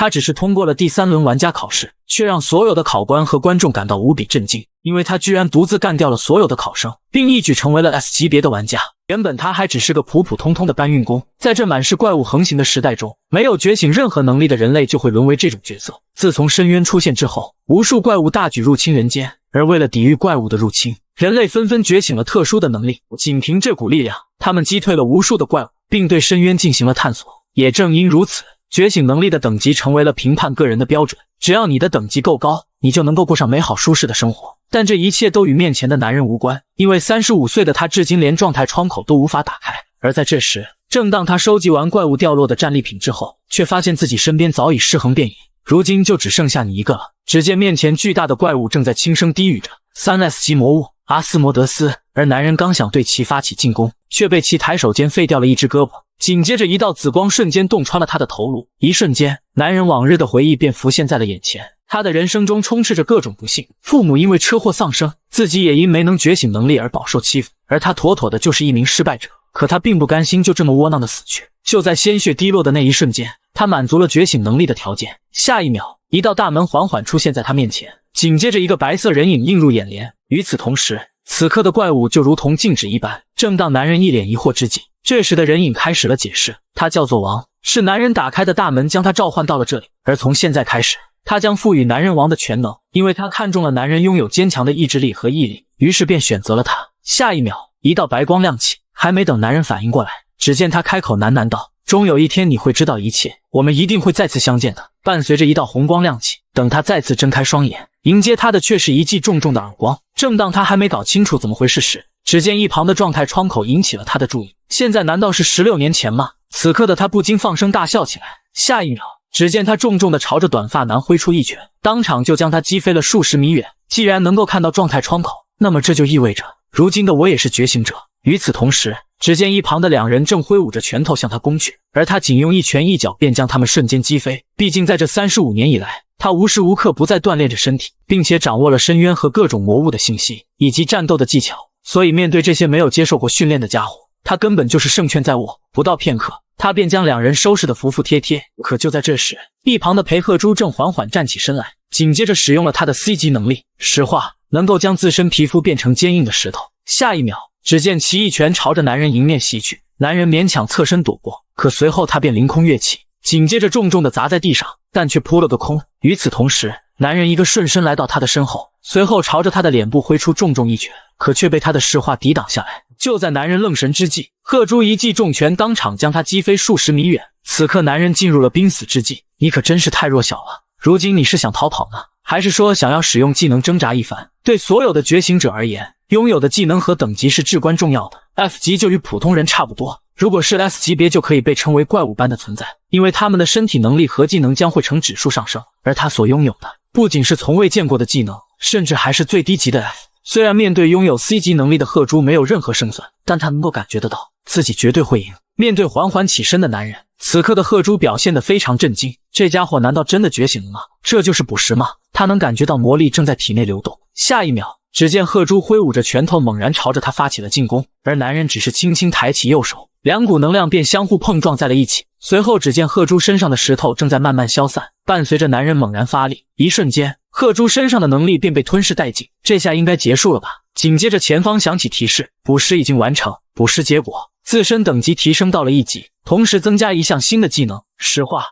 他只是通過了第3輪玩家考試，卻讓所有的考官和觀眾感到無比震驚，因為他居然獨自幹掉了所有的考生，並一舉成為了 S 級別的玩家。原本他還只是個普普通通的搬運工，在這滿是怪物橫行的時代中，沒有覺醒任何能力的人類就會淪為這種角色。自從深淵出現之後，無數怪物大舉入侵人間，而為了抵禦怪物的入侵，人類紛紛覺醒了特殊的能力。僅憑這股力量，他們擊退了無數的怪物，並對深淵進行了探索。也正因如此，覺醒能力的等級成為了評判個人的標準。只要你的等級夠高，你就能夠過上美好舒適的生活。但這一切都與面前的男人無關，因為35歲的他至今連狀態窗口都無法打開。而在這時，正當他收集完怪物掉落的戰利品之後，卻發現自己身邊早已屍橫遍野，如今就只剩下你一個了。只見面前巨大的怪物正在輕聲低語着：3S 級魔物阿斯摩德斯。而男人剛想對其發起进攻，卻被其抬手間廢掉了一只胳膊。緊接着一道紫光瞬間洞穿了他的頭颅，一瞬間，男人往日的回憶便浮現在了眼前。他的人生中充斥着各種不幸，父母因為車禍喪生，自己也因沒能覺醒能力而飽受欺負，而他妥妥的就是一名失敗者。可他並不甘心就這麼窩囊的死去。就在鮮血滴落的那一瞬間，他滿足了覺醒能力的條件。下一秒，一道大門緩緩出現在他面前，緊接着一個白色人影映入眼簾。與此同時，此刻的怪物就如同靜止一般。正當男人一臉疑惑之際，這時的人影開始了解釋，他叫做王，是男人打開的大門將他召喚到了這裡，而從現在開始，他將賦予男人王的全能，因為他看中了男人擁有堅強的意志力和毅力，於是便選擇了他。下一秒，一道白光亮起，還沒等男人反應過來，只見他開口喃喃道：終有一天你會知道一切，我們一定會再次相見的。伴隨着一道紅光亮起，等他再次睜開雙眼，迎接他的卻是一記重重的耳光。正當他還沒搞清楚怎麼回事時，只見一旁的狀態窗口引起了他的注意。現在難道是16年前嗎？此刻的他不禁放声大笑起来。下一秒，只見他重重地朝着短髮男揮出一拳，當場就將他擊飛了數十米遠。既然能夠看到狀態窗口，那麼這就意味着如今的我也是覺醒者。與此同時，只見一旁的兩人正揮舞着拳頭向他攻去，而他僅用一拳一腳便将他們瞬間擊飛。畢竟在這35年以來，他無時無刻不在鍛鍊着身體，並且掌握了深淵和各種魔物的信息以及戰鬥的技巧，所以面对這些沒有接受過訓練的家伙，他根本就是胜券在握。不到片刻，他便將兩人收拾得服服帖帖。可就在這時，一旁的裴賀珠正緩緩站起身來，緊接着使用了他的 C 級能力石化，能夠將自身皮膚變成堅硬的石頭。下一秒，只見其一拳朝着男人迎面襲去，男人勉強側身躲過，可隨後他便凌空躍起，緊接着重重地砸在地上，但卻撲了個空。與此同時，男人一個瞬身來到他的身後，隨後朝着他的臉部揮出重重一拳，可卻被他的石化抵擋下來。就在男人愣神之際，賀珠一記重拳當場將他擊飛數十米遠。此刻男人進入了濒死之際，你可真是太弱小了，如今你是想逃跑呢，還是說想要使用技能掙扎一番？对所有的覺醒者而言，擁有的技能和等級是至關重要的。F 級就與普通人差不多，如果是 S 級別就可以被稱為怪物般的存在，因為他們的身體能力和技能将會呈指數上升，而他所擁有的不僅是從未見過的技能，甚至還是最低級的 F。雖然面對擁有 C 級能力的賀珠沒有任何勝算，但他能夠感覺得到自己絕對會贏。面對緩緩起身的男人，此刻的賀珠表現得非常震驚，這家伙難道真的覺醒了嗎？這就是捕食嗎？他能感覺到魔力正在體內流動。下一秒，只見賀珠揮舞着拳頭猛然朝着他發起了進攻，而男人只是輕輕抬起右手，兩股能量便相互碰撞在了一起。隨後只見賀珠身上的石頭正在慢慢消散，伴隨着男人猛然發力，一瞬間賀珠身上的能力便被吞噬殆盡。這下應該結束了吧？緊接着前方響起提示，捕食已經完成，捕食結果自身等級提升到了1級，同時增加一項新的技能石化。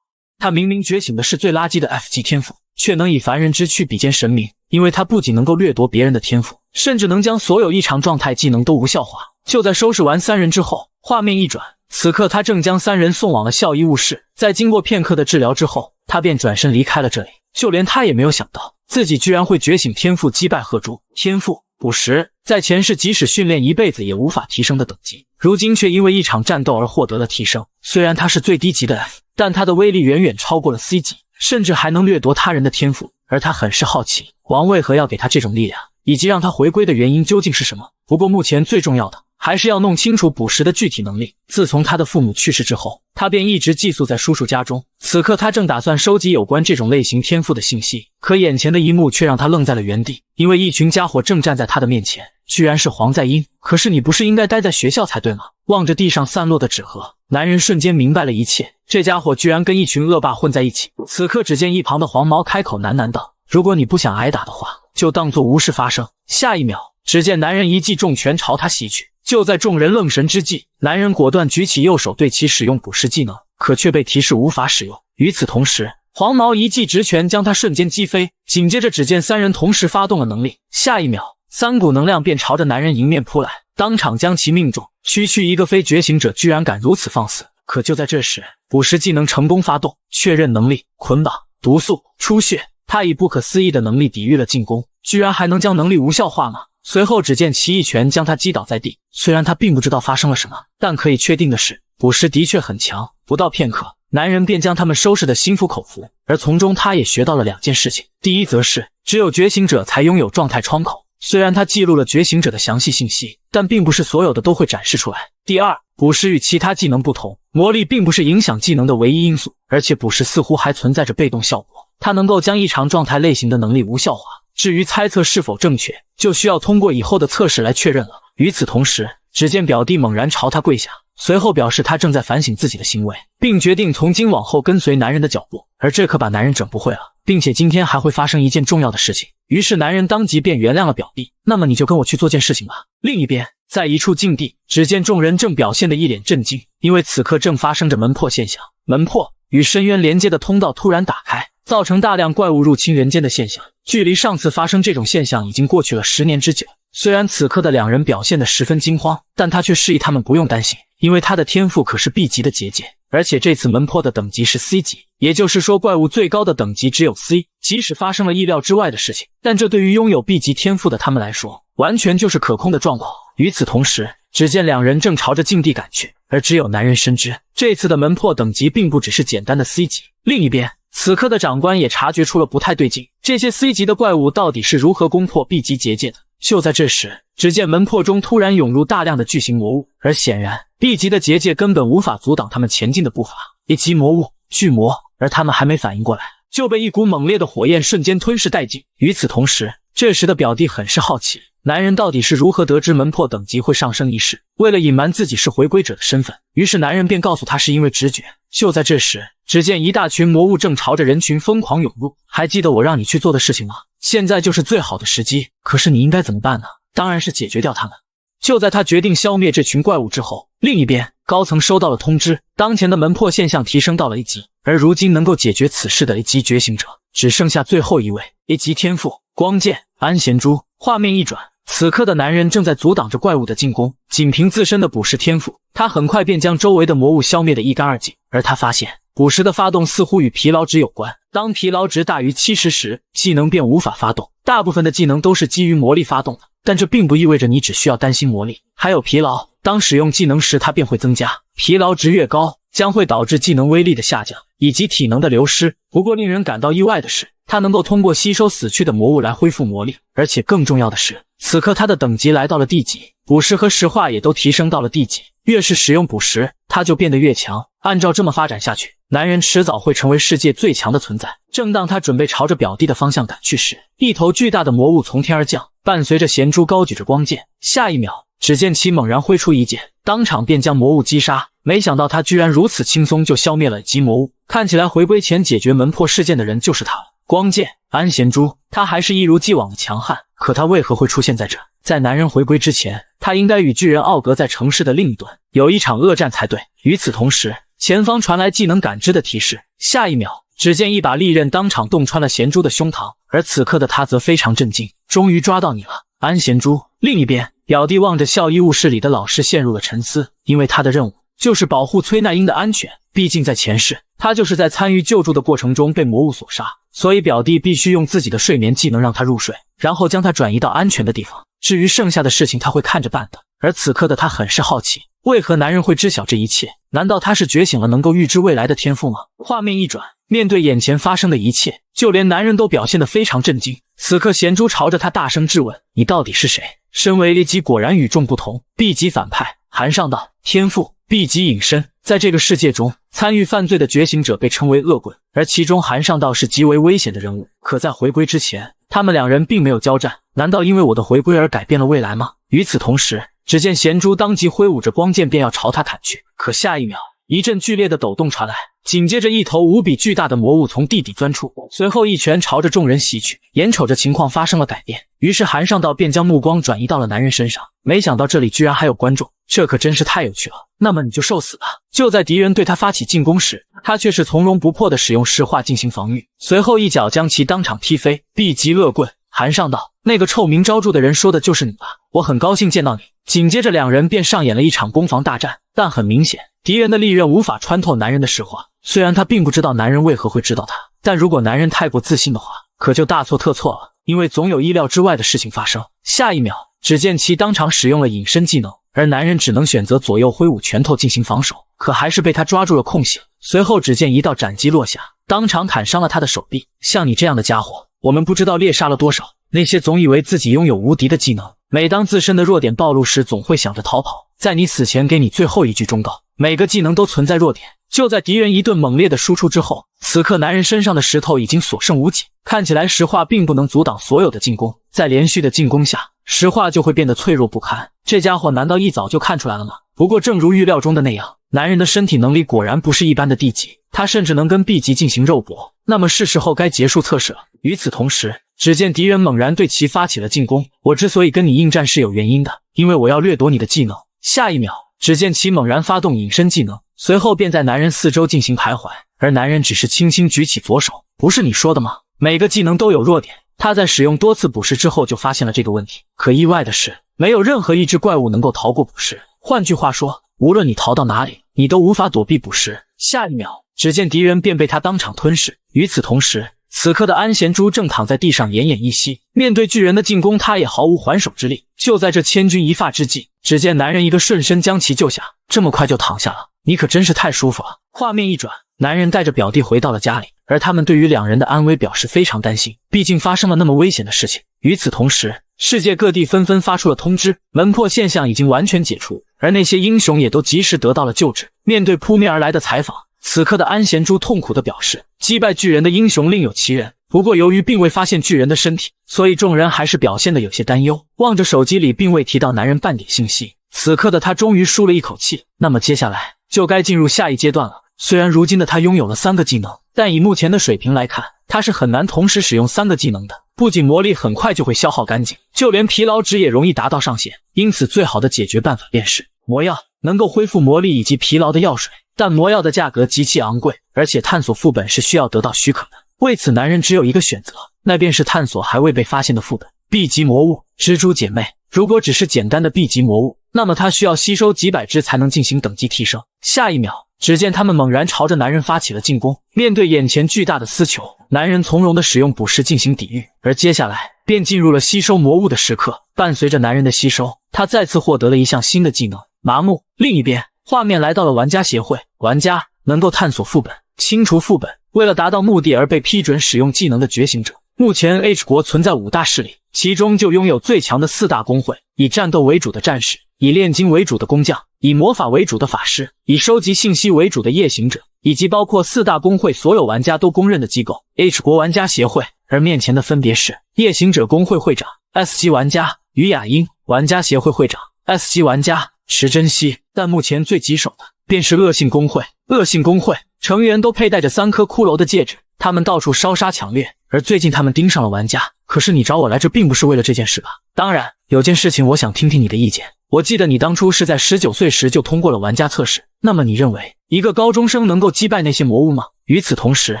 他明明觉醒的是最垃圾的 F 级天賦，卻能以凡人之躯比肩神明，因為他不僅能夠掠夺別人的天賦，甚至能将所有異常狀態技能都无效化。就在收拾完3人之後，畫面一轉，此刻他正將3人送往了校医務室。在經過片刻的治療之後，他便轉身離開了這裡。就連他也沒有想到，自己居然會覺醒天賦擊敗賀珠。天賦捕食，在前世即使訓練一輩子也無法提升的等級，如今卻因為一場戰鬥而獲得了提升。雖然他是最低級的 F， 但他的威力遠遠超過了 C 級，甚至還能掠奪他人的天賦。而他很是好奇，王為何要給他這種力量，以及讓他回歸的原因究竟是什麼。不過目前最重要的還是要弄清楚捕食的具体能力。自從他的父母去世之後，他便一直寄宿在叔叔家中。此刻他正打算收集有關這種類型天賦的信息，可眼前的一幕卻讓他愣在了原地，因為一群家伙正站在他的面前，居然是黃在英，可是你不是应該待在學校才對嗎？望着地上散落的紙盒，男人瞬間明白了一切，這家伙居然跟一群惡霸混在一起。此刻只見一旁的黃毛開口喃喃道：如果你不想挨打的話，就當作無事發生。下一秒，只見男人一記重拳朝他襲去，就在眾人愣神之際，男人果斷舉起右手对其使用捕食技能，可卻被提示無法使用。與此同時，黃毛一記直拳將他瞬間擊飛，緊接着只見三人同時發動了能力，下一秒3股能量便朝着男人迎面撲來，當場將其命中。區區一個非覺醒者居然敢如此放肆！可就在這時，捕食技能成功發動，確認能力捆綁、毒素、出血，他以不可思議的能力抵禦了進攻，居然還能將能力無效化嗎？隨後只見其一拳將他擊倒在地。雖然他並不知道發生了什麼，但可以確定的是，捕食的確很強。不到片刻，男人便將他們收拾得心服口服，而從中他也學到了2件事情。第一則是，只有覺醒者才擁有狀態窗口，雖然他記錄了覺醒者的詳細信息，但並不是所有的都會展示出來。第二，捕食與其他技能不同，魔力並不是影響技能的唯一因素，而且捕食似乎還存在着被動效果，它能夠将異常狀態類型的能力无效化。至於猜測是否正確，就需要通過以後的測試來確認了。與此同時，只見表弟猛然朝他跪下，隨後表示他正在反省自己的行為，並決定從今往後跟隨男人的腳步，而這可把男人整不會了，並且今天還會發生一件重要的事情。於是男人當即便原諒了表弟，那麼你就跟我去做件事情吧。另一邊，在一處禁地，只見眾人正表現得一臉震驚，因為此刻正發生着門破現象。門破與深淵連接的通道突然打開，造成大量怪物入侵人間的現象。距離上次發生這種現象已經過去了10年之久。雖然此刻的2人表現得十分驚慌，但他卻示意他們不用擔心，因為他的天賦可是 B 級的結界，而且這次門破的等級是 C 級，也就是說怪物最高的等級只有 C。即使發生了意料之外的事情，但這對於擁有 B 級天賦的他們來說，完全就是可控的狀況。與此同時，只見2人正朝着禁地趕去，而只有男人深知，這次的門破等級並不只是簡單的 C 級。另一邊，此刻的長官也察覺出了不太對勁，這些 C 級的怪物到底是如何攻破 B 級結界的？就在这時，只見門破中突然湧入大量的巨型魔物，而顯然 B 級的結界根本無法阻擋他們前進的步伐。一級魔物巨魔，而他們還沒反應過來，就被一股猛烈的火焰瞬間吞噬殆盡。與此同時，這時的表弟很是好奇，男人到底是如何得知門破等級會上升一事。為了隱瞞自己是回歸者的身份，於是男人便告訴他是因為直覺。就在這時，只見一大群魔物正朝着人群瘋狂湧入。還記得我讓你去做的事情嗎？現在就是最好的時機。可是你應該怎麼辦呢？當然是解決掉他們。就在他決定消滅這群怪物之後，另一邊高層收到了通知，當前的門破現象提升到了1級，而如今能夠解決此事的1級覺醒者只剩下最後一位，1級天賦光劍安賢珠。畫面一轉，此刻的男人正在阻擋着怪物的進攻，僅憑自身的捕食天賦，他很快便将周圍的魔物消滅得一乾二淨。而他發現捕食的發動似乎與疲勞值有關，當疲勞值大於70時，技能便無法發動。大部分的技能都是基於魔力發動的，但這並不意味着你只需要擔心魔力，還有疲勞。當使用技能時，它便會增加，疲勞值越高，將會導致技能威力的下降以及體能的流失。不過令人感到意外的是，它能夠通過吸收死去的魔物來恢復魔力，而且更重要的是，此刻它的等级来到了D级，捕食和石化也都提升到了D级，越是使用捕食，它就變得越強。按照這麼發展下去，男人遲早會成為世界最強的存在。正當他準備朝着表弟的方向趕去時，一頭巨大的魔物從天而降，伴隨着賢珠高舉着光劍，下一秒，只見其猛然揮出一劍，當場便將魔物擊殺。沒想到他居然如此輕鬆就消滅了1級魔物，看起來回歸前解決門破事件的人就是他了。光劍安賢珠，他還是一如既往的強悍，可他為何會出現在這？在男人回歸之前，他應該與巨人奧格在城市的另一端有一場惡戰才對。與此同時，前方傳來技能感知的提示，下一秒，只見一把利刃當場洞穿了賢珠的胸膛，而此刻的他則非常震驚，終於抓到你了，安賢珠。另一邊，表弟望着校醫務室裡的老師陷入了沉思，因為他的任務就是保護崔奈英的安全，畢竟在前世，他就是在參與救助的過程中被魔物所殺，所以表弟必須用自己的睡眠技能讓他入睡，然後將他轉移到安全的地方。至於剩下的事情他會看着辦的。而此刻的他很是好奇，為何男人會知曉這一切？難道他是覺醒了能夠預知未來的天賦嗎？畫面一轉，面對眼前發生的一切，就連男人都表現得非常震驚。此刻賢珠朝着他大聲質問，你到底是誰？身為 A 級果然與眾不同， B 級反派韓尚道，天賦 B 級隱身。在這個世界中，參與犯罪的覺醒者被稱為惡棍，而其中韓尚道是極為危險的人物。可在回歸之前，他們2人並沒有交戰，難道因為我的回歸而改變了未來嗎？與此同時，只見鹹豬當即揮舞着光劍便要朝他砍去，可下一秒，一陣劇烈的抖動傳來，緊接着一頭無比巨大的魔物從地底鑽出，隨後一拳朝着眾人襲去。眼瞅着情況發生了改變，於是韓尚道便將目光轉移到了男人身上，沒想到這裡居然還有觀眾，這可真是太有趣了。那麼你就受死吧！就在敵人對他發起進攻時，他卻是從容不迫地使用石化進行防禦，隨後一腳將其當場踢飛。B 級惡棍，韓尚道，那個臭名昭著的人說的就是你吧？我很高興見到你。緊接着兩人便上演了一場攻防大戰，但很明顯，敵人的利刃無法穿透男人的石化。雖然他並不知道男人為何會知道他，但如果男人太過自信的話，可就大錯特錯了，因為總有意料之外的事情發生。下一秒，只見其當場使用了隱身技能，而男人只能選擇左右揮舞拳頭進行防守，可還是被他抓住了空隙。隨後只見一道斬擊落下，當場砍傷了他的手臂。像你这樣的家伙，我們不知道獵殺了多少。那些總以為自己擁有無敵的技能，每當自身的弱點暴露時，總會想着逃跑。在你死前給你最後一句忠告，每個技能都存在弱點。就在敌人一頓猛烈的輸出之後，此刻男人身上的石頭已經所剩無幾，看起来石化並不能阻擋所有的進攻，在连續的进攻下，石化就會變得脆弱不堪。這家伙難道一早就看出來了嗎？不過正如預料中的那樣，男人的身體能力果然不是一般的 D 級，他甚至能跟 B 級進行肉搏。那麼是時候該結束測試了。與此同時，只見敵人猛然對其發起了進攻。我之所以跟你應戰是有原因的，因為我要掠奪你的技能。下一秒，只見其猛然發動隱身技能，隨後便在男人四周進行徘徊，而男人只是輕輕舉起左手。不是你說的嗎？每個技能都有弱點。他在使用多次捕食之後就發現了這個問題。可意外的是，沒有任何一只怪物能夠逃過捕食。換句話說，無論你逃到哪裡，你都無法躲避捕食。下一秒，只見敵人便被他當場吞噬。與此同時，此刻的安賢珠正躺在地上奄奄一息，面對巨人的進攻，他也毫無還手之力。就在這千鈞一髮之際，只見男人一個瞬身將其救下。這麼快就躺下了，你可真是太舒服了。畫面一轉，男人帶着表弟回到了家裡，而他們對於兩人的安危表示非常擔心，畢竟發生了那麼危險的事情。與此同時，世界各地紛紛發出了通知，门破现象已經完全解除，而那些英雄也都及時得到了救治。面對撲面而來的採訪，此刻的安賢珠痛苦地表示，擊敗巨人的英雄另有其人，不過由於並未發現巨人的身體，所以眾人還是表現得有些擔憂。望着手機裡並未提到男人半點信息，此刻的他終於舒了一口氣。那麼接下來就該進入下一階段了。雖然如今的他擁有了3個技能，但以目前的水平來看，他是很難同時使用3個技能的。不僅魔力很快就會消耗乾淨，就連疲勞值也容易達到上限。因此最好的解決辦法便是魔藥，能夠恢復魔力以及疲勞的藥水。但魔藥的價格極其昂貴，而且探索副本是需要得到許可的。為此男人只有一個選擇，那便是探索還未被發現的副本。 B 級魔物蜘蛛姐妹，如果只是簡單的 B 級魔物，那麼它需要吸收幾百隻才能進行等級提升。下一秒，只見他們猛然朝着男人發起了進攻。面對眼前巨大的絲球，男人從容地使用捕食进行抵禦，而接下来便進入了吸收魔物的时刻。伴隨着男人的吸收，他再次獲得了一項新的技能麻木。另一邊，畫面來到了玩家協會，玩家能夠探索副本、清除副本，為了達到目的而被批准使用技能的覺醒者。目前 H 國存在5大勢力，其中就擁有最強的4大公會，以戰鬥為主的戰士，以煉金為主的工匠，以魔法為主的法師，以收集信息為主的夜行者，以及包括4大公會所有玩家都公認的機構 H 國玩家協會。而面前的分別是夜行者公會會長 S 級玩家於雅英，玩家協會會長 S 級玩家池珍熙。但目前最棘手的便是惡性公会。惡性公会成員都佩戴着3顆骷髏的戒指，他們到處燒殺搶掠，而最近他們盯上了玩家。可是你找我來这並不是為了這件事吧？當然，有件事情我想聽聽你的意見。我記得你當初是在19歲時就通過了玩家測試，那麼你認為一個高中生能夠擊敗那些魔物嗎？與此同時，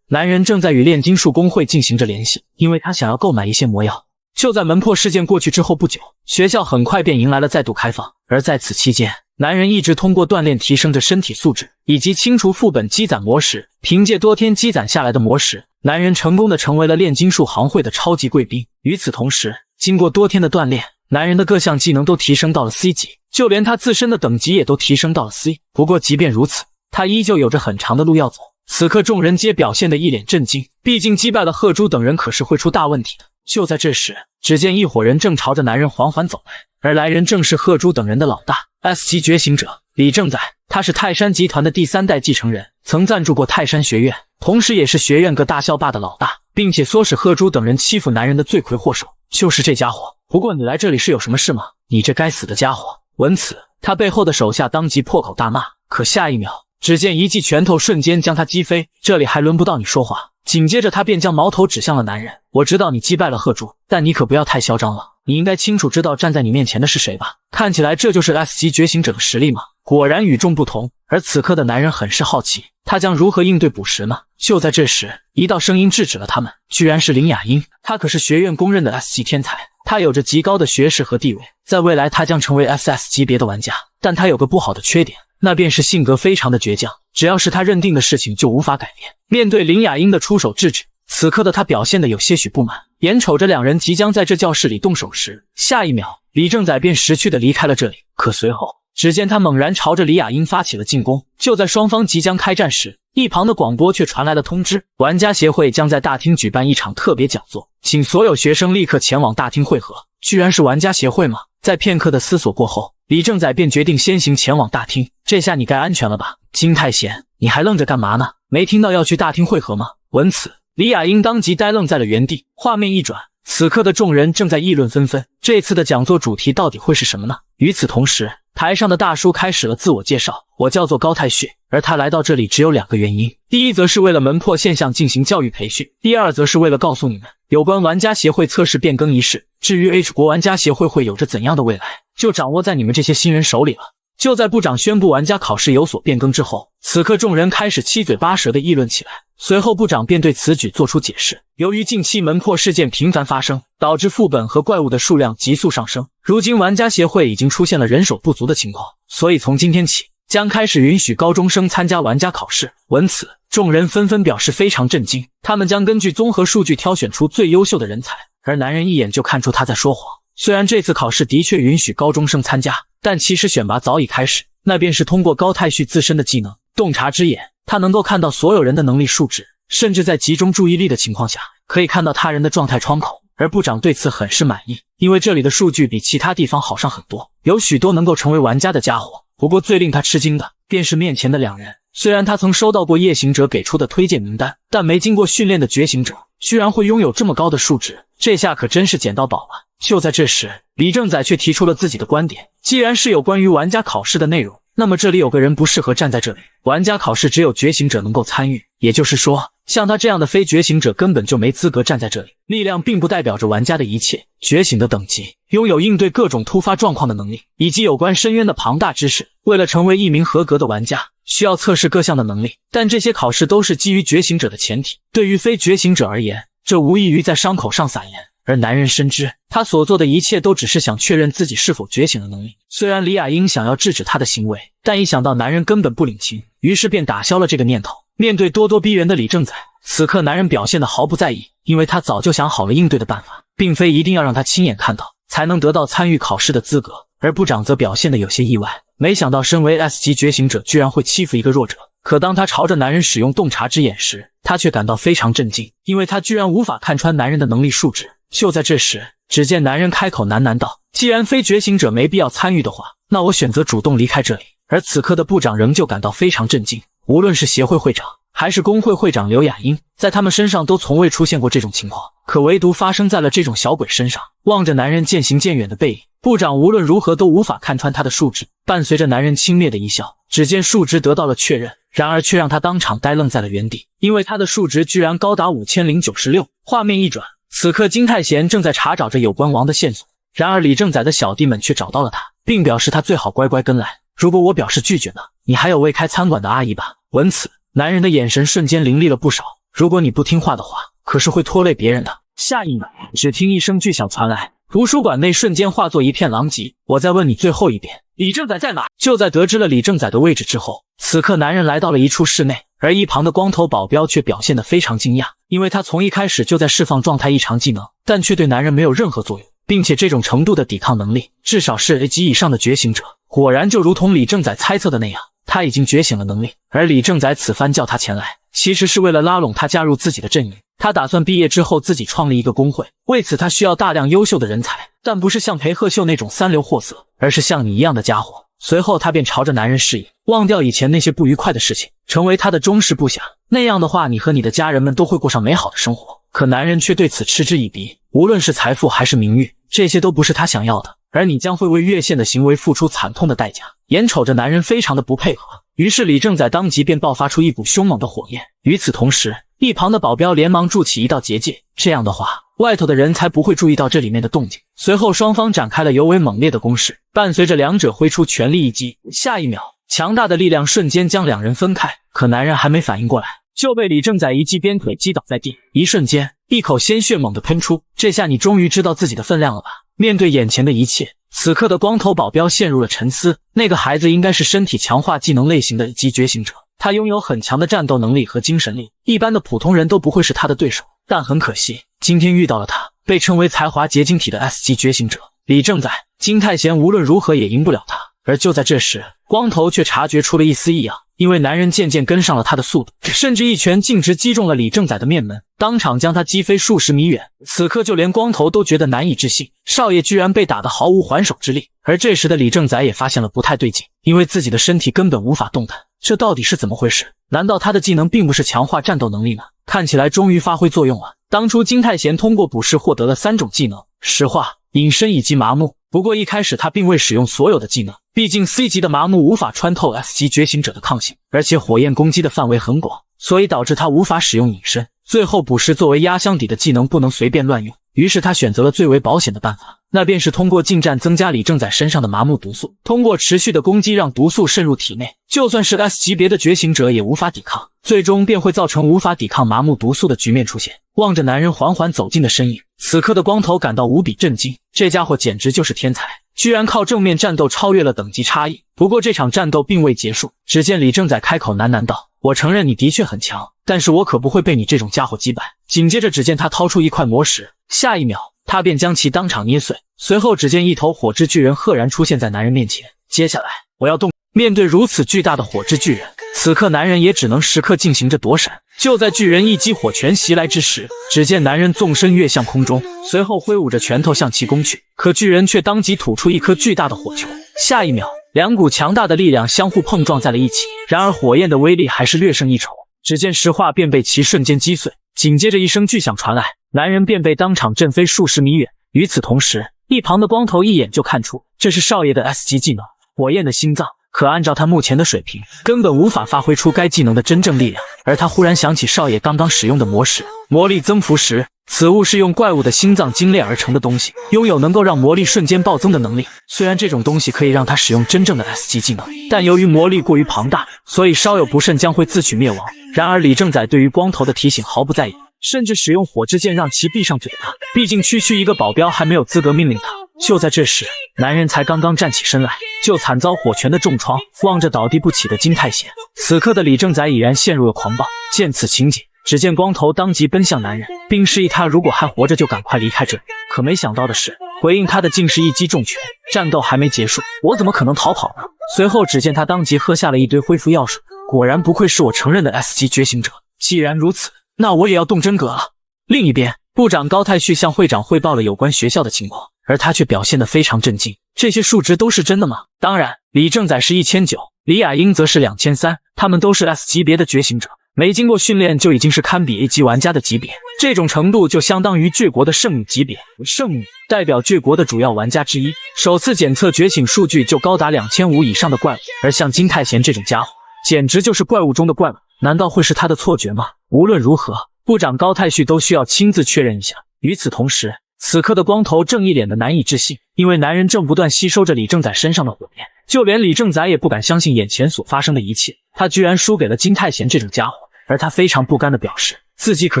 男人正在與煉金術公會進行着聯繫，因為他想要購買一些魔藥。就在門破事件過去之後不久，學校很快便迎來了再度開放，而在此期間，男人一直通過鍛鍊提升着身體素質，以及清除副本積攢魔石。憑借多天積攢下來的魔石，男人成功的成為了煉金術行會的超級貴賓。與此同時，經過多天的鍛鍊，男人的各項技能都提升到了 C 級，就連他自身的等級也都提升到了 C。不過即便如此，他依舊有着很長的路要走。此刻眾人皆表現得一臉震驚，畢竟擊敗了賀珠等人可是會出大問題的。就在這時，只見一夥人正朝着男人緩緩走來，而來人正是賀珠等人的老大 S 級覺醒者李正宰。他是泰山集團的第3代繼承人，曾贊助過泰山學院，同時也是學院各大校霸的老大，並且唆使賀珠等人欺負男人的罪魁禍首。就是這家伙。不過你來這裡是有什麼事嗎？你這該死的家伙！聞此，他背後的手下當即破口大罵。可下一秒，只見一记拳頭瞬間将他擊飛。這裡還輪不到你說話。緊接着他便将矛頭指向了男人。我知道你擊敗了賀铸，但你可不要太囂张了。你應該清楚知道站在你面前的是誰吧？看起來這就是 S 級覺醒者的實力嗎？果然與眾不同。而此刻的男人很是好奇，他將如何應對捕食呢？就在這時，一道聲音制止了他們，居然是林雅音。她可是學院公認的 S 級天才，她有着极高的学识和地位，在未來她将成為 SS 級別的玩家。但她有個不好的缺点，那便是性格非常的倔強，只要是她認定的事情就無法改變。面對林雅音的出手制止，此刻的他表現得有些許不滿，眼瞅着两人即将在這教室裡動手時，下一秒李正宰便识趣地離開了這裡。可隨後，只見他猛然朝着李雅音發起了進攻。就在雙方即將開戰時，一旁的廣播卻傳來了通知，玩家協會將在大廳舉辦一場特別講座，請所有學生立刻前往大廳會合。居然是玩家協會嗎？在片刻的思索過後，李正宰便決定先行前往大廳。這下你該安全了吧？金太賢，你還愣着幹嘛呢？沒聽到要去大廳會合嗎？聞此，李雅英當即呆愣在了原地。畫面一轉，此刻的眾人正在議論紛紛，這次的講座主題到底會是什麼呢？與此同時，台上的大叔開始了自我介紹，我叫做高太旭，而他來到這裡只有2個原因，第一則是為了門破現象進行教育培訓，第二則是為了告訴你們有關玩家協會測試變更一事。至於 H 國玩家協會會有着怎樣的未來，就掌握在你們這些新人手裡了。就在部長宣布玩家考試有所變更之後，此刻众人開始七嘴八舌地議論起来。隨後部長便對此舉做出解釋，由於近期門破事件頻繁發生，導致副本和怪物的數量急速上升，如今玩家協會已經出現了人手不足的情況，所以從今天起將開始允許高中生參加玩家考試。聞此，眾人紛紛表示非常震驚，他們將根據綜合數據挑選出最優秀的人才。而男人一眼就看出他在說謊，雖然這次考試的確允許高中生參加，但其實選拔早已開始，那便是通過高太旭自身的技能洞察之眼，他能夠看到所有人的能力数值，甚至在集中注意力的情況下可以看到他人的狀態窗口。而部長對此很是滿意，因為這裡的數据比其他地方好上很多，有許多能夠成為玩家的家伙。不過最令他吃驚的便是面前的两人，雖然他曾收到過夜行者給出的推薦名單，但沒經過訓練的覺醒者居然會擁有這麼高的數值，這下可真是撿到寶了。就在這時，李正宰卻提出了自己的觀點，既然是有關於玩家考試的內容，那麼這裡有個人不適合站在這裡。玩家考試只有覺醒者能夠參與，也就是說，像他這樣的非覺醒者根本就沒資格站在這裡。力量並不代表着玩家的一切，覺醒的等級擁有應對各種突發狀況的能力，以及有關深淵的龐大知識。為了成為一名合格的玩家，需要測試各項的能力，但這些考試都是基於覺醒者的前提。對於非覺醒者而言，這無異於在傷口上撒鹽。而男人深知，他所做的一切都只是想確認自己是否覺醒的能力。雖然李雅英想要制止他的行為，但一想到男人根本不領情，於是便打消了這個念頭。面對咄咄逼人的李正宰，此刻男人表現得毫不在意，因為他早就想好了應對的辦法，並非一定要讓他親眼看到才能得到參與考試的資格。而部長則表現得有些意外，沒想到身為 S 級覺醒者居然會欺負一個弱者。可當他朝着男人使用洞察之眼時，他卻感到非常震驚，因為他居然無法看穿男人的能力數值。就在這時，只見男人開口喃喃道，既然非覺醒者沒必要參與的話，那我選擇主動離開這裡。而此刻的部長仍舊感到非常震驚，無論是協會會長還是工會會長劉雅英，在他們身上都從未出現過這種情況，可唯獨發生在了這種小鬼身上。望着男人漸行漸遠的背影，部長無論如何都無法看穿他的數值。伴隨着男人輕蔑的一笑，只見數值得到了確認，然而卻讓他當場呆愣在了原地，因為他的數值居然高達5096。畫面一轉，此刻金太賢正在查找着有關王的線索，然而李正宰的小弟們卻找到了他，並表示他最好乖乖跟來，如果我表示拒絕呢，你還有未開餐馆的阿姨吧。聞此，男人的眼神瞬間凌厲了不少，如果你不聽話的話，可是會拖累別人的。下一秒，只聽一聲巨響傳來，圖書館內瞬間化作一片狼藉。我再問你最後一遍，李正宰在哪？就在得知了李正宰的位置之後，此刻男人來到了一處室內，而一旁的光頭保鏢卻表現得非常驚訝，因為他從一開始就在釋放狀態異常技能，但卻對男人沒有任何作用，並且這種程度的抵抗能力至少是 A 級以上的覺醒者。果然就如同李正宰猜測的那樣，他已經覺醒了能力。而李正宰此番叫他前來，其實是為了拉攏他加入自己的陣營。他打算畢業之後自己創立一個工會，為此他需要大量優秀的人才，但不是像裴賀秀那種三流貨色，而是像你一樣的家伙。隨後他便朝着男人示意，忘掉以前那些不愉快的事情，成為他的忠實部下，那樣的話你和你的家人們都會過上美好的生活。可男人卻對此嗤之以鼻。無論是財富還是名譽，這些都不是他想要的，而你將會為越線的行為付出慘痛的代價。眼瞅着男人非常的不配合，於是李正宰當即便爆發出一股兇猛的火焰。與此同時，一旁的保鏢連忙築起一道結界，這樣的話，外頭的人才不會注意到這裡面的動靜。隨後雙方展開了尤為猛烈的攻勢，伴隨着兩者揮出全力一擊，下一秒，強大的力量瞬間將兩人分開。可男人還沒反應過來，就被李正宰一記鞭腿擊倒在地。一瞬間，一口鮮血猛地噴出。這下你終於知道自己的分量了吧？面對眼前的一切，此刻的光頭保鏢陷入了沉思。那個孩子應该是身体强化技能類型的1级覺醒者，他擁有很強的戰鬥能力和精神力，一般的普通人都不会是他的对手。但很可惜，今天遇到了他，被稱為才华结晶體的 S 級覺醒者李正宰。金泰賢無論如何也贏不了他。而就在這時，光頭卻察覺出了一絲異樣，因為男人漸漸跟上了他的速度，甚至一拳徑直擊中了李正宰的面門，當場將他擊飛數十米遠。此刻就連光頭都覺得難以置信，少爺居然被打得毫無還手之力。而這時的李正宰也發現了不太對勁，因為自己的身體根本無法動彈，這到底是怎麼回事？難道他的技能並不是強化戰鬥能力嗎？看起來終於發揮作用了。當初金泰賢通過捕食獲得了3種技能：石化、隱身以及麻木。不過一開始他並未使用所有的技能，畢竟 C 級的麻木無法穿透 S 級覺醒者的抗性，而且火焰攻擊的範圍很廣，所以導致他無法使用隱身。最後捕食作為壓箱底的技能不能隨便亂用，於是他選擇了最為保險的辦法，那便是通過近戰增加李正宰身上的麻木毒素，通過持續的攻擊讓毒素滲入體內，就算是 S 級別的覺醒者也無法抵抗，最終便会造成无法抵抗麻木毒素的局面出現。望着男人緩緩走近的身影，此刻的光頭感到無比震驚，這家伙簡直就是天才，居然靠正面戰鬥超越了等級差異。不過這場戰鬥並未結束，只見李正宰開口喃喃道：“我承認你的確很強，但是我可不会被你這種家伙擊敗。”緊接着只見他掏出一塊魔石，下一秒他便將其當場捏碎，隨後只見一頭火之巨人赫然出現在男人面前。接下來我要动。面對如此巨大的火之巨人，此刻男人也只能时刻进行着躲闪。就在巨人一击火拳袭来之時，只見男人纵身跃向空中，隨後揮舞着拳頭向其攻去，可巨人卻當即吐出一顆巨大的火球。下一秒，兩股強大的力量相互碰撞在了一起，然而火焰的威力還是略勝一筹，只見石化便被其瞬間擊碎。緊接着一聲巨響傳來，男人便被當場震飛數十米遠。與此同時，一旁的光頭一眼就看出這是少爺的 S 級技能火焰的心臟，可按照他目前的水平，根本無法發揮出該技能的真正力量。而他忽然想起少爺剛剛使用的魔石魔力增幅石，此物是用怪物的心臟精煉而成的東西，擁有能夠讓魔力瞬間暴增的能力。雖然這種東西可以讓他使用真正的 S 級技能，但由於魔力過於龐大，所以稍有不慎將會自取滅亡。然而李正宰對於光頭的提醒毫不在意，甚至使用火之劍讓其閉上嘴巴，畢竟區區一個保鏢還沒有資格命令他。就在這時，男人才剛剛站起身來，就慘遭火拳的重創。望着倒地不起的金泰賢，此刻的李正宰已然陷入了狂暴。見此情景，只見光頭當即奔向男人，並示意他如果還活着就趕快離開這裡。可沒想到的是，回應他的竟是一擊重拳。戰鬥還沒結束，我怎麼可能逃跑呢？隨後只見他當即喝下了一堆恢復藥水。果然不愧是我承認的 S 級覺醒者，既然如此，那我也要动真格了。另一邊，部長高太旭向会長匯報了有關學校的情況，而他卻表現得非常震驚。這些數值都是真的嗎？當然，李正宰是1900，李雅英則是2300，他們都是 S 級別的覺醒者，沒經過訓練就已經是堪比 A 級玩家的級別，這種程度就相當於倔國的聖女級別。聖女代表倔國的主要玩家之一，首次檢測覺醒數據就高達2500以上的怪物，而像金泰賢這種家伙，簡直就是怪物中的怪物。難道會是他的錯覺嗎？無論如何，部長高太旭都需要親自確認一下。與此同時，此刻的光頭正一臉的難以置信，因為男人正不斷吸收着李正宰身上的火焰，就連李正宰也不敢相信眼前所發生的一切，他居然輸給了金泰賢這種家伙。而他非常不甘地表示，自己可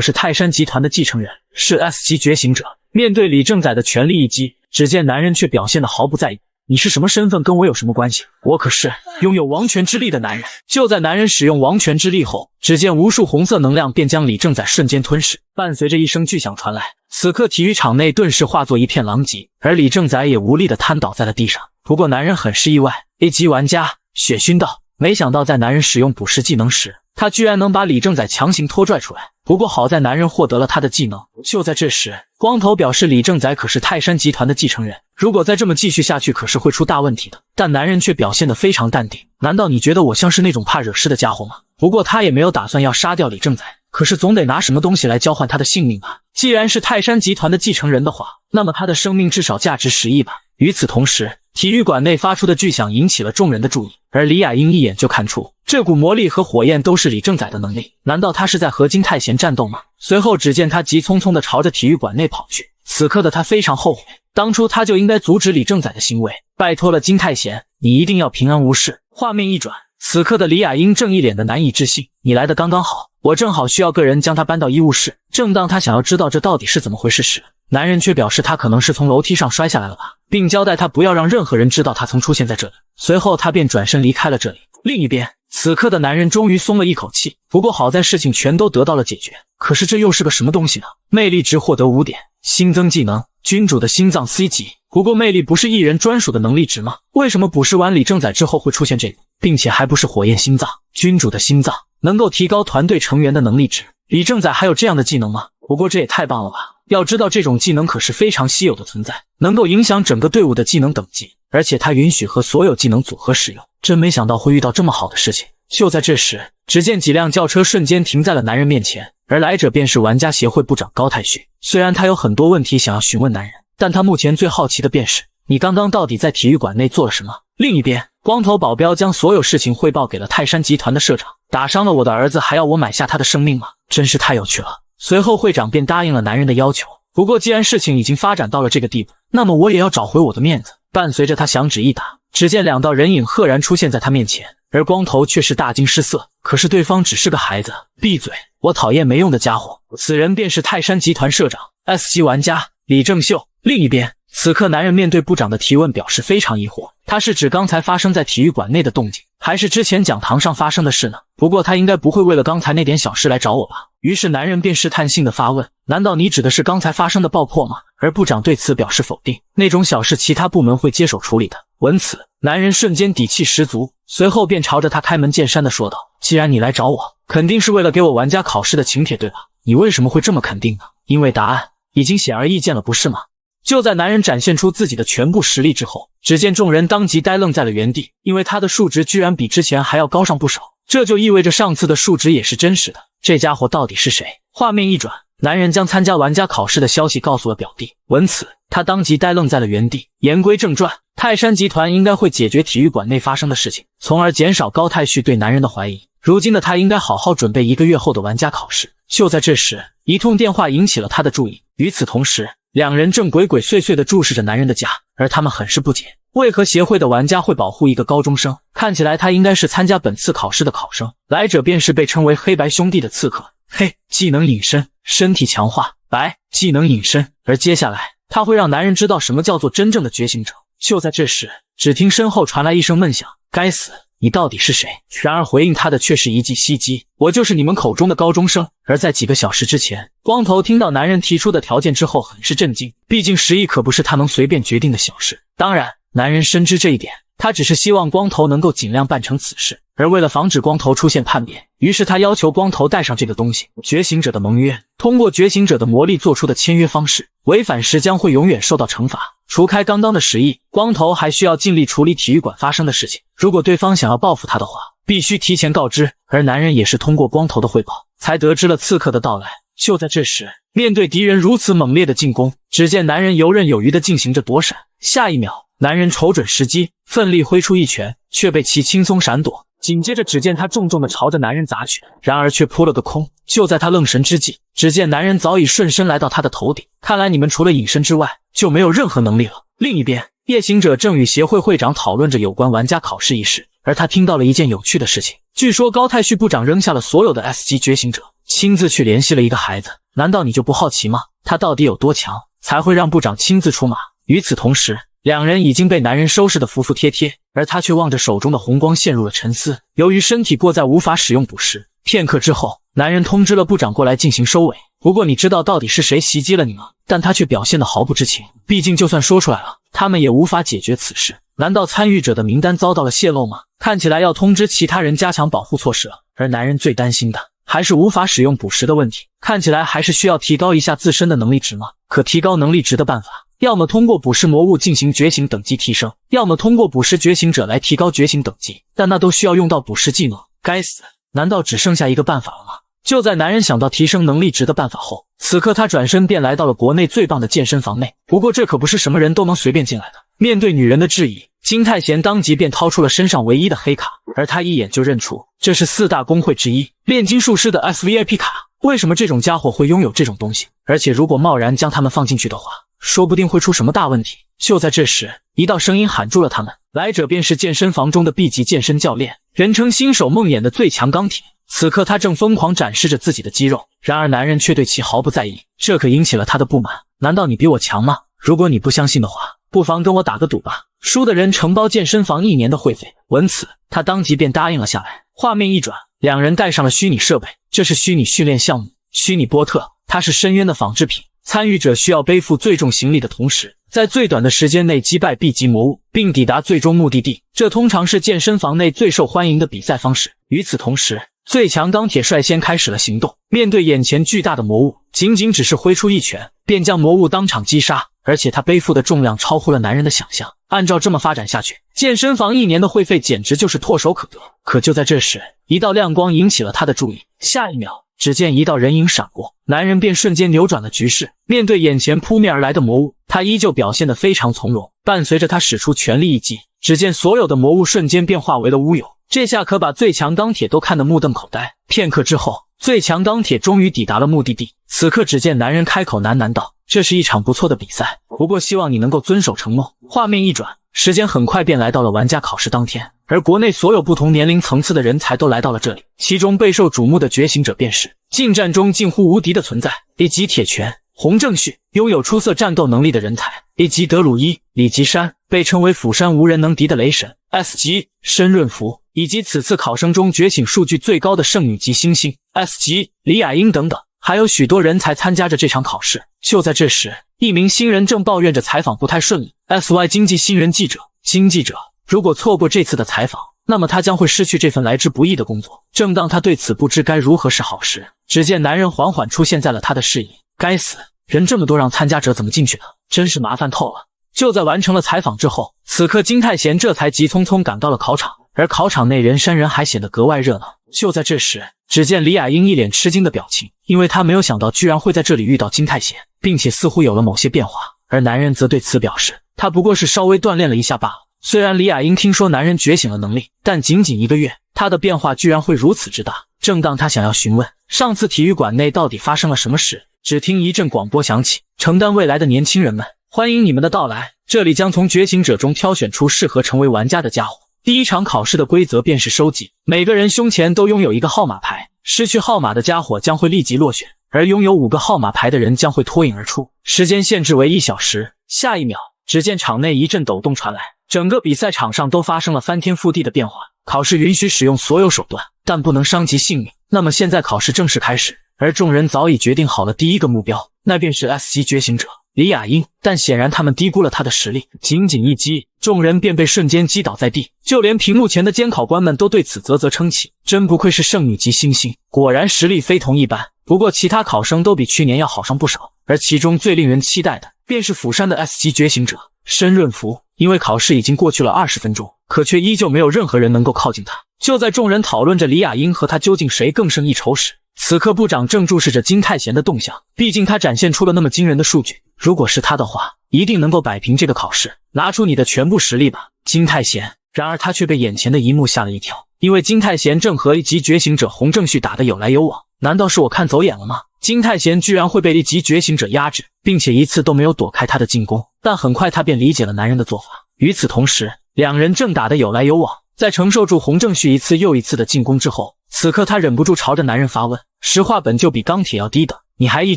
是泰山集團的繼承人，是 S 級覺醒者。面對李正宰的全力一擊，只見男人卻表現得毫不在意。你是什麼身份，跟我有什麼關係？我可是擁有王權之力的男人。就在男人使用王權之力後，只見無數紅色能量便將李正宰瞬間吞噬，伴隨着一聲巨響傳來，此刻體育場內頓時化作一片狼藉，而李正宰也無力地癱倒在了地上。不過男人很是意外， A 級玩家血熏道，沒想到在男人使用捕食技能時，他居然能把李正宰強行拖拽出來。不過好在男人獲得了他的技能。就在這時，光頭表示李正宰可是泰山集團的繼承人，如果再這麼繼續下去可是會出大問題的。但男人卻表現得非常淡定，難道你覺得我像是那種怕惹事的家伙嗎？不過他也沒有打算要殺掉李正宰，可是總得拿什麼東西來交換他的性命吧。既然是泰山集团的繼承人的話，那麼他的生命至少價值10億吧。與此同時，體育館內發出的巨響引起了眾人的注意，而李雅英一眼就看出這股魔力和火焰都是李正宰的能力。難道他是在和金泰賢戰鬥嗎？隨後只見他急匆匆地朝着體育館內跑去。此刻的他非常後悔，當初他就應該阻止李正宰的行為，拜托了金泰賢，你一定要平安無事。畫面一轉，此刻的李雅英正一臉的難以置信，你來的剛剛好，我正好需要個人將他搬到医務室。正當他想要知道這到底是怎麼回事時，男人卻表示他可能是從樓梯上摔下來了吧，並交代他不要讓任何人知道他曾出現在這裡。隨後他便轉身離開了這裡。另一邊，此刻的男人終於鬆了一口氣，不過好在事情全都得到了解決。可是這又是個什麼東西呢？魅力值獲得5點，新增技能君主的心臟 C 級。不過魅力不是一人專屬的能力值嗎？為什麼捕食完李正宰之後會出現這個，並且還不是火焰心臟？君主的心臟能夠提高团队成員的能力值，李正宰還有这樣的技能嗎？不過這也太棒了吧！要知道这種技能可是非常稀有的存在，能夠影響整個隊伍的技能等級，而且他允許和所有技能組合使用。真沒想到會遇到這麼好的事情。就在這時，只見幾輛轎車瞬間停在了男人面前，而來者便是玩家協會部長高太旭。雖然他有很多問題想要詢問男人，但他目前最好奇的便是，你剛剛到底在體育館內做了什麼？另一邊，光頭保鏢將所有事情匯報給了泰山集團的社長，打傷了我的兒子還要我買下他的生命嗎？真是太有趣了。隨後會長便答應了男人的要求，不過既然事情已經發展到了這個地步，那麼我也要找回我的面子。伴隨着他響指一打，只見2道人影赫然出現在他面前，而光頭卻是大驚失色。可是對方只是個孩子，閉嘴，我討厭沒用的家伙。此人便是泰山集團社長 S 級玩家李正秀。另一邊，此刻男人面對部長的提問表示非常疑惑，他是指剛才發生在體育館內的動靜，還是之前講堂上發生的事呢？不過他應該不會為了剛才那點小事來找我吧。於是男人便試探性的發問，難道你指的是剛才發生的爆破嗎？而部長對此表示否定，那種小事其他部門會接手處理的。聞此，男人瞬間底氣十足，隨後便朝着他開門見山的說道，既然你來找我，肯定是為了給我玩家考試的請帖對吧？你為什麼會這麼肯定呢？因為答案已經顯而易見了，不是嗎？就在男人展現出自己的全部實力之後，只見眾人當即呆愣在了原地，因為他的數值居然比之前還要高上不少，這就意味着上次的數值也是真實的。這家伙到底是誰？畫面一轉，男人將參加玩家考試的消息告訴了表弟。聞此，他當即呆愣在了原地。言歸正傳，泰山集團應該會解決體育館內發生的事情，從而減少高太旭對男人的懷疑。如今的他應該好好準備1個月後的玩家考試。就在這時，一通電話引起了他的注意。與此同時，兩人正鬼鬼祟祟地注視着男人的家，而他們很是不解，為何協會的玩家會保護一個高中生？看起來他應該是參加本次考試的考生。來者便是被稱為黑白兄弟的刺客。黑，技能隱身，身體強化；白，技能隱身。而接下來，他會讓男人知道什麼叫做真正的覺醒者。就在這時，只聽身後傳來一聲悶響，該死！你到底是誰？然而回應他的卻是一記襲擊，我就是你們口中的高中生。而在幾個小時之前，光頭聽到男人提出的條件之後很是震驚，畢竟10億可不是他能隨便決定的小事。當然，男人深知這一點，他只是希望光頭能夠盡量辦成此事。而為了防止光頭出現叛變，於是他要求光頭帶上這個東西——覺醒者的盟約，通過覺醒者的魔力做出的簽約方式，違反時將會永遠受到懲罰。除開剛剛的10億，光頭還需要盡力處理體育館發生的事情。如果對方想要報復他的話，必須提前告知。而男人也是通過光頭的匯報，才得知了刺客的到來。就在這時，面對敵人如此猛烈的進攻，只見男人游刃有餘地進行着躲閃。下一秒，男人瞅準時機，奮力揮出一拳，卻被其輕鬆閃躲。緊接着，只見他重重地朝着男人砸去，然而卻撲了個空。就在他愣神之際，只見男人早已順身來到他的頭頂。看來你們除了隱身之外，就沒有任何能力了。另一邊，夜行者正與協會會長討論着有關玩家考試一事，而他聽到了一件有趣的事情。據說高太旭部長扔下了所有的 S 級覺醒者，親自去聯繫了一個孩子。難道你就不好奇嗎？他到底有多強，才會讓部長親自出馬？與此同時，兩人已經被男人收拾得服服帖帖，而他卻望着手中的紅光陷入了沉思。由於身體过載無法使用捕食，片刻之後，男人通知了部長過來進行收尾。不過你知道到底是誰襲擊了你嗎？但他卻表現得毫不知情，畢竟就算說出來了，他們也無法解決此事。難道參與者的名單遭到了洩露嗎？看起來要通知其他人加強保護措施了。而男人最擔心的還是無法使用捕食的問題，看起來還是需要提高一下自身的能力值吗？可提高能力值的辦法，要麼通過捕食魔物進行覺醒等級提升，要麼通過捕食覺醒者來提高覺醒等級，但那都需要用到捕食技能。該死，難道只剩下一個辦法了嗎？就在男人想到提升能力值的办法後，此刻他轉身便來到了國內最棒的健身房內。不過這可不是什麼人都能隨便進來的。面對女人的質疑，金泰賢當即便掏出了身上唯一的黑卡，而他一眼就認出這是4大公會之一煉金術師的 SVIP 卡。為什麼這種家伙會擁有這種東西？而且如果貿然將他們放進去的話，說不定會出什麼大問題。就在這時，一道聲音喊住了他們，來者便是健身房中的 B 級健身教練，人稱新手夢魇的最強鋼鐵。此刻他正瘋狂展示着自己的肌肉，然而男人卻對其毫不在意，這可引起了他的不滿。難道你比我強嗎？如果你不相信的話，不妨跟我打個賭吧，輸的人承包健身房1年的會費。聞此，他當即便答應了下來。畫面一轉，兩人帶上了虛擬設備，這是虛擬訓練項目虛擬波特，它是深淵的仿製品。參與者需要背負最重行李的同時，在最短的時間內擊敗 B 級魔物，並抵達最終目的地。這通常是健身房內最受歡迎的比賽方式。與此同時，最強鋼鐵率先開始了行動。面對眼前巨大的魔物，僅只是揮出一拳，便將魔物當場擊殺。而且他背負的重量超乎了男人的想象。按照這麼發展下去，健身房1年的會費簡直就是唾手可得。可就在這時，一道亮光引起了他的注意。下一秒，只見一道人影閃過，男人便瞬間扭轉了局勢。面對眼前撲面而來的魔物，他依舊表現得非常從容。伴隨着他使出全力一擊，只見所有的魔物瞬間變化為了烏有。這下可把最強鋼鐵都看得目瞪口呆。片刻之後，最強鋼鐵終於抵達了目的地。此刻只見男人開口喃喃道：“這是一場不錯的比賽，不過希望你能夠遵守承諾。”畫面一轉，時間很快便來到了玩家考試當天，而國內所有不同年齡層次的人才都來到了這裡。其中備受瞩目的覺醒者便是近戰中近乎無敵的存在，A級鐵拳洪正旭，擁有出色戰鬥能力的人才；A級德魯伊李吉山，被稱為釜山無人能敌的雷神；S級申潤福，以及此次考生中覺醒數據最高的聖女級星星 S 級李雅英等等，還有許多人才參加着這場考試。就在這時，一名新人正抱怨着採訪不太順利。SY 經濟新人记者，新記者如果錯過這次的採訪，那麼他將會失去這份來之不易的工作。正當他對此不知該如何是好時，只見男人緩緩出現在了他的視野。該死，人這麼多，讓參加者怎麼進去的？真是麻煩透了。就在完成了採訪之後，此刻金泰賢這才急匆匆趕到了考場，而考場內人山人海，顯得格外熱鬧。就在這時，只見李雅英一臉吃驚的表情，因為她沒有想到居然會在這裡遇到金泰賢，並且似乎有了某些變化。而男人則對此表示，他不過是稍微鍛鍊了一下罷了。雖然李雅英聽說男人覺醒了能力，但僅1個月，他的變化居然會如此之大。正當他想要詢問上次體育館內到底發生了什麼事，只聽一陣廣播響起：承擔未來的年輕人們，歡迎你們的到來，這裡將從覺醒者中挑選出適合成為玩家的家伙。第一場考試的規則便是收集，每個人胸前都擁有一個號碼牌，失去號碼的家伙將會立即落選，而擁有5個號碼牌的人將會脫穎而出。時間限制為1小時。下一秒，只見場內一陣抖動傳來，整個比賽場上都發生了翻天覆地的变化。考試允許使用所有手段，但不能傷及性命。那麼現在考試正式開始，而眾人早已決定好了第一個目標，那便是 S 級覺醒者李雅英。但顯然他們低估了他的實力，僅一擊，眾人便被瞬間擊倒在地。就連屏幕前的监考官們都對此嘖嘖稱奇，真不愧是聖女級星星，果然實力非同一般。不過其他考生都比去年要好上不少，而其中最令人期待的便是釜山的 S 级覺醒者申潤福。因為考試已經過去了20分鐘，可卻依舊沒有任何人能夠靠近他。就在眾人討論着李雅英和他究竟誰更勝一籌時，此刻部長正注視着金泰賢的動向，畢竟他展現出了那麼驚人的數据，如果是他的話，一定能夠擺平這個考試。拿出你的全部實力吧，金泰賢。然而他卻被眼前的一幕嚇了一跳，因為金泰賢正和1級覺醒者洪正旭打得有來有往。難道是我看走眼了嗎？金泰賢居然会被1級覺醒者壓制，並且一次都沒有躲開他的進攻。但很快他便理解了男人的做法。與此同時，兩人正打得有來有往，在承受住洪正旭一次又一次的進攻之後，此刻他忍不住朝着男人發問：實話本就比鋼鐵要低的，你還一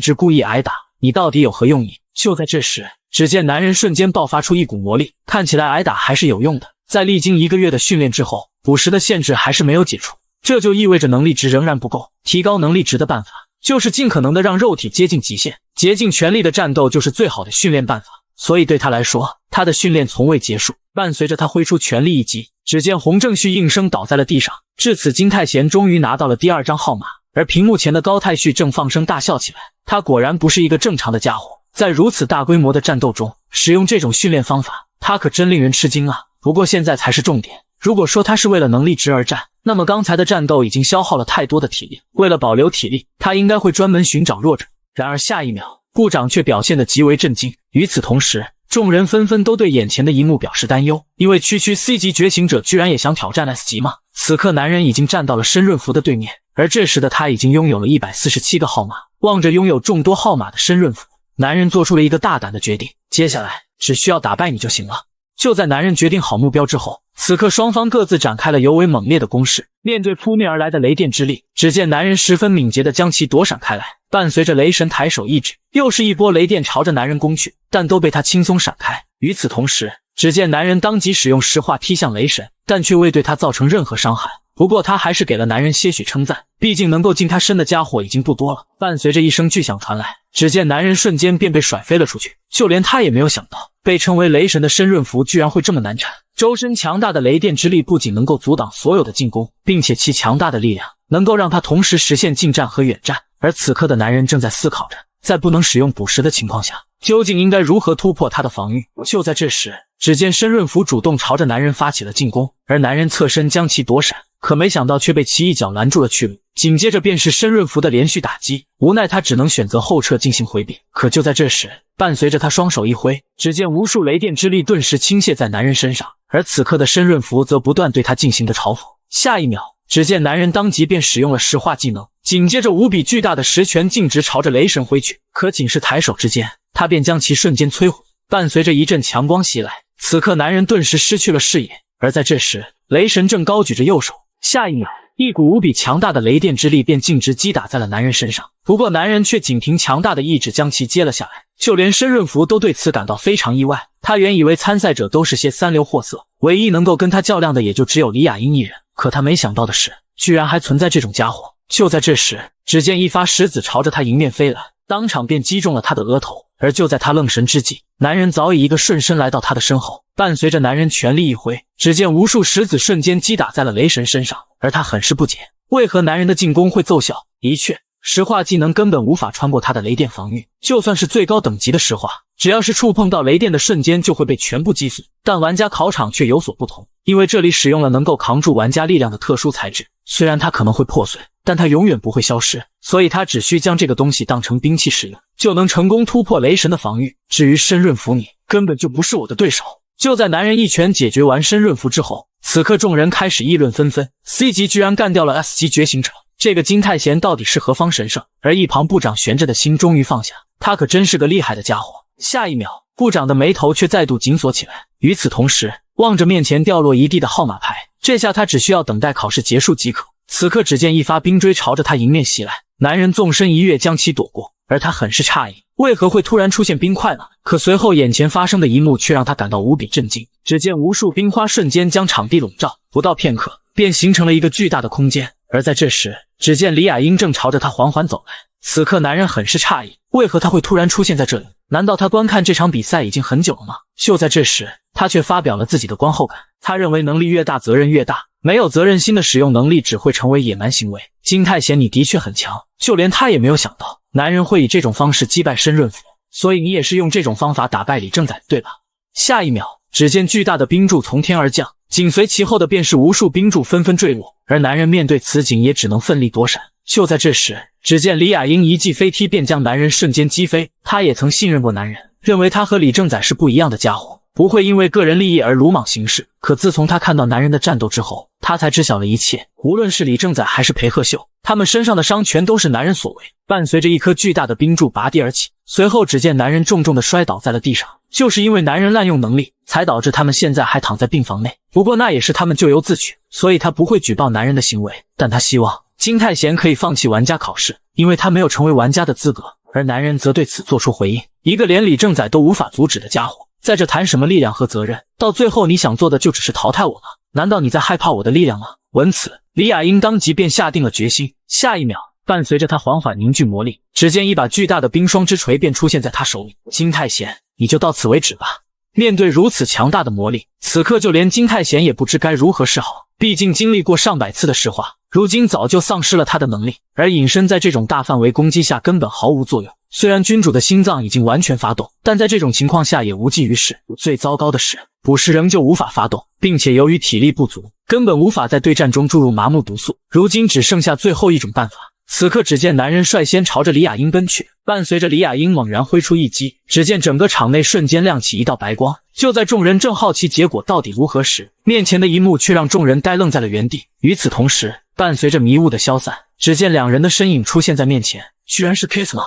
直故意挨打，你到底有何用意？就在這時，只見男人瞬間爆發出一股魔力，看起來挨打還是有用的。在歷經1個月的訓練之後，捕食的限制還是沒有解除，這就意味着能力值仍然不夠。提高能力值的辦法就是盡可能的讓肉體接近極限，竭盡全力的戰鬥就是最好的訓練辦法。所以对他來說，他的訓練從未結束。伴隨着他揮出全力一擊，只見洪正旭應聲倒在了地上。至此，金泰賢終於拿到了第2張號碼，而屏幕前的高泰旭正放聲大笑起來。他果然不是一個正常的家伙，在如此大規模的戰鬥中使用這種訓練方法，他可真令人吃驚啊。不過現在才是重點，如果說他是為了能力值而戰，那麼剛才的戰鬥已經消耗了太多的體力，為了保留體力，他應該會專門尋找弱者。然而下一秒，部長卻表現得極為震驚。與此同時，眾人紛紛都對眼前的一幕表示擔憂，因為區區 C 級覺醒者居然也想挑戰 S 級嗎？此刻男人已經站到了申潤福的對面，而這時的他已經擁有了147個號碼。望着擁有眾多號碼的申潤福，男人做出了一個大膽的決定，接下來只需要打敗你就行了。就在男人決定好目標之後，此刻双方各自展開了尤为猛烈的攻勢。面對撲面而來的雷電之力，只見男人十分敏捷地將其躲閃開來，伴隨着雷神抬手一指，又是一波雷電朝着男人攻去，但都被他輕鬆閃開。與此同時，只見男人當即使用石化踢向雷神，但卻未對他造成任何傷害。不過他還是給了男人些許稱讚，畢竟能夠近他身的家伙已經不多了。伴隨着一聲巨響傳來，只見男人瞬間便被甩飛了出去，就連他也沒有想到，被稱為雷神的申潤福居然會這麼難纏。周身強大的雷電之力不僅能夠阻擋所有的進攻，並且其強大的力量能夠讓他同時實現近戰和遠戰。而此刻的男人正在思考着，在不能使用捕食的情況下，究竟應該如何突破他的防禦。就在這時，只見申潤福主動朝着男人發起了進攻，而男人側身將其躲閃，可沒想到卻被其一腳攔住了去路。緊接着便是申潤福的連續打擊，無奈他只能選擇後撤進行回避。可就在這時，伴隨着他雙手一揮，只見無數雷電之力頓時傾瀉在男人身上，而此刻的申潤福則不斷對他進行着嘲諷。下一秒，只見男人當即便使用了石化技能，緊接着無比巨大的石拳徑直朝着雷神揮去，可僅是抬手之間，他便將其瞬間摧毀。伴隨着一陣強光襲來，此刻男人頓時失去了視野。而在這時，雷神正高舉着右手，下一秒，一股無比強大的雷電之力便徑直擊打在了男人身上。不過男人卻僅憑強大的意志將其接了下來，就連申潤福都對此感到非常意外。他原以為參賽者都是些三流貨色，唯一能夠跟他較量的也就只有李雅英一人，可他沒想到的是，居然還存在這種家伙。就在這時，只見一發石子朝着他迎面飛來，當場便擊中了他的額頭。而就在他愣神之際，男人早已一個瞬身來到他的身後，伴隨着男人全力一揮，只見無數石子瞬間擊打在了雷神身上。而他很是不解，為何男人的進攻會奏效？的確，石化技能根本無法穿過他的雷電防禦，就算是最高等級的石化，只要是觸碰到雷電的瞬間就會被全部擊碎。但玩家考場卻有所不同，因為這裡使用了能夠扛住玩家力量的特殊材質，雖然它可能會破碎，但它永遠不會消失，所以他只需將這個東西當成兵器使用，就能成功突破雷神的防禦。至於申潤福，你根本就不是我的對手。就在男人一拳解決完申潤福之後，此刻眾人開始議論紛紛， C 級居然幹掉了 S 級覺醒者，這個金泰賢到底是何方神聖？而一旁部長懸着的心終於放下，他可真是個厲害的家伙。下一秒，部長的眉頭卻再度緊鎖起來。與此同時，望着面前掉落一地的號碼牌，這下他只需要等待考試結束即可。此刻只見一發冰錐朝着他迎面襲來，男人縱身一躍將其躲過，而他很是詫異，為何會突然出現冰塊呢？可隨後眼前發生的一幕卻讓他感到無比震驚。只見無數冰花瞬間將場地籠罩，不到片刻便形成了一個巨大的空間。而在這時，只見李雅英正朝着他緩緩走來。此刻男人很是詫異，為何他會突然出現在這裡？難道他觀看這場比賽已經很久了嗎？就在這時，他卻發表了自己的觀後感。他認為能力越大責任越大，沒有責任心的使用能力只會成為野蠻行為。金泰賢，你的確很強，就連他也沒有想到男人會以這種方式擊敗申潤福，所以你也是用這種方法打敗李正宰，對吧？下一秒，只見巨大的冰柱從天而降，緊隨其後的便是無數冰柱紛紛墜落，而男人面對此景也只能奮力躲閃。就在這時，只見李雅英一記飛踢便將男人瞬間擊飛。他也曾信任過男人，認為他和李正宰是不一樣的家伙，不會因為個人利益而魯莽行事。可自從他看到男人的戰鬥之後，他才知曉了一切。無論是李正宰還是裴鶴秀，他們身上的傷全都是男人所為。伴隨着一顆巨大的冰柱拔地而起，隨後只見男人重重地摔倒在了地上。就是因為男人濫用能力，才導致他們現在還躺在病房內。不過那也是他們咎由自取，所以他不會舉報男人的行為。但他希望金泰賢可以放棄玩家考試，因為他沒有成為玩家的資格。而男人則對此做出回應，一個連李正宰都無法阻止的家伙，在這談什麼力量和責任？到最後你想做的就只是淘汰我嗎？難道你在害怕我的力量嗎？聞此，李雅英當即便下定了決心。下一秒，伴隨着他緩緩凝聚魔力，只見一把巨大的冰霜之錘便出現在他手裡。金泰賢，你就到此為止吧。面對如此強大的魔力，此刻就連金泰賢也不知該如何是好。畢竟經歷過上百次的石化，如今早就喪失了他的能力，而隱身在這種大範圍攻擊下根本毫無作用。雖然君主的心臟已經完全發動，但在這種情況下也無濟於事。最糟糕的是，捕食仍舊無法發動，並且由於體力不足，根本無法在對戰中注入麻木毒素。如今只剩下最後一種辦法。此刻只見男人率先朝着李雅英奔去，伴隨着李雅英猛然揮出一擊，只見整個場內瞬間亮起一道白光。就在众人正好奇結果到底如何時，面前的一幕卻讓眾人呆愣在了原地。與此同時，伴隨着迷霧的消散，只見兩人的身影出現在面前，居然是 Kiss 吗？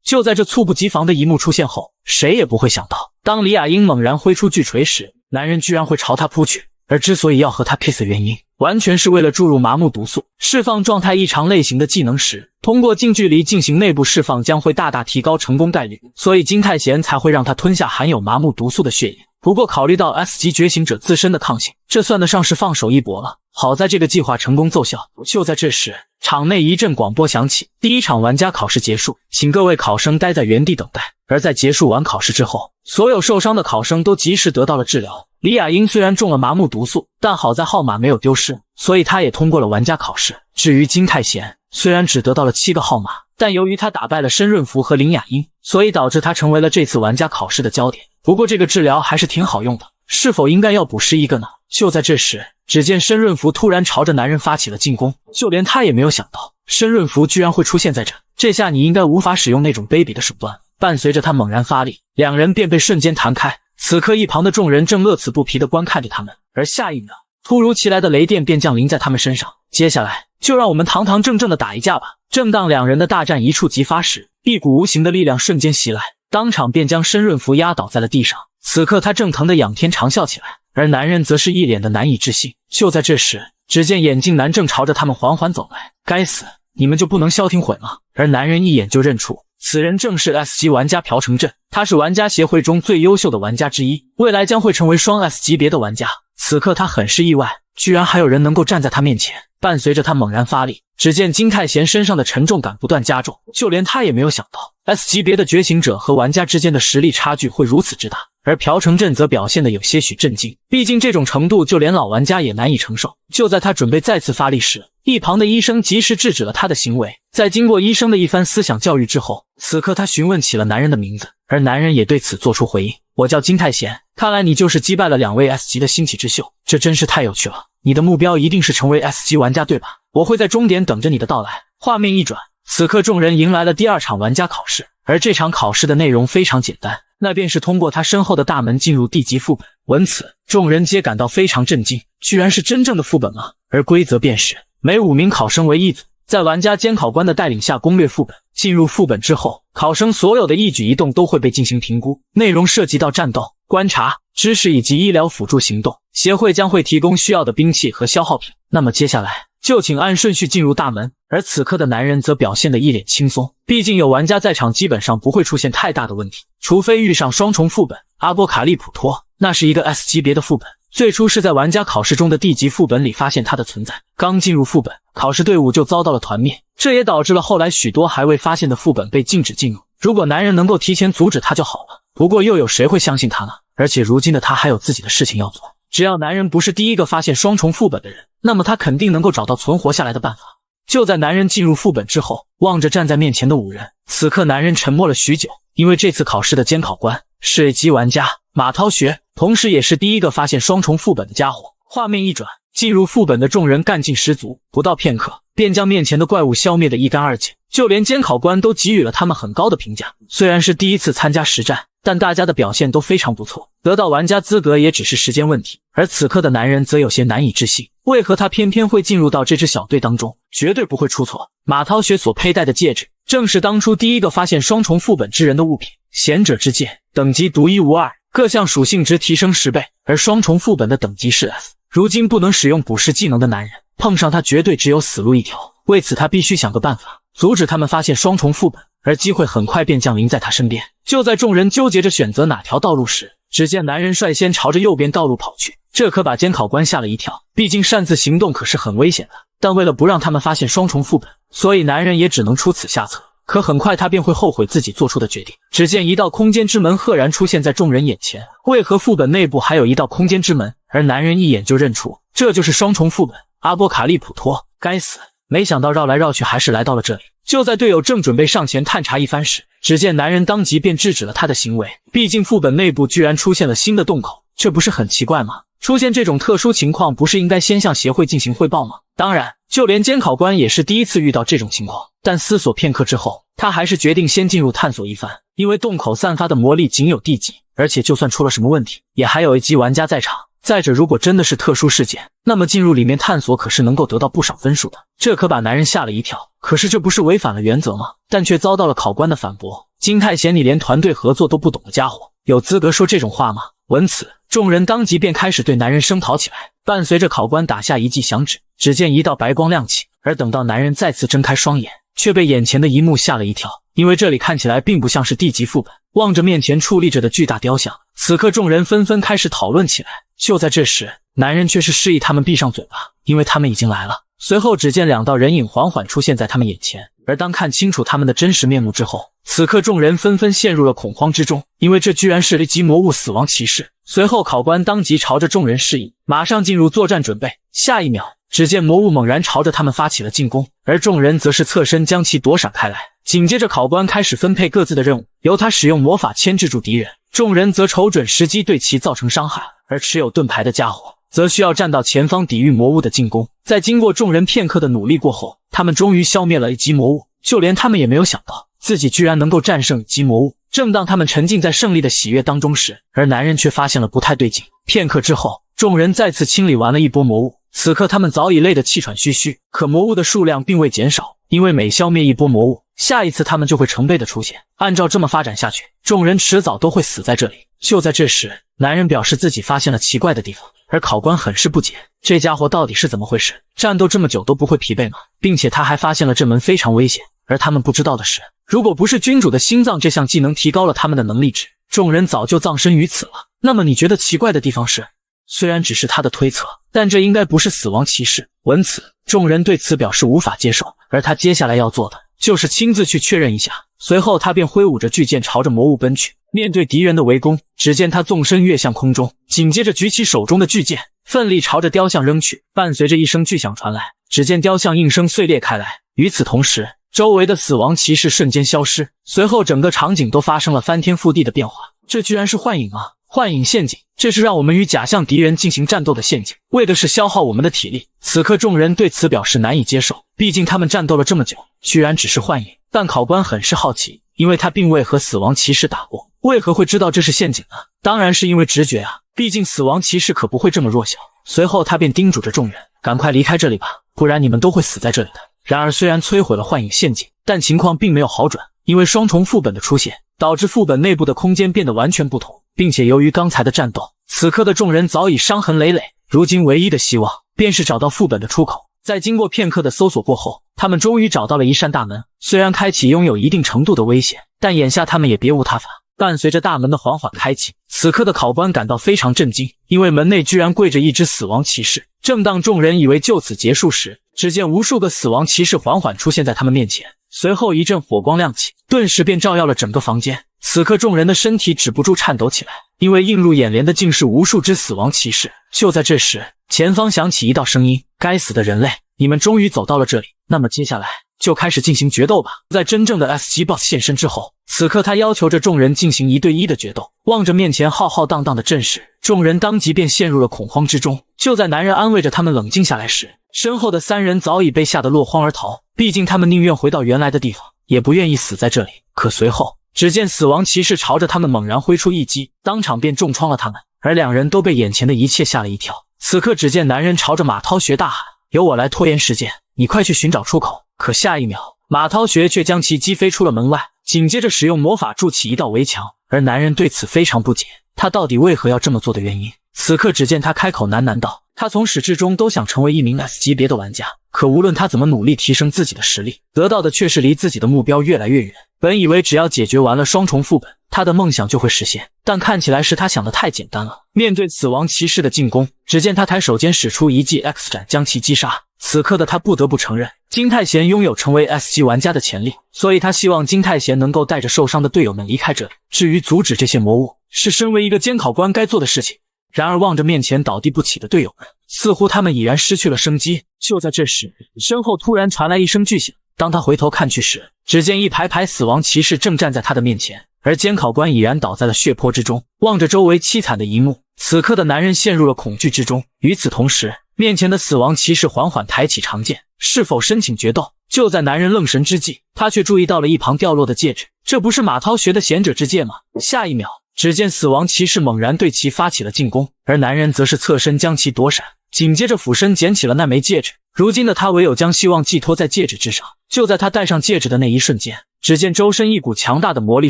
就在這猝不及防的一幕出現後，誰也不會想到，當李雅英猛然揮出巨錘時，男人居然會朝她撲去。而之所以要和他 kiss 的原因，完全是為了注入麻木毒素，釋放狀態異常類型的技能時，通過近距離進行內部釋放將會大大提高成功概率，所以金泰賢才會讓他吞下含有麻木毒素的血液。不過考慮到 S 級覺醒者自身的抗性，這算得上是放手一搏了。好在這個計劃成功奏效。就在這時，場內一陣廣播響起，第一場玩家考試結束，請各位考生待在原地等待。而在結束完考試之後，所有受傷的考生都及時得到了治療。李雅英雖然中了麻木毒素，但好在號碼沒有丟失，所以他也通過了玩家考試。至於金泰賢，雖然只得到了7個號碼，但由於他打敗了申潤福和林雅英，所以導致他成為了這次玩家考試的焦點。不過這個治療還是挺好用的，是否應該要補施一個呢？就在這時，只見申潤福突然朝着男人發起了進攻，就連他也沒有想到申潤福居然會出現在這。這下你應該無法使用那種卑鄙的手段。伴隨着他猛然發力，兩人便被瞬間彈開。此刻一旁的眾人正樂此不疲地觀看着他們，而下一秒，突如其來的雷電便降臨在他們身上。接下來就讓我們堂堂正正的打一架吧。正當兩人的大戰一觸即發時，一股無形的力量瞬間襲來，當場便將申潤福壓倒在了地上。此刻他正疼得仰天長笑起来，而男人則是一臉的難以置信。就在這時，只見眼鏡男正朝着他們緩緩走來。該死，你們就不能消停會嗎？而男人一眼就認出，此人正是 S 級玩家朴成振，他是玩家協會中最優秀的玩家之一，未來將會成為雙 S 級別的玩家。此刻他很是意外，居然還有人能夠站在他面前。伴隨着他猛然發力，只見金泰賢身上的沉重感不斷加重，就連他也沒有想到 S 級別的覺醒者和玩家之間的實力差距會如此之大。而朴成振則表現得有些許震驚，畢竟這種程度就連老玩家也難以承受。就在他準備再次發力時，一旁的醫生及時制止了他的行為。在經過醫生的一番思想教育之後，此刻他詢問起了男人的名字，而男人也對此做出回應：我叫金泰賢，看來你就是擊敗了2位 S 級的新起之秀，這真是太有趣了。你的目標一定是成為 S 級玩家，对吧？我會在終點等着你的到來。畫面一轉，此刻眾人迎來了第2場玩家考試，而這場考試的內容非常簡單，那便是通過他身後的大门進入地級副本。聞此，眾人皆感到非常震驚，居然是真正的副本吗？而規則便是每5名考生為1組，在玩家監考官的帶領下攻略副本。進入副本之後，考生所有的一舉一動都會被進行評估，內容涉及到戰鬥、觀察、知識以及醫療輔助行動。協會將會提供需要的兵器和消耗品。那麼接下來就請按順序進入大門。而此刻的男人則表現得一臉輕鬆，畢竟有玩家在場，基本上不會出現太大的問題，除非遇上雙重副本。阿波卡利普托，那是一個 S 級別的副本，最初是在玩家考試中的地級副本裡發現它的存在，剛進入副本，考試隊伍就遭到了團滅，這也導致了後來許多還未發現的副本被禁止進入。如果男人能夠提前阻止他就好了，不過又有誰会相信他呢？而且如今的他還有自己的事情要做，只要男人不是第一個發现雙重副本的人，那麼他肯定能夠找到存活下來的办法。就在男人進入副本之後，望着站在面前的5人，此刻男人沉默了許久，因為這次考試的監考官是 A 級玩家馬濤學，同時也是第一個發現雙重副本的家伙。畫面一轉，進入副本的眾人幹勁十足，不到片刻便將面前的怪物消滅得一乾二淨，就連監考官都給予了他們很高的評價。雖然是第一次參加實戰，但大家的表現都非常不錯，得到玩家資格也只是時間問題。而此刻的男人則有些難以置信，為何他偏偏會進入到這支小隊當中？絕對不會出錯。馬濤學所佩戴的戒指，正是當初第一個發現雙重副本之人的物品。賢者之戒，等級獨一無二，各項屬性值提升10倍，而雙重副本的等級是 S。如今不能使用捕食技能的男人，碰上他絕对只有死路一條。為此他必須想個辦法，阻止他們發現雙重副本，而機會很快便降臨在他身邊。就在眾人糾結着選擇哪條道路時，只見男人率先朝着右邊道路跑去，這可把監考官嚇了一跳，畢竟擅自行動可是很危險的。但為了不讓他們發現雙重副本，所以男人也只能出此下策。可很快他便會後悔自己做出的決定。只見一道空間之門赫然出現在众人眼前，為何副本內部還有一道空間之門？而男人一眼就認出，這就是雙重副本阿波卡利普托。該死，沒想到繞來繞去還是來到了這裡。就在隊友正準備上前探查一番時，只見男人當即便制止了他的行為，畢竟副本內部居然出現了新的洞口，這不是很奇怪嗎？出現這種特殊情況，不是應該先向協會進行匯報嗎？當然，就連監考官也是第一次遇到這種情況，但思索片刻之後，他還是決定先進入探索一番。因為洞口散發的魔力僅有D級，而且就算出了什麼問題，也還有A級玩家在場。再者，如果真的是特殊事件，那麼進入裡面探索可是能夠得到不少分數的。這可把男人嚇了一跳。可是這不是違反了原則嗎？但卻遭到了考官的反駁。金太賢，你連團隊合作都不懂的家伙，有資格說這種話嗎？聞此，眾人當即便開始對男人聲討起来。伴隨着考官打下一记響指，只見一道白光亮起，而等到男人再次睜開雙眼，卻被眼前的一幕嚇了一跳。因為這裡看起來並不像是D級副本。望着面前矗立着的巨大雕像，此刻眾人紛紛開始討論起來。就在這時，男人卻是示意他們閉上嘴巴，因為他們已經來了。隨後只見2道人影緩緩出現在他們眼前，而當看清楚他們的真實面目之後，此刻眾人紛紛陷入了恐慌之中，因為這居然是1级魔物死亡骑士。隨後考官當即朝着眾人示意，馬上進入作戰準備。下一秒，只見魔物猛然朝着他們发起了進攻，而众人則是側身將其躲閃開來。緊接着考官開始分配各自的任務，由他使用魔法牽制住敵人，眾人則瞅準時機對其造成傷害，而持有盾牌的家伙則需要站到前方抵禦魔物的进攻。在經過众人片刻的努力過後，他們終於消滅了1級魔物。就連他們也沒有想到自己居然能夠戰勝1級魔物。正當他們沉浸在勝利的喜悅當中時，而男人卻發現了不太對勁。片刻之後，眾人再次清理完了一波魔物，此刻他们早已累得气喘吁吁，可魔物的数量並未減少，因為每消滅一波魔物，下一次他們就會成倍的出現。按照這麼發展下去，眾人遲早都會死在這裡。就在這時，男人表示自己發現了奇怪的地方，而考官很是不解，這家伙到底是怎麼回事？戰鬥這麼久都不會疲憊嗎？並且他還發現了這門非常危險。而他們不知道的是，如果不是君主的心臟這項技能提高了他們的能力值，眾人早就葬身於此了。那麼你覺得奇怪的地方是？雖然只是他的推測，但這應該不是死亡騎士。聞此，眾人對此表示無法接受，而他接下來要做的就是親自去確認一下。隨後他便揮舞着巨劍朝着魔物奔去。面對敵人的圍攻，只見他縱身躍向空中，緊接着舉起手中的巨劍，奮力朝着雕像扔去。伴隨着一聲巨響傳來，只見雕像應聲碎裂開來。與此同時，周圍的死亡騎士瞬間消失，隨後整個場景都發生了翻天覆地的变化。這居然是幻影啊！幻影陷阱，這是讓我們與假象敵人進行戰鬥的陷阱，為的是消耗我們的體力。此刻眾人對此表示難以接受，畢竟他們戰鬥了這麼久，居然只是幻影。但考官很是好奇，因為他並未和死亡騎士打過，為何會知道這是陷阱呢？當然是因為直覺啊，畢竟死亡騎士可不會這麼弱小。隨後他便叮囑着眾人，趕快離開這裡吧，不然你們都會死在這裡的。然而雖然摧毀了幻影陷阱，但情況並沒有好轉，因為雙重副本的出現，導致副本內部的空間變得完全不同，並且由於剛才的戰鬥，此刻的眾人早已傷痕累累，如今唯一的希望便是找到副本的出口。在經過片刻的搜索過後，他們終於找到了一扇大門，雖然開啟擁有一定程度的危險，但眼下他們也別無他法。伴隨着大門的緩緩開啟，此刻的考官感到非常震驚，因為門內居然跪着一隻死亡騎士。正當眾人以為就此結束時，只見無數個死亡騎士緩緩出現在他們面前，隨後一陣火光亮起，頓時便照耀了整個房間。此刻眾人的身體止不住顫抖起來，因為映入眼簾的竟是無數隻死亡騎士。就在這時，前方響起一道聲音：該死的人類，你們終於走到了這裡，那麼接下来就開始進行決鬥吧。在真正的 S 級 BOSS 現身之後，此刻他要求着众人進行1對1的決鬥。望着面前浩浩蕩蕩的陣勢，眾人當即便陷入了恐慌之中。就在男人安慰着他們冷靜下來時，身後的3人早已被嚇得落荒而逃，畢竟他們寧願回到原來的地方，也不願意死在這裡。可隨後，只見死亡騎士朝着他們猛然揮出一擊，當場便重創了他們，而2人都被眼前的一切嚇了一跳。此刻只見男人朝着馬濤學大喊：由我來拖延時間，你快去尋找出口。可下一秒，馬濤學卻將其擊飛出了門外，緊接着使用魔法築起一道圍牆，而男人對此非常不解，他到底為何要這麼做的原因。此刻只見他開口喃喃道：他從始至終都想成為一名 S 級別的玩家，可無論他怎麼努力提升自己的實力，得到的卻是離自己的目標越來越遠。本以為只要解決完了雙重副本，他的夢想就會實現，但看起來是他想的太簡單了。面對死亡騎士的進攻，只見他抬手間使出一記 X 斬將其擊殺。此刻的他不得不承認，金太賢擁有成為 S 級玩家的潛力，所以他希望金太賢能夠帶着受傷的隊友們離開這裡。至於阻止這些魔物，是身為一個監考官該做的事情。然而望着面前倒地不起的隊友們，似乎他們已然失去了生機。就在這時，身後突然傳來一聲巨響，當他回頭看去時，只見一排排死亡騎士正站在他的面前，而監考官已然倒在了血泊之中。望着周圍淒慘的一幕，此刻的男人陷入了恐懼之中。與此同時，面前的死亡騎士緩緩抬起長劍，是否申請決鬥？就在男人愣神之際，他卻注意到了一旁掉落的戒指。這不是馬濤學的贤者之戒嗎？下一秒，只見死亡騎士猛然對其發起了進攻，而男人則是側身將其躲閃，緊接着俯身撿起了那枚戒指。如今的他唯有將希望寄托在戒指之上。就在他戴上戒指的那一瞬間，只見周身一股強大的魔力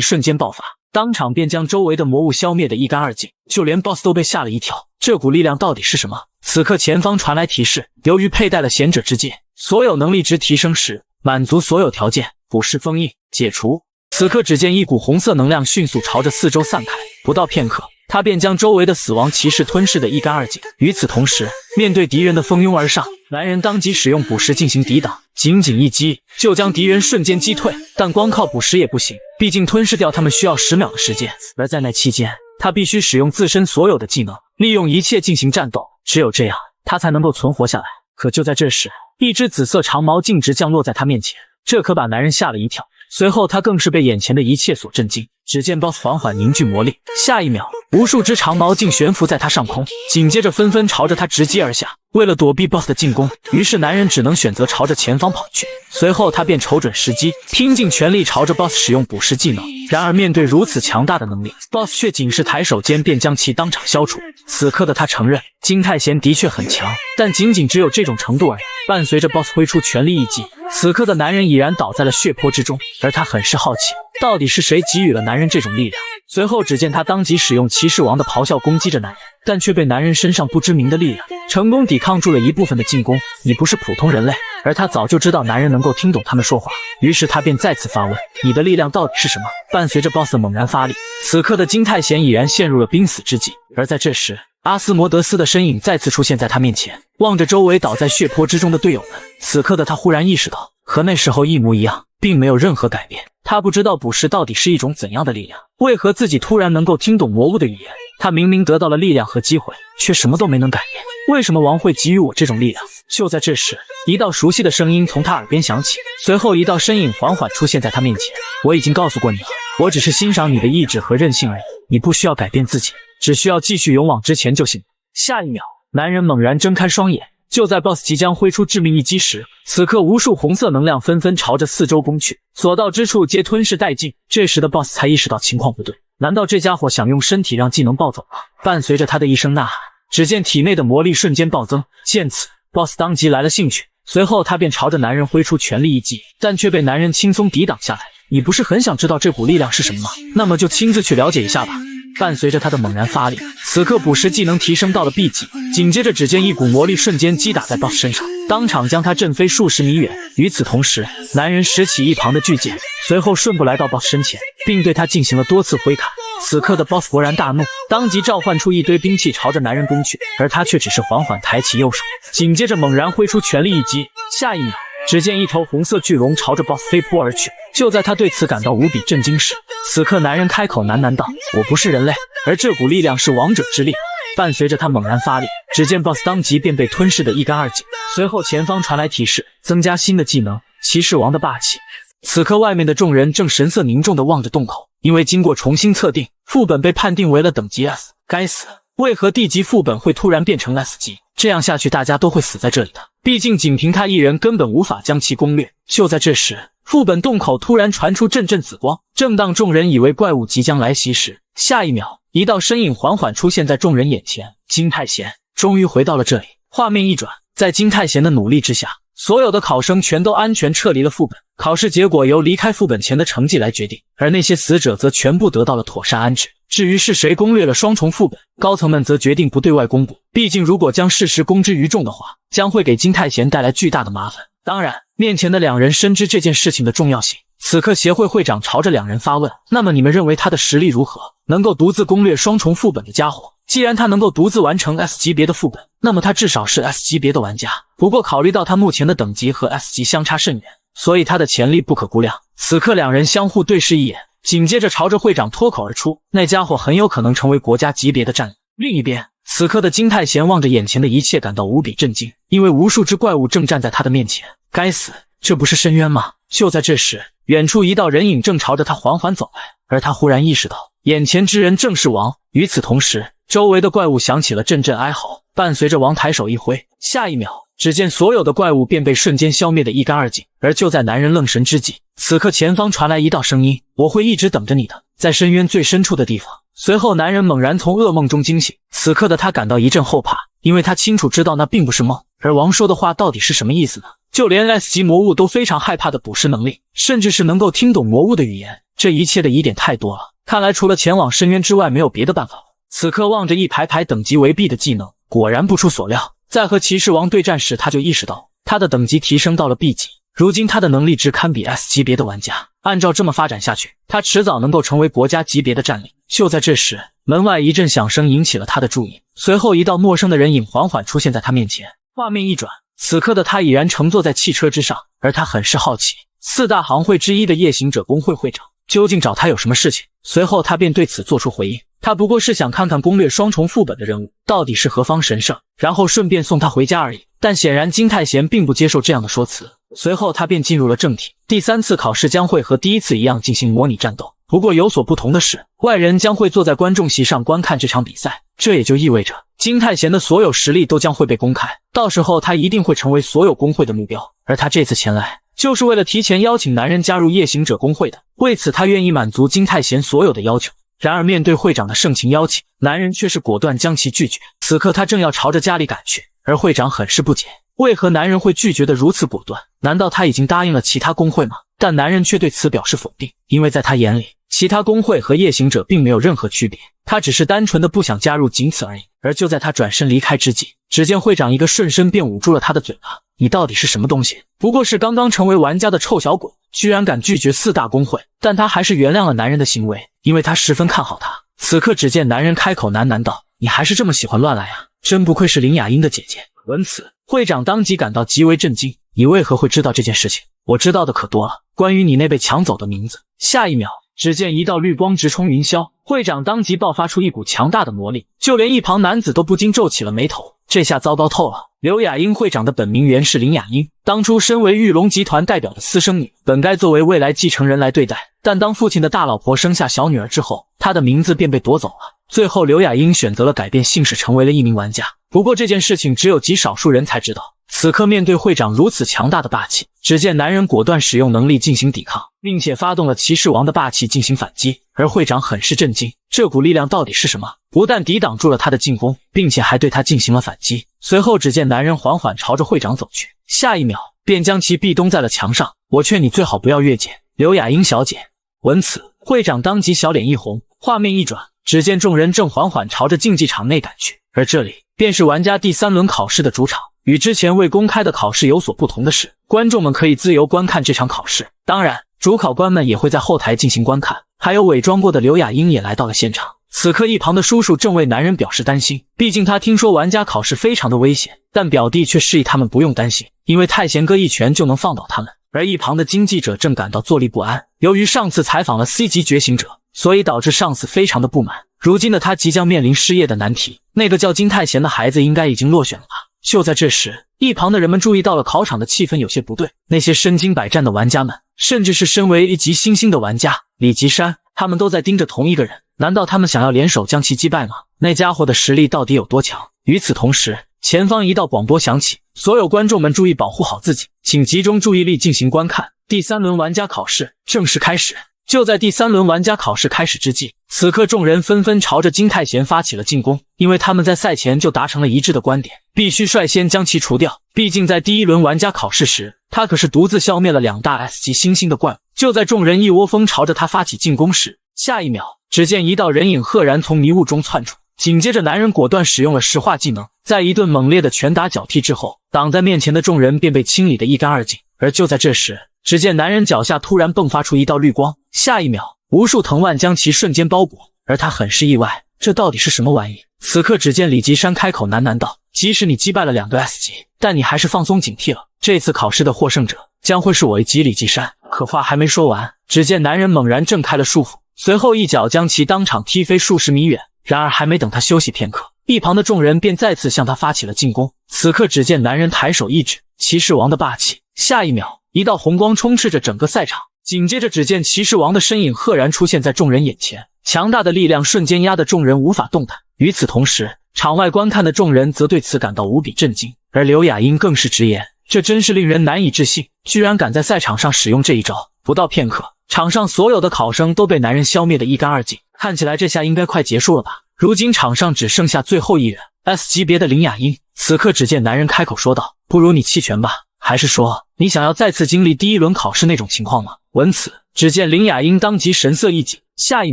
瞬间爆發，當場便將周圍的魔物消滅得一乾二淨，就連 BOSS 都被嚇了一跳。這股力量到底是什麼？此刻前方傳來提示，由於佩戴了贤者之戒，所有能力值提升时，滿足所有条件，腐蚀封印解除。此刻只見一股紅色能量迅速朝着四周散開，不到片刻，他便將周圍的死亡骑士吞噬得一乾二淨。與此同時，面對敵人的蜂擁而上，男人當即使用捕食進行抵擋，僅僅一擊就將敵人瞬間擊退。但光靠捕食也不行，畢竟吞噬掉他們需要10秒的時間，而在那期間，他必須使用自身所有的技能，利用一切進行戰鬥，只有這樣，他才能夠存活下來。可就在這時，一只紫色長矛径直降落在他面前，這可把男人嚇了一跳。隨後他更是被眼前的一切所震驚，只見 BOSS 緩緩凝聚魔力，下一秒，無數只長矛竟懸浮在他上空，緊接着紛紛朝着他直擊而下。為了躲避 BOSS 的進攻，於是男人只能選擇朝着前方跑去。隨後他便瞅準時機，拼盡全力朝着 BOSS 使用捕食技能。然而面對如此強大的能力， BOSS 卻僅是抬手間便將其當場消除。此刻的他承認，金泰賢的確很強，但僅僅只有這種程度而已。伴隨着 BOSS 揮出全力一擊，此刻的男人已然倒在了血泊之中，而他很是好奇，到底是誰給予了男人這種力量。隨後只見他當即使用騎士王的咆哮攻擊着男人，但卻被男人身上不知名的力量成功抵抗住了一部分的進攻。你不是普通人類，而他早就知道男人能夠听懂他們说話，於是他便再次發問，你的力量到底是什麼？伴隨着 BOSS 猛然發力，此刻的金泰賢已然陷入了濒死之際。而在這時，阿斯摩德斯的身影再次出現在他面前，望着周圍倒在血泊之中的隊友們，此刻的他忽然意識到，和那時候一模一樣，並沒有任何改变。他不知道捕食到底是一種怎樣的力量，為何自己突然能夠聽懂魔物的語言？他明明得到了力量和機會，卻什麼都沒能改變。為什麼王會給予我這種力量？就在這時，一道熟悉的聲音從他耳邊響起，隨後一道身影緩緩出現在他面前。我已經告訴過你了，我只是欣賞你的意志和韌性而已，你不需要改變自己，只需要繼續勇往直前就行。下一秒，男人猛然睜開雙眼。就在 BOSS 即將揮出致命一擊時，此刻無數紅色能量紛紛朝着四周攻去，所到之處皆吞噬殆盡。這時的 BOSS 才意識到情況不對，難道這家伙想用身體讓技能暴走嗎？伴隨着他的一聲吶喊，只見體內的魔力瞬間暴增。見此， BOSS 當即來了興趣，隨後他便朝着男人揮出全力一擊，但卻被男人輕鬆抵擋下來。你不是很想知道這股力量是什麼嗎？那麼就親自去了解一下吧。伴隨着他的猛然發力，此刻捕食技能提升到了 B 級，緊接着只見一股魔力瞬間擊打在 BOSS 身上，當場將他震飛數十米遠。與此同時，男人拾起一旁的巨劍，隨後瞬步來到 BOSS 身前，並對他進行了多次揮砍。此刻的 BOSS 勃然大怒，當即召喚出一堆兵器朝着男人攻去，而他卻只是緩緩抬起右手，緊接着猛然揮出全力一擊。下一秒，只見一頭紅色巨龍朝着 BOSS 飛撲而去。就在他對此感到無比震驚時，此刻男人開口喃喃道，我不是人類，而這股力量是王者之力。伴隨着他猛然發力，只見 BOSS 當即便被吞噬得一乾二淨。隨後前方傳來提示，增加新的技能，騎士王的霸氣。此刻外面的众人正神色凝重地望着洞口，因為經過重新測定，副本被判定為了等級 S。該死，為何地級副本會突然變成 S 級？這樣下去大家都会死在這裡的，畢竟僅憑他一人根本無法將其攻略。就在這時，副本洞口突然傳出陣陣紫光，正當眾人以為怪物即將來襲時，下一秒，一道身影緩緩出現在眾人眼前。金泰賢終於回到了這裡。畫面一轉，在金泰賢的努力之下，所有的考生全都安全撤離了副本，考試結果由離開副本前的成績來決定，而那些死者則全部得到了妥善安置。至於是誰攻略了雙重副本，高層們則決定不對外公布，畢竟如果將事實公之於眾的話，將會給金泰賢帶來巨大的麻煩。當然，面前的兩人深知這件事情的重要性。此刻協會會長朝着兩人發問，那麼你們認為他的實力如何？能夠獨自攻略雙重副本的家伙，既然他能夠獨自完成 S 級別的副本，那麼他至少是 S 級別的玩家。不過考慮到他目前的等級和 S 級相差甚遠，所以他的潛力不可估量。此刻兩人相互對視一眼，緊接着朝着會長脫口而出，那家伙很有可能成為國家級別的戰力。另一邊，此刻的金泰賢望着眼前的一切感到無比震驚，因為无数只怪物正站在他的面前。該死，這不是深淵嗎？就在這時，遠處一道人影正朝着他緩緩走來，而他忽然意識到，眼前之人正是王。與此同時，周圍的怪物響起了陣陣哀嚎，伴隨着王抬手一揮，下一秒，只見所有的怪物便被瞬間消滅得一乾二淨。而就在男人愣神之際，此刻前方傳来一道聲音：“我會一直等着你的，在深淵最深處的地方。”隨後，男人猛然從噩夢中驚醒，此刻的他感到一陣後怕，因為他清楚知道那並不是夢。而王說的話到底是什麼意思呢？就連 S 級魔物都非常害怕的捕食能力，甚至是能夠聽懂魔物的語言，這一切的疑點太多了，看來除了前往深淵之外，沒有別的辦法。此刻望着一排排等級為 B 的技能，果然不出所料，在和騎士王對戰時，他就意識到他的等級提升到了 B 級。如今他的能力值堪比 S 級別的玩家，按照這麼發展下去，他遲早能夠成為國家級別的戰力。就在這時，門外一陣響聲引起了他的注意，隨後一道陌生的人影緩緩出現在他面前。畫面一轉，此刻的他已然乘坐在汽車之上，而他很是好奇，四大行會之一的夜行者公會會長究竟找他有什麼事情。隨後他便對此做出回應，他不过是想看看攻略雙重副本的任務到底是何方神聖，然後順便送他回家而已。但顯然金泰賢並不接受這樣的說辭。隨後他便進入了正題，第3次考試將會和第1次一樣進行模擬戰鬥，不過有所不同的是，外人將會坐在觀眾席上觀看這場比賽，這也就意味着金泰賢的所有實力都將會被公開，到時候他一定會成為所有公會的目標。而他這次前來就是為了提前邀請男人加入夜行者公會的，為此他願意滿足金泰賢所有的要求。然而面對會長的盛情邀請，男人卻是果斷將其拒絕。此刻他正要朝着家裡趕去，而會長很是不解，為何男人會拒絕得如此果斷？難道他已經答應了其他公會嗎？但男人卻對此表示否定，因為在他眼裡，其他公會和夜行者並沒有任何區別，他只是單純的不想加入，僅此而已。而就在他轉身離開之際，只見會長一個瞬身便捂住了他的嘴巴。你到底是什麼東西？不過是剛剛成為玩家的臭小鬼，居然敢拒絕4大公會。但他還是原諒了男人的行為，因為他十分看好他。此刻只見男人開口喃喃道：“你還是這麼喜歡亂來啊，真不愧是林雅音的姐姐。”聞此，會長當即感到極為震驚，你為何會知道這件事情？我知道的可多了，關於你那被搶走的名字。下一秒，只見一道綠光直衝雲霄，會長當即爆發出一股強大的魔力，就連一旁男子都不禁皺起了眉頭。這下糟糕透了，劉雅英會長的本名原是林雅英，當初身為玉龍集團代表的私生女，本該作為未來繼承人來對待，但當父親的大老婆生下小女兒之後，她的名字便被奪走了。最後劉雅英選擇了改變姓氏，成為了一名玩家。不過這件事情只有極少數人才知道。此刻面對會長如此強大的霸氣，只見男人果斷使用能力進行抵抗，並且發動了騎士王的霸氣進行反擊。而會長很是震驚，這股力量到底是什麼？不但抵擋住了他的進攻，並且還對他進行了反擊。隨後只見男人緩緩朝着會長走去，下一秒便將其壁咚在了牆上。我勸你最好不要越界，劉雅英小姐。聞此，會長當即小臉一紅。畫面一轉，只見眾人正緩緩朝着競技場內趕去，而這裡便是玩家第3輪考試的主場。與之前未公開的考試有所不同的是，觀眾們可以自由觀看這場考試，當然主考官們也會在後台進行觀看。還有偽裝過的劉雅英也來到了現場。此刻一旁的叔叔正為男人表示擔心，畢竟他聽說玩家考試非常的危險，但表弟卻示意他們不用擔心，因為太賢哥一拳就能放倒他們。而一旁的經紀者正感到坐立不安，由於上次採訪了 C 級覺醒者，所以導致上司非常的不滿。如今的他即將面臨失業的難題，那個叫金泰賢的孩子應該已經落選了吧。就在这時，一旁的人們注意到了考场的氣氛有些不對，那些身經百戰的玩家們，甚至是身為1級新星的玩家李吉山，他們都在盯着同一個人。難道他們想要聯手將其擊敗嗎？那家伙的實力到底有多強？與此同時，前方一道廣播響起，所有觀眾們注意保護好自己，請集中注意力進行觀看，第3輪玩家考試正式開始。就在第3輪玩家考試開始之際，此刻眾人紛紛朝着金泰賢發起了進攻，因為他們在賽前就達成了一致的觀點，必須率先將其除掉。畢竟在第1輪玩家考試時，他可是獨自消滅了2大 S 級新星的怪物。就在眾人一窩蜂朝着他發起進攻時，下一秒，只見一道人影赫然從迷霧中竄出，緊接着男人果斷使用了石化技能，在一頓猛烈的拳打腳踢之後，擋在面前的眾人便被清理得一乾二淨。而就在這時，只見男人腳下突然迸發出一道綠光，下一秒，無數藤蔓將其瞬間包裹，而他很是意外，這到底是什麼玩意？此刻只見李吉山開口喃喃道：“即使你擊敗了2個 S 級，但你還是放鬆警惕了。這次考試的獲勝者將會是我1級李吉山。”可話還沒說完，只見男人猛然掙開了束縛，隨後一腳將其當場踢飛數十米遠。然而還沒等他休息片刻，一旁的眾人便再次向他發起了進攻。此刻只見男人抬手一指，騎士王的霸氣。下一秒，一道紅光充斥着整個賽場，緊接着只見騎士王的身影赫然出現在眾人眼前，強大的力量瞬間壓得众人无法动弹。與此同時，場外觀看的眾人則對此感到無比震驚，而劉雅英更是直言，這真是令人難以置信，居然敢在賽場上使用這一招。不到片刻，場上所有的考生都被男人消滅得一乾二淨，看起來這下應該快結束了吧。如今場上只剩下最後一人 S 級別的林雅英。此刻只見男人開口說道，不如你棄權吧，還是說你想要再次經歷第一輪考試那種情況嗎？聞此，只見林雅英當即神色一緊，下一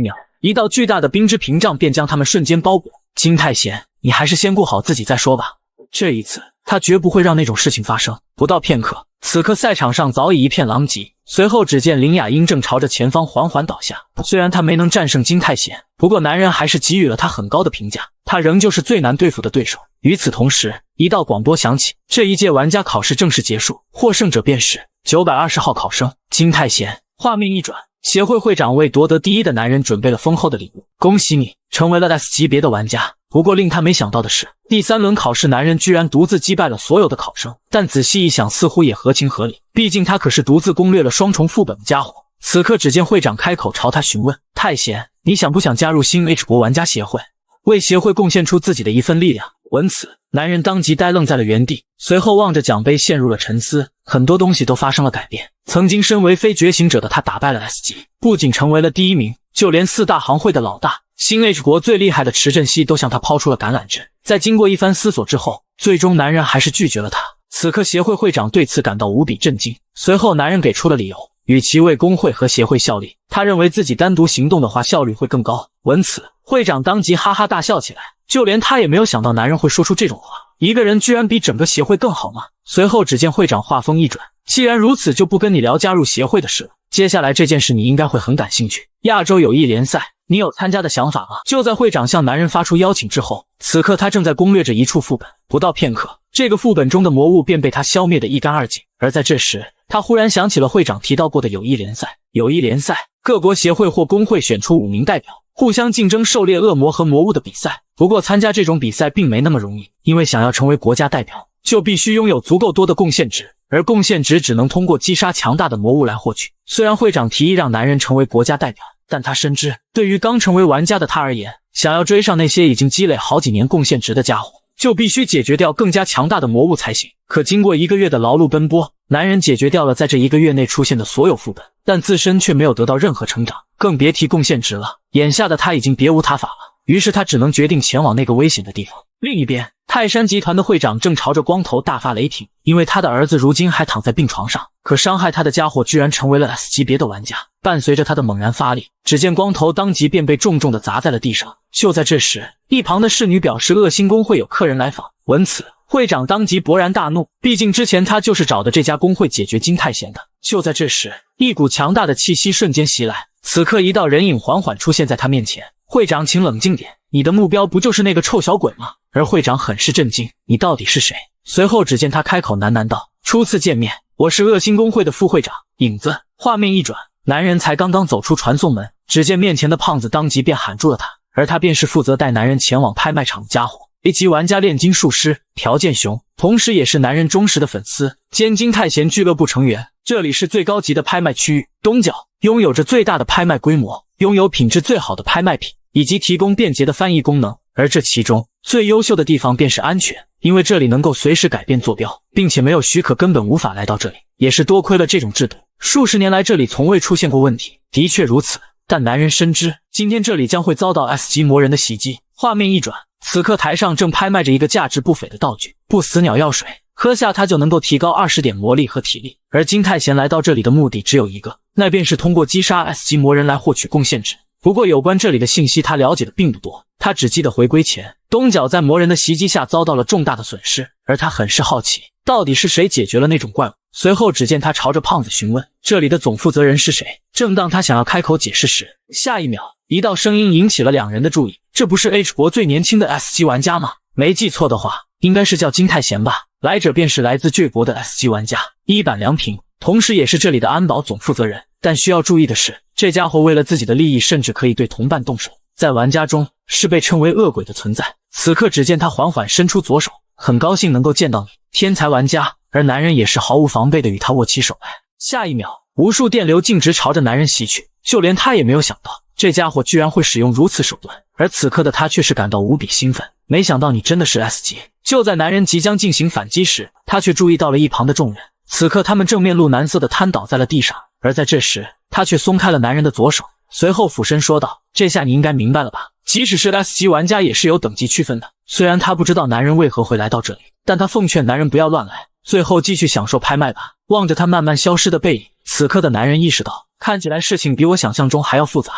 秒一道巨大的冰之屏障便將他們瞬間包裹。金泰賢，你還是先顧好自己再說吧，這一次他絕不會讓那種事情發生。不到片刻，此刻赛場上早已一片狼藉，隨後只見林雅英正朝着前方緩緩倒下。雖然他沒能戰勝金泰賢，不過男人還是給予了他很高的評價，他仍舊是最難對付的對手。與此同時，一道廣播響起，這一屆玩家考試正式結束，獲勝者便是920號考生金泰賢。畫面一轉，協會會長為奪得第一的男人準備了豐厚的禮物，恭喜你成為了 S 級別的玩家。不過令他沒想到的是，第3輪考試男人居然獨自擊敗了所有的考生，但仔細一想似乎也合情合理，畢竟他可是獨自攻略了雙重副本的家伙。此刻只見會長開口朝他詢問，泰賢，你想不想加入新 H 國玩家協會，為協會貢獻出自己的一份力量？聞此，男人當即呆愣在了原地，隨後望着獎杯陷入了沉思。很多東西都發生了改變，曾經身為非覺醒者的他打敗了 S 級，不僅成為了第1名，就連4大行會的老大新 H 國最厲害的池振西都向他拋出了橄欖枝。在經過一番思索之後，最終男人還是拒絕了他。此刻協會會長對此感到無比震驚，隨後男人給出了理由，與其為工會和協會效力，他認為自己單獨行動的話效率會更高。聞此，會長當即哈哈大笑起來，就連他也沒有想到男人會說出這種話，一個人居然比整個協會更好嗎？隨後只見會長話鋒一轉，既然如此，就不跟你聊加入協會的事了，接下來這件事你應該會很感興趣，亞洲友誼聯賽，你有參加的想法嗎？就在會長向男人發出邀請之後，此刻他正在攻略着一處副本，不到片刻，這個副本中的魔物便被他消滅得一乾二淨。而在這時，他忽然想起了會長提到過的友誼聯賽。友誼聯賽，各國協會或工會選出5名代表，互相競爭狩獵惡魔和魔物的比賽。不過參加這種比賽並沒那麼容易，因為想要成為國家代表，就必須擁有足夠多的貢獻值，而貢獻值只能通過擊殺強大的魔物來獲取。雖然會長提議讓男人成為國家代表，但他深知，對於剛成為玩家的他而言，想要追上那些已經積累好幾年貢獻值的家伙，就必須解決掉更加強大的魔物才行。可經過1個月的勞碌奔波，男人解決掉了在這1個月內出現的所有副本，但自身卻沒有得到任何成長，更別提貢獻值了。眼下的他已經別無他法了，於是他只能決定前往那個危險的地方。另一邊，泰山集團的會長正朝着光頭大發雷霆，因為他的兒子如今還躺在病床上，可傷害他的家伙居然成為了 S 級別的玩家。伴隨着他的猛然發力，只見光頭當即便被重重地砸在了地上。就在這時，一旁的侍女表示惡心公會有客人來訪。聞此，會長當即勃然大怒，畢竟之前他就是找的這家公會解決金泰賢的。就在這時，一股強大的氣息瞬間襲來，此刻一道人影緩緩出現在他面前。會長，請冷靜點，你的目標不就是那個臭小鬼嗎？而會長很是震驚，你到底是誰？隨後只見他開口喃喃道，初次見面，我是惡心公會的副會長影子。畫面一轉，男人才剛剛走出傳送門，只見面前的胖子當即便喊住了他，而他便是負責帶男人前往拍賣場的家伙，A級玩家煉金術師朴建雄，同時也是男人忠實的粉絲兼金泰賢俱樂部成員。這裡是最高級的拍賣區域，東角擁有着最大的拍賣規模，擁有品質最好的拍賣品，以及提供便捷的翻譯功能。而這其中最優秀的地方便是安全，因為這裡能夠隨時改變坐標，並且沒有許可根本無法來到這裡。也是多虧了這種制度，數十年來這裡從未出現過問題。的確如此，但男人深知今天這裡將會遭到 S 級魔人的襲擊。畫面一轉，此刻台上正拍賣着一個價值不菲的道具，不死鳥藥水，喝下它就能夠提高20點魔力和體力。而金泰賢來到這裡的目的只有一個，那便是通過擊殺 S 級魔人來獲取貢獻值。不過有關這裡的信息他了解的並不多，他只記得回歸前東角在魔人的襲擊下遭到了重大的損失，而他很是好奇到底是誰解決了那種怪物。隨後只見他朝着胖子詢問這裡的總負責人是誰。正當他想要開口解釋時，下一秒一道聲音引起了2人的注意，這不是 H 國最年輕的 S 級玩家嗎？沒記錯的話應該是叫金泰賢吧。來者便是來自巨國的 S 級玩家一板良平，同時也是這裡的安保總負責人。但需要注意的是，這家伙為了自己的利益甚至可以對同伴動手，在玩家中是被稱為惡鬼的存在。此刻只見他緩緩伸出左手，很高興能夠見到你，天才玩家。而男人也是毫無防備地與他握起手來。下一秒，无數電流徑直朝着男人襲去，就連他也沒有想到，這家伙居然會使用如此手段，而此刻的他卻是感到无比興奮。沒想到你真的是 S 級。就在男人即將進行反擊時，他卻注意到了一旁的众人。此刻他們正面露难色地癱倒在了地上，而在這時，他卻鬆開了男人的左手，隨後俯身說道：“這下你應該明白了吧？即使是 S 級玩家也是有等级區分的。”雖然他不知道男人為何會來到這裡，但他奉勸男人不要亂來，最後繼續享受拍賣吧。望着他慢慢消失的背影，此刻的男人意識到，看起來事情比我想象中還要複雜。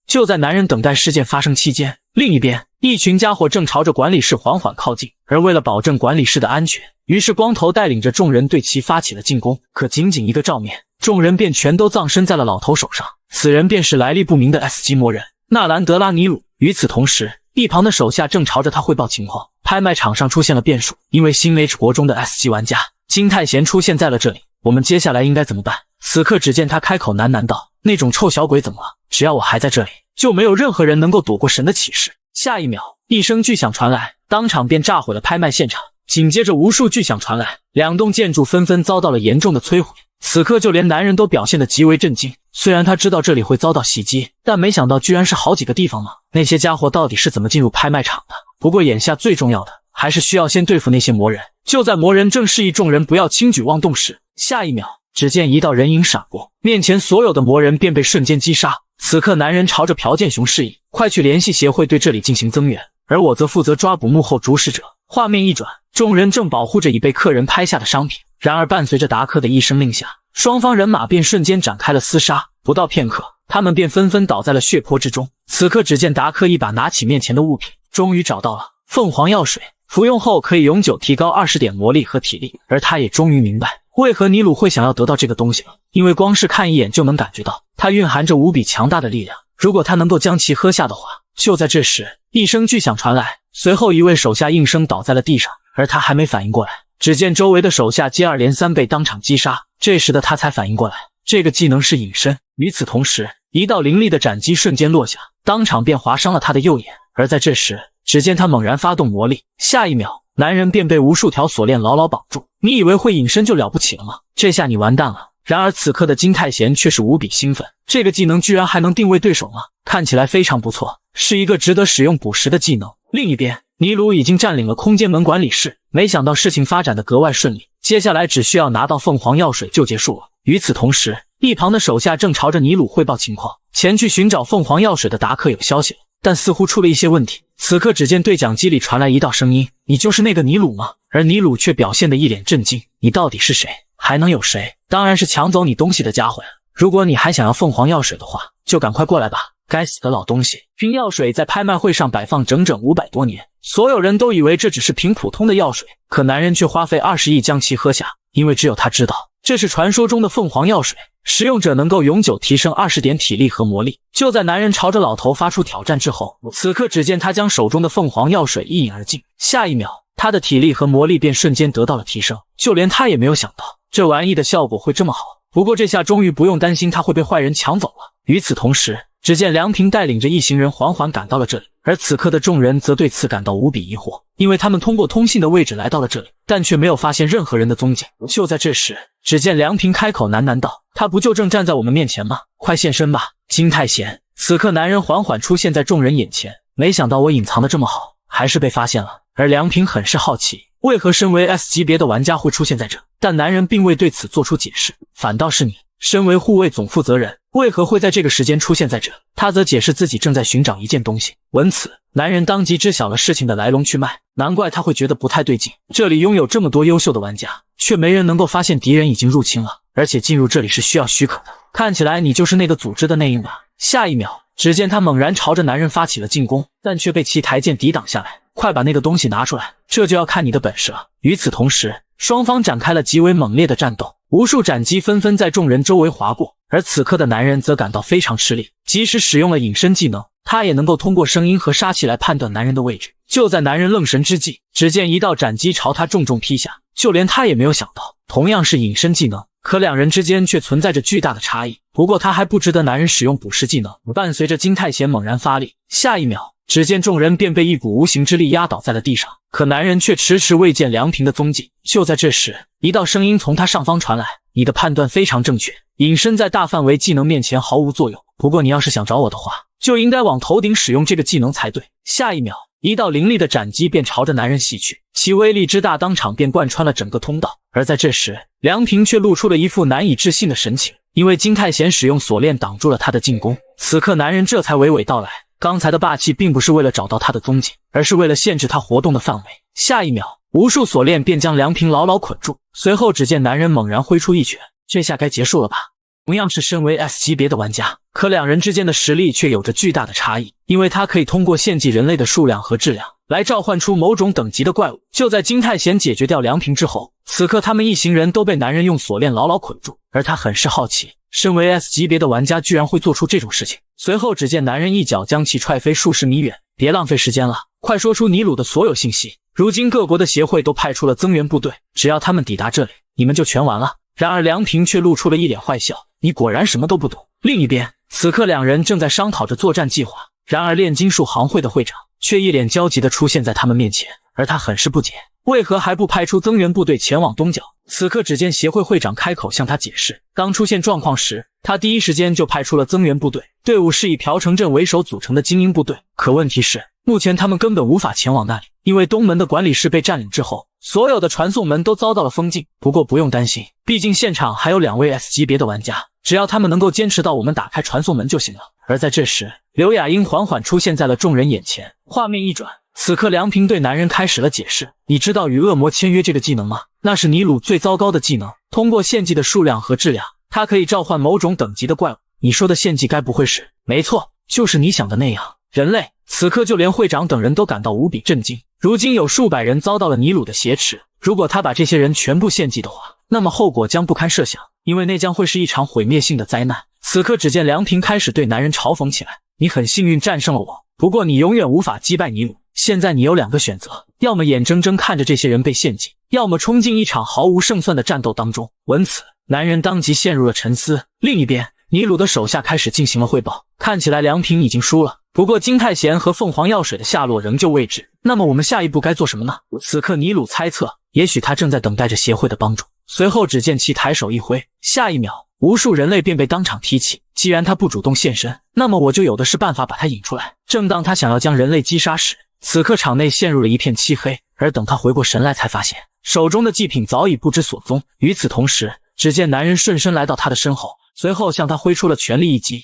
就在男人等待事件發生期間，另一邊，一群家伙正朝着管理室緩緩靠近，而為了保證管理室的安全，於是光頭帶領着众人对其發起了進攻。可僅僅一個照面，眾人便全都葬身在了老頭手上。此人便是來歷不明的 S 級魔人納蘭德拉尼魯。與此同時，一旁的手下正朝着他匯報情況。拍賣場上出現了變數，因為新 H 國中的 S 级玩家金泰賢出現在了這裡。我們接下來應該怎麼辦？此刻只見他開口喃喃道：“那種臭小鬼怎麼了？只要我還在這裡，就沒有任何人能夠躲過神的啟示。”下一秒，一聲巨響傳來，當場便炸毀了拍賣現場。緊接着，無數巨響傳來，兩棟建築紛紛遭到了嚴重的摧毀。此刻，就連男人都表現得極為震驚。雖然他知道這裡會遭到襲擊，但沒想到居然是好幾個地方呢。那些家伙到底是怎麼進入拍賣場的？不過眼下最重要的還是需要先對付那些魔人。就在魔人正示意眾人不要輕舉妄動時，下一秒，只見一道人影閃過，面前所有的魔人便被瞬間擊殺。此刻，男人朝着朴建雄示意，快去聯繫協會對這裡進行增援，而我則負責抓捕幕後主使者。畫面一轉，眾人正保護着已被客人拍下的商品。然而，伴隨着達克的一聲令下，雙方人馬便瞬間展開了廝殺。不到片刻，他們便紛紛倒在了血泊之中。此刻，只見達克一把拿起面前的物品，終於找到了鳳凰藥水，服用後可以永久提高20點魔力和體力。而他也終於明白為何尼魯會想要得到這個東西了，因為光是看一眼就能感覺到它蘊含着無比強大的力量。如果他能夠將其喝下的話，就在這時，一聲巨響傳來，隨後一位手下應聲倒在了地上，而他還沒反應過來，只見周圍的手下接二連三被當場擊殺。這時的他才反應過來，這個技能是隱身。與此同時，一道凌厲的斬擊瞬間落下，當場便劃傷了他的右眼。而在這時，只見他猛然發動魔力，下一秒，男人便被無數條鎖鏈牢牢綁住。你以為會隱身就了不起了嗎？這下你完蛋了。然而此刻的金泰賢卻是無比興奮，這個技能居然還能定位對手嗎？看起來非常不錯，是一個值得使用捕食的技能。另一邊，尼魯已經占領了空間門管理室，沒想到事情發展的格外順利，接下來只需要拿到鳳凰藥水就結束了。與此同時，一旁的手下正朝着尼魯匯報情況。前去尋找鳳凰藥水的達克有消息了，但似乎出了一些問題。此刻只見對講機裡傳來一道聲音：“你就是那個尼魯嗎？”而尼魯卻表現得一臉震驚：“你到底是誰？還能有誰？當然是搶走你東西的家伙呀！如果你還想要鳳凰藥水的話，就趕快過來吧！”該死的老東西！瓶藥水在拍賣會上擺放整整500多年，所有人都以為這只是瓶普通的藥水，可男人卻花費20億將其喝下，因為只有他知道，這是傳說中的鳳凰藥水，使用者能夠永久提升20點體力和魔力。就在男人朝着老頭發出挑戰之後，此刻只見他將手中的鳳凰藥水一飲而盡，下一秒，他的體力和魔力便瞬間得到了提升，就連他也沒有想到這玩意的效果會這麼好。不過這下終於不用擔心他會被壞人搶走了。與此同時，只見梁平帶領着一行人緩緩趕到了這裡，而此刻的眾人則對此感到無比疑惑，因為他們通過通信的位置來到了這裡，但卻沒有發現任何人的蹤跡。就在這時，只見梁平開口喃喃道：“他不就正站在我們面前嗎？快現身吧，金泰賢！”此刻男人緩緩出現在眾人眼前，沒想到我隱藏得這麼好，還是被發現了。而梁平很是好奇，為何身為 S 級別的玩家會出現在這，但男人並未對此做出解釋，反倒是你，身為護衛總負責人，為何會在這個時間出現在這？他則解釋自己正在尋找一件東西。聞此，男人當即知曉了事情的來龍去脈，難怪他會覺得不太對勁。這裡擁有這麼多優秀的玩家，卻沒人能夠發現敵人已經入侵了，而且進入這裡是需要許可的。看起來你就是那個組織的內應吧？下一秒，只見他猛然朝着男人發起了進攻，但卻被其台劍抵擋下來。快把那個東西拿出來，這就要看你的本事了。與此同時，雙方展開了極為猛烈的戰鬥，無數斬擊紛紛在眾人周圍劃過。而此刻的男人則感到非常吃力，即使使用了隱身技能，他也能夠通過聲音和杀氣來判斷男人的位置。就在男人愣神之際，只見一道斬擊朝他重重劈下，就連他也沒有想到，同樣是隱身技能，可兩人之間卻存在着巨大的差異。不過他還不值得男人使用捕食技能。伴隨着金泰賢猛然發力，下一秒，只見眾人便被一股无形之力壓倒在了地上，可男人卻遲遲未見梁平的蹤跡。就在這時，一道聲音從他上方傳來：“你的判斷非常正確，隱身在大範圍技能面前毫無作用。不過你要是想找我的話，就應該往頭頂使用這個技能才對。下一秒，一道凌厲的斬擊便朝着男人襲去，其威力之大，當場便貫穿了整個通道。而在這時，梁平卻露出了一副難以置信的神情，因為金泰贤使用鎖鏈擋住了他的進攻。此刻男人這才娓娓道來，剛才的霸氣並不是為了找到他的蹤跡，而是為了限制他活動的範圍。下一秒，無數鎖鏈便將梁平牢牢捆住，隨後只見男人猛然揮出一拳，這下該結束了吧。同樣是身為 S 級別的玩家，可兩人之間的實力卻有着巨大的差異，因為他可以通過献祭人類的數量和質量來召喚出某種等級的怪物。就在金泰贤解決掉梁平之後，此刻他們一行人都被男人用鎖鏈牢牢捆住，而他很是好奇，身為 S 級別的玩家居然会做出这種事情。隨後只見男人一腳將其踹飛數十米遠，別浪費時間了，快說出尼魯的所有信息。如今各國的協會都派出了增援部隊，只要他們抵達這裡，你們就全完了。然而梁平卻露出了一臉壞笑，你果然什麼都不懂。另一邊，此刻兩人正在商討着作戰計劃，然而煉金術行會的會長卻一臉焦急地出現在他們面前，而他很是不解，為何還不派出增援部隊前往東角。此刻只見協會會長開口向他解釋，剛出現狀況時，他第一時間就派出了增援部隊，隊伍是以朴成鎮為首組成的精英部队。可問題是，目前他們根本無法前往那裡，因為東門的管理室被佔領之後，所有的傳送門都遭到了封禁。不過不用擔心，畢竟現場還有2位 S 級別的玩家，只要他們能夠堅持到我們打開傳送門就行了。而在這時，劉雅英緩緩出現在了眾人眼前，畫面一轉，此刻梁平對男人開始了解釋，你知道与惡魔簽約這個技能嗎？那是尼魯最糟糕的技能，通過獻祭的數量和質量，它可以召喚某種等級的怪物。你說的獻祭該不會是？沒錯，就是你想的那樣。人類，此刻就連會長等人都感到無比震驚。如今有數百人遭到了尼魯的挾持，如果他把這些人全部獻祭的話，那麼後果將不堪設想，因為那將會是一場毀滅性的災難。此刻只見梁平開始對男人嘲諷起來，你很幸運戰勝了我，不過你永遠無法擊敗尼魯。現在你有2個選擇，要麼眼睜睜看着這些人被獻祭，要麼衝進一場毫無勝算的戰鬥當中。聞此，男人當即陷入了沉思。另一邊，尼魯的手下開始進行了匯報，看起來梁平已經輸了，不過金泰贤和鳳凰藥水的下落仍舊未知。那麼我們下一步該做什麼呢？此刻尼魯猜測，也許他正在等待着協會的幫助。隨後只見其抬手一揮，下一秒，無數人類便被當場踢起。既然他不主動現身，那麼我就有的是辦法把他引出来。正當他想要將人類擊殺時，此刻場內陷入了一片漆黑，而等他回過神來，才發现手中的祭品早已不知所蹤。與此同時，只見男人順身來到他的身後，隨後向他揮出了全力一擊。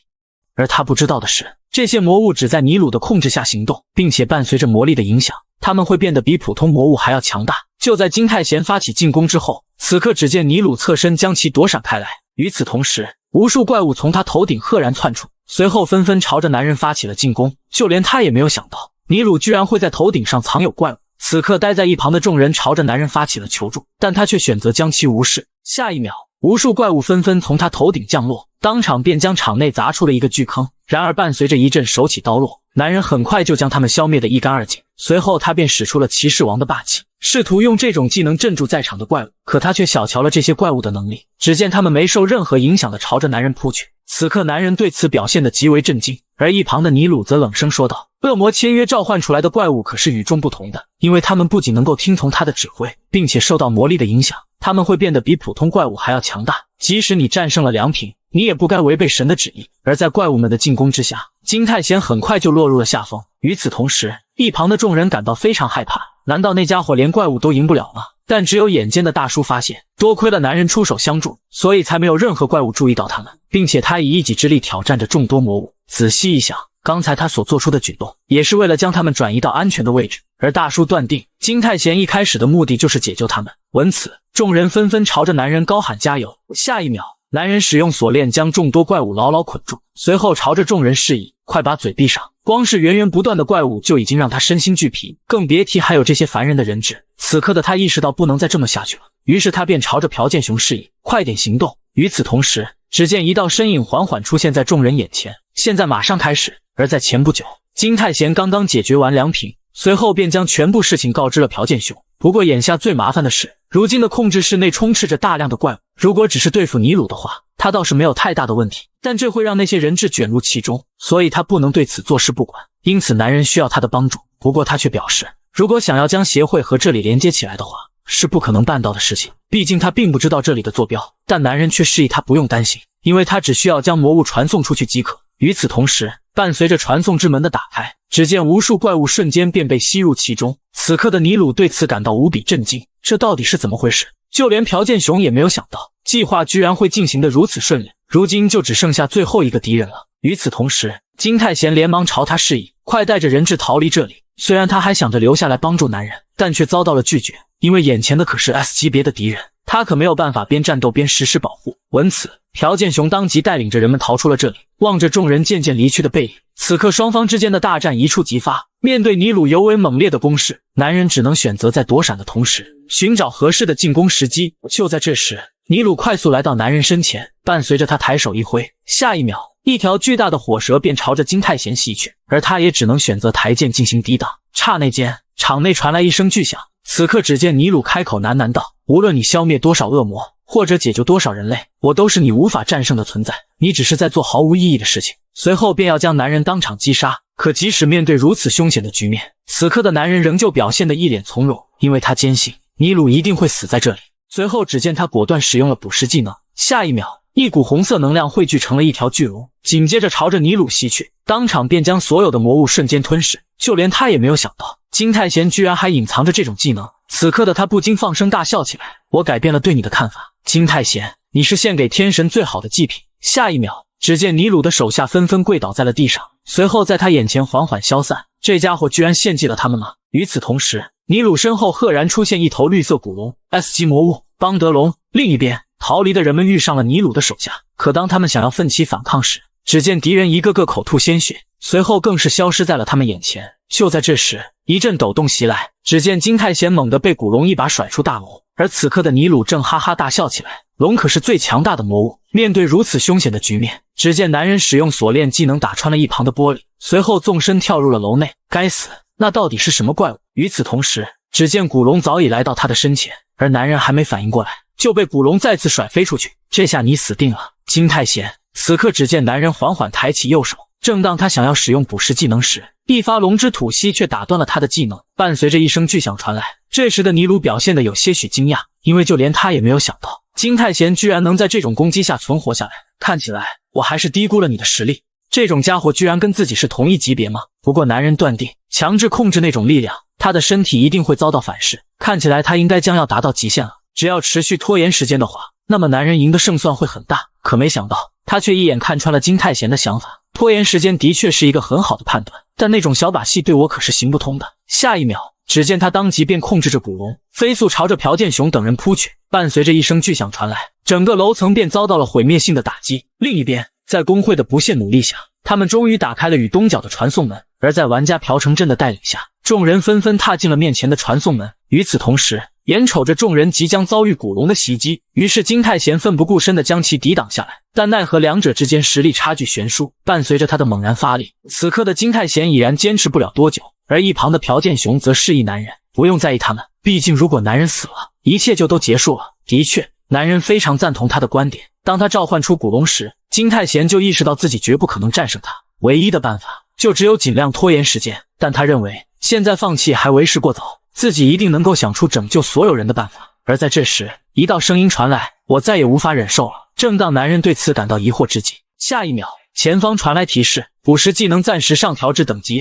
而他不知道的是，這些魔物只在尼魯的控制下行動，並且伴隨着魔力的影響，他們會變得比普通魔物還要強大。就在金泰贤發起進攻之後，此刻只見尼魯側身將其躲閃開來。與此同時，無數怪物從他頭頂赫然竄出，隨後紛紛朝着男人發起了進攻。就連他也沒有想到，尼魯居然會在頭頂上藏有怪物。此刻待在一旁的眾人朝着男人發起了求助，但他卻選擇將其無視。下一秒，無數怪物紛紛從他頭頂降落，當場便將場內砸出了一個巨坑。然而伴隨着一陣手起刀落，男人很快就將他們消滅得一乾二淨。隨後他便使出了騎士王的霸氣，試圖用這種技能鎮住在場的怪物，可他卻小瞧了這些怪物的能力。只見他們沒受任何影響地朝着男人撲去。此刻男人對此表現得極為震驚，而一旁的尼魯則冷聲說道，惡魔簽約召喚出來的怪物可是與眾不同的，因為他們不僅能夠聽從他的指揮，並且受到魔力的影響，他們會变得比普通怪物還要強大。即使你戰勝了梁平，你也不該違背神的旨意。而在怪物們的進攻之下，金泰贤很快就落入了下風。與此同時，一旁的众人感到非常害怕，難道那家伙連怪物都贏不了嗎？但只有眼尖的大叔發現，多虧了男人出手相助，所以才沒有任何怪物注意到他們，並且他以一己之力挑戰着众多魔物。仔細一想，剛才他所做出的舉動，也是為了將他們轉移到安全的位置。而大叔斷定，金泰贤一開始的目的就是解救他們。聞此，眾人紛紛朝着男人高喊加油。下一秒，男人使用鎖鏈將眾多怪物牢牢捆住，隨後朝着众人示意，快把嘴閉上。光是源源不斷的怪物就已經讓他身心俱疲，更別提還有這些煩人的人質。此刻的他意識到不能再這麼下去了，於是他便朝着朴建雄示意，快點行動。與此同時，只見一道身影緩緩出現在眾人眼前，現在馬上開始。而在前不久，金泰賢剛刚解決完梁平，隨後便將全部事情告知了朴建雄。不過眼下最麻煩的是，如今的控制室內充斥着大量的怪物，如果只是對付尼魯的話，他倒是沒有太大的問題，但這會讓那些人質捲入其中，所以他不能對此坐視不管。因此男人需要他的幫助，不過他卻表示，如果想要将協會和這裡連接起來的話，是不可能辦到的事情，畢竟他並不知道這裡的坐標。但男人卻示意他不用擔心，因為他只需要將魔物傳送出去即可。與此同時，伴隨着傳送之門的打開，只見無數怪物瞬間便被吸入其中。此刻的尼魯對此感到無比震驚，這到底是怎麼回事？就連朴劍雄也沒有想到，計劃居然會進行得如此順利。如今就只剩下最後一個敵人了。與此同時，金泰賢連忙朝他示意，快帶着人質逃離這裡。雖然他還想着留下來幫助男人，但卻遭到了拒絕，因為眼前的可是 S 級別的敵人，他可沒有辦法邊戰鬥邊實施保護。聞此，朴劍雄當即帶領着人們逃出了這裡。望着眾人漸漸離去的背影，此刻雙方之間的大戰一觸即發。面對尼魯尤為猛烈的攻勢，男人只能選擇在躲閃的同時尋找合適的進攻時機。就在這時，尼魯快速來到男人身前，伴隨着他抬手一揮，下一秒，一條巨大的火蛇便朝着金泰賢襲去，而他也只能選擇抬劍進行抵擋。剎那間，場內傳來一聲巨響。此刻只見尼魯開口喃喃道：“無論你消滅多少惡魔，或者解救多少人類，我都是你無法戰勝的存在。你只是在做毫無意義的事情。”隨後便要將男人當場擊殺。可即使面對如此凶險的局面，此刻的男人仍舊表現得一臉從容，因為他堅信尼魯一定會死在這裡。隨後只見他果斷使用了捕食技能，下一秒，一股紅色能量匯聚成了一條巨龍，緊接着朝着尼魯襲去，當場便將所有的魔物瞬間吞噬。就連他也沒有想到，金泰賢居然還隱藏着這種技能。此刻的他不禁放聲大笑起来：“我改變了對你的看法，金泰賢，你是獻給天神最好的祭品。”下一秒，只見尼魯的手下紛紛跪倒在了地上，隨後在他眼前緩緩消散。這家伙居然獻祭了他們嗎？與此同時，尼魯身後赫然出現一頭綠色古龍 S 級魔物邦德龍。另一邊，逃離的人們遇上了尼魯的手下，可當他們想要奮起反抗時，只見敵人一個個口吐鮮血，隨後更是消失在了他們眼前。就在這時，一陣抖動襲來，只見金泰賢猛地被古龍一把甩出大樓，而此刻的尼魯正哈哈大笑起來。龍可是最強大的魔物，面對如此凶險的局面，只見男人使用鎖鏈技能打穿了一旁的玻璃，隨後縱身跳入了樓內。該死，那到底是什麼怪物？與此同時，只見古龍早已來到他的身前，而男人還沒反應過來，就被古龍再次甩飞出去。這下你死定了，金泰賢！此刻只見男人緩緩抬起右手，正當他想要使用捕食技能時，一發龙之吐息却打斷了他的技能，伴隨着一聲巨響傳來。這時的尼魯表現得有些許驚訝，因為就連他也沒有想到金泰賢居然能在這種攻擊下存活下來。看起來我還是低估了你的實力，這種家伙居然跟自己是同一級別嗎？不過男人斷定，強制控制那種力量，他的身體一定会遭到反噬，看起來他應該將要達到極限了。只要持續拖延時間的話，那麼男人贏的勝算会很大。可沒想到，他卻一眼看穿了金泰賢的想法。拖延時間的確是一個很好的判斷，但那種小把戲對我可是行不通的。下一秒，只見他當即便控制着古龍，飛速朝着朴劍雄等人撲去。伴隨着一聲巨響傳來，整個樓層便遭到了毀滅性的打擊。另一邊，在工會的不懈努力下，他們終於打開了與東角的傳送門。而在玩家朴成鎮的帶領下，眾人紛紛踏進了面前的傳送門。與此同時，眼瞅着眾人即将遭遇古龍的襲擊，於是金泰賢奮不顧身地將其抵擋下來。但奈何兩者之間實力差距懸殊，伴隨着他的猛然發力，此刻的金泰賢已然堅持不了多久。而一旁的朴劍雄則示意男人不用在意他們，畢竟如果男人死了，一切就都結束了。的確，男人非常贊同他的觀點。當他召喚出古龍時，金泰賢就意識到自己絕不可能戰勝他，唯一的辦法就只有盡量拖延時間。但他認為現在放棄還為時過早，自己一定能夠想出拯救所有人的辦法。而在這時，一道聲音傳來：“我再也無法忍受了。”正當男人对此感到疑惑之際，下一秒，前方傳來提示：捕食技能暫時上調至等級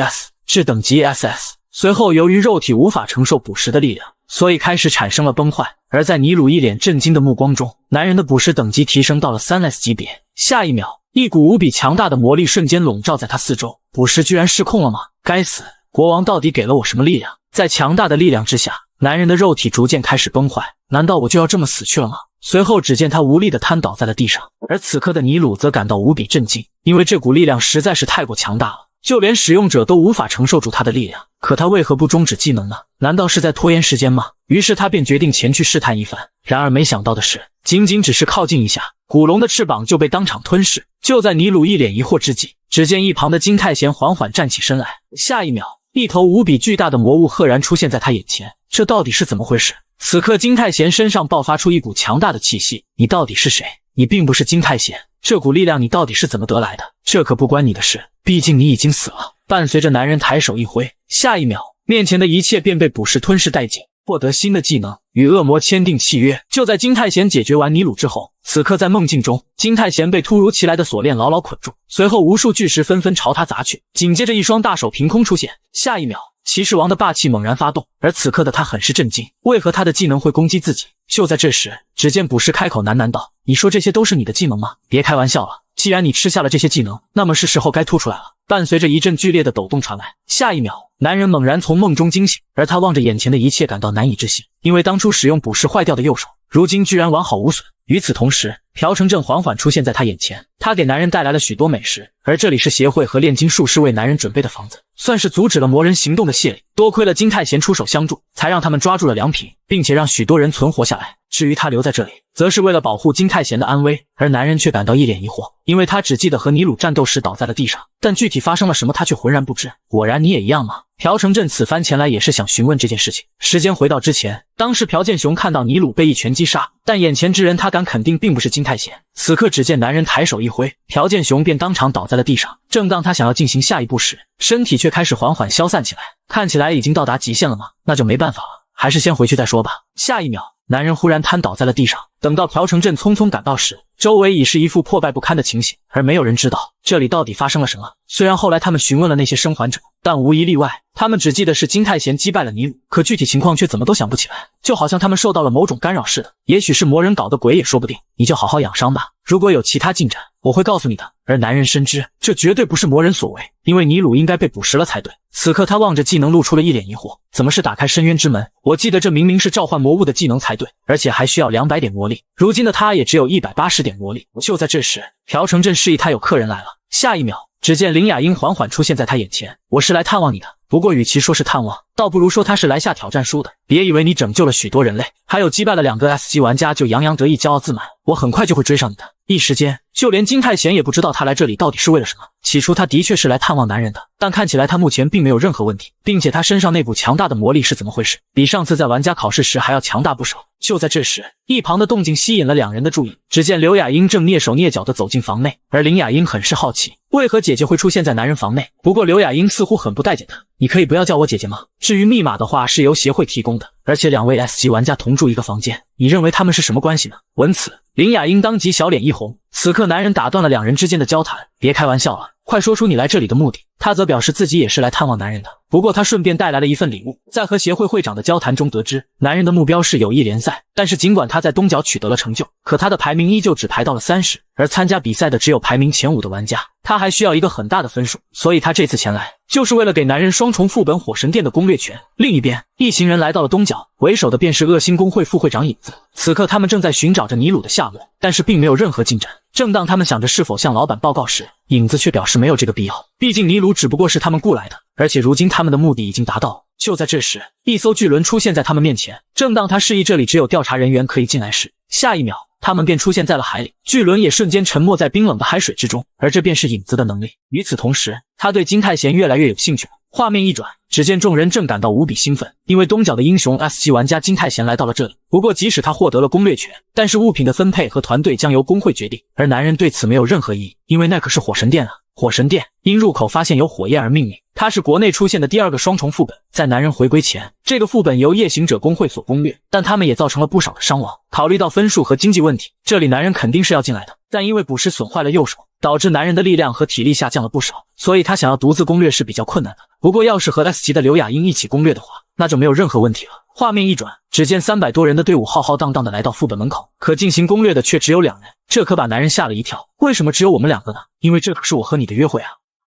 S，至等級 SS。隨後由於肉體無法承受捕食的力量，所以開始產生了崩壞。而在尼魯一臉震驚的目光中，男人的捕食等級提升到了3S 級別。下一秒，一股無比強大的魔力瞬間籠罩在他四周。捕食居然失控了嗎？該死，國王到底給了我什麼力量？在強大的力量之下，男人的肉體逐漸開始崩壞。難道我就要這麼死去了嗎？隨後只見他無力地癱倒在了地上。而此刻的尼魯則感到無比震驚，因為這股力量實在是太過強大了，就連使用者都無法承受住他的力量。可他為何不終止技能呢？難道是在拖延时間嗎？於是他便決定前去試探一番。然而沒想到的是，僅僅只是靠近一下，古龍的翅膀就被當場吞噬。就在尼魯一臉疑惑之際，只見一旁的金泰賢緩緩站起身來。下一秒，一頭無比巨大的魔物赫然出現在他眼前。這到底是怎麼回事？此刻金泰賢身上爆發出一股強大的氣息。你到底是誰？你並不是金泰賢，這股力量你到底是怎麼得來的？這可不關你的事，畢竟你已經死了。伴隨着男人抬手一揮，下一秒，面前的一切便被捕食吞噬殆盡。獲得新的技能，與惡魔簽訂契約。就在金泰賢解決完尼魯之後，此刻在夢境中，金泰賢被突如其來的鎖鏈牢牢捆住，隨後無數巨石紛紛朝他砸去，緊接着一雙大手憑空出現，下一秒騎士王的霸氣猛然發動，而此刻的他很是震驚，為何他的技能會攻擊自己？就在這時，只見卜師開口喃喃道：“你說這些都是你的技能嗎？別開玩笑了，既然你吃下了這些技能，那麼是時候該吐出來了。”伴隨着一陣劇烈的抖動傳來，下一秒，男人猛然從夢中驚醒，而他望着眼前的一切感到難以置信，因為當初使用卜師壞掉的右手，如今居然完好無損。與此同時，朴成正緩緩出現在他眼前，他給男人帶來了許多美食，而這裡是協會和煉金術師為男人準備的房子，算是阻止了魔人行動的謝禮。多虧了金泰賢出手相助，才讓他們抓住了良品，並且讓許多人存活下来。至於他留在這裡，則是為了保護金泰賢的安危，而男人卻感到一臉疑惑，因為他只記得和尼魯戰鬥時倒在了地上，但具體發生了什麼他卻渾然不知。果然你也一樣嗎？朴成正此番前來也是想詢問這件事情。時間回到之前，當時朴建雄看到尼魯被一拳擊殺，但眼前之人他敢肯定並不是金泰賢。此刻只見男人抬手一揮，朴建雄便當場倒在了地上。正當他想要進行下一步時，身體卻開始緩緩消散起來，看起来已經到達極限了嗎？那就沒辦法了，還是先回去再說吧。下一秒，男人忽然癱倒在了地上。等到朴成正匆匆趕到時，周圍已是一副破敗不堪的情形，而沒有人知道這裡到底發生了什麼。雖然後來他們詢問了那些生還者，但無一例外，他們只記得是金泰賢擊敗了尼魯，可具體情況卻怎麼都想不起來，就好像他們受到了某種干擾似的。也許是魔人搞的鬼也說不定，你就好好養傷吧，如果有其他進展，我會告訴你的。而男人深知這絕對不是魔人所為，因為尼魯應該被捕食了才對。此刻他望着技能露出了一臉疑惑，怎麼是打開深淵之門？我記得這明明是召喚魔物的技能才對，而且還需要200點魔力，如今的他也只有180點魔力。就在這時，朴成正示意他有客人來了。下一秒，只見林雅英緩緩出現在他眼前。我是來探望你的，不過與其說是探望，倒不如說他是來下挑戰書的。別以為你拯救了許多人類，還有擊敗了2個 S 級玩家就洋洋得意驕傲自滿，我很快就會追上你的。一時間，就連金泰賢也不知道他來這裡到底是為了什麼。起初他的確是來探望男人的，但看起來他目前並沒有任何問題，並且他身上那股强大的魔力是怎麼回事？比上次在玩家考試時還要強大不少。就在這時，一旁的動靜吸引了2人的注意。只見劉雅英正躡手躡腳地走進房內，而林雅英很是好奇，為何姐姐會出現在男人房內？不過劉雅英似乎很不待見她，你可以不要叫我姐姐嗎？至於密碼的話是由協會提供的，而且2位 S 級玩家同住一個房間，你認為他們是什麼關係呢？聞此，林雅英當即小臉一紅。此刻男人打斷了2人之間的交談，別開玩笑了，快說出你來這裡的目的。他則表示自己也是來探望男人的，不過他順便帶來了一份禮物。在和協會會長的交談中得知，男人的目標是友誼聯賽，但是儘管他在東角取得了成就，可他的排名依舊只排到了30，而參加比賽的只有排名前5的玩家，他還需要一個很大的分數，所以他這次前來就是為了給男人雙重副本火神殿的攻略權。另一邊，一行人來到了東角，為首的便是惡星公會副會長影子。此刻他們正在尋找着尼魯的下落，但是並沒有任何進展。正當他們想着是否向老板報告時，影子卻表示沒有這個必要，畢竟尼魯只不過是他們雇來的，而且如今他們的目的已經達到。就在這時，一艘巨輪出現在他們面前，正當他示意這裡只有調查人員可以進來時，下一秒他們便出現在了海裡，巨輪也瞬間沉沒在冰冷的海水之中，而這便是影子的能力。與此同時，他對金泰賢越来越有興趣了。畫面一轉，只見眾人正感到無比興奮，因為東角的英雄 S 級玩家金泰賢來到了這裡。不過即使他獲得了攻略權，但是物品的分配和團隊將由工會決定，而男人對此沒有任何異議，因為那可是火神殿啊。火神殿因入口發現有火焰而命名，它是國內出現的第2個雙重副本。在男人回歸前，這個副本由夜行者公会所攻略，但他們也造成了不少的傷亡。考慮到分數和經濟問題，這裡男人肯定是要進來的，但因為捕食損壞了右手，導致男人的力量和體力下降了不少，所以他想要獨自攻略是比較困難的。不過要是和 S 級的劉雅英一起攻略的话，那就沒有任何問題了。畫面一轉，只見300多人的隊伍浩浩蕩蕩地來到副本門口，可進行攻略的卻只有2人，這可把男人嚇了一跳。為什麼只有我們2個呢？因為這可是我和你的約會啊！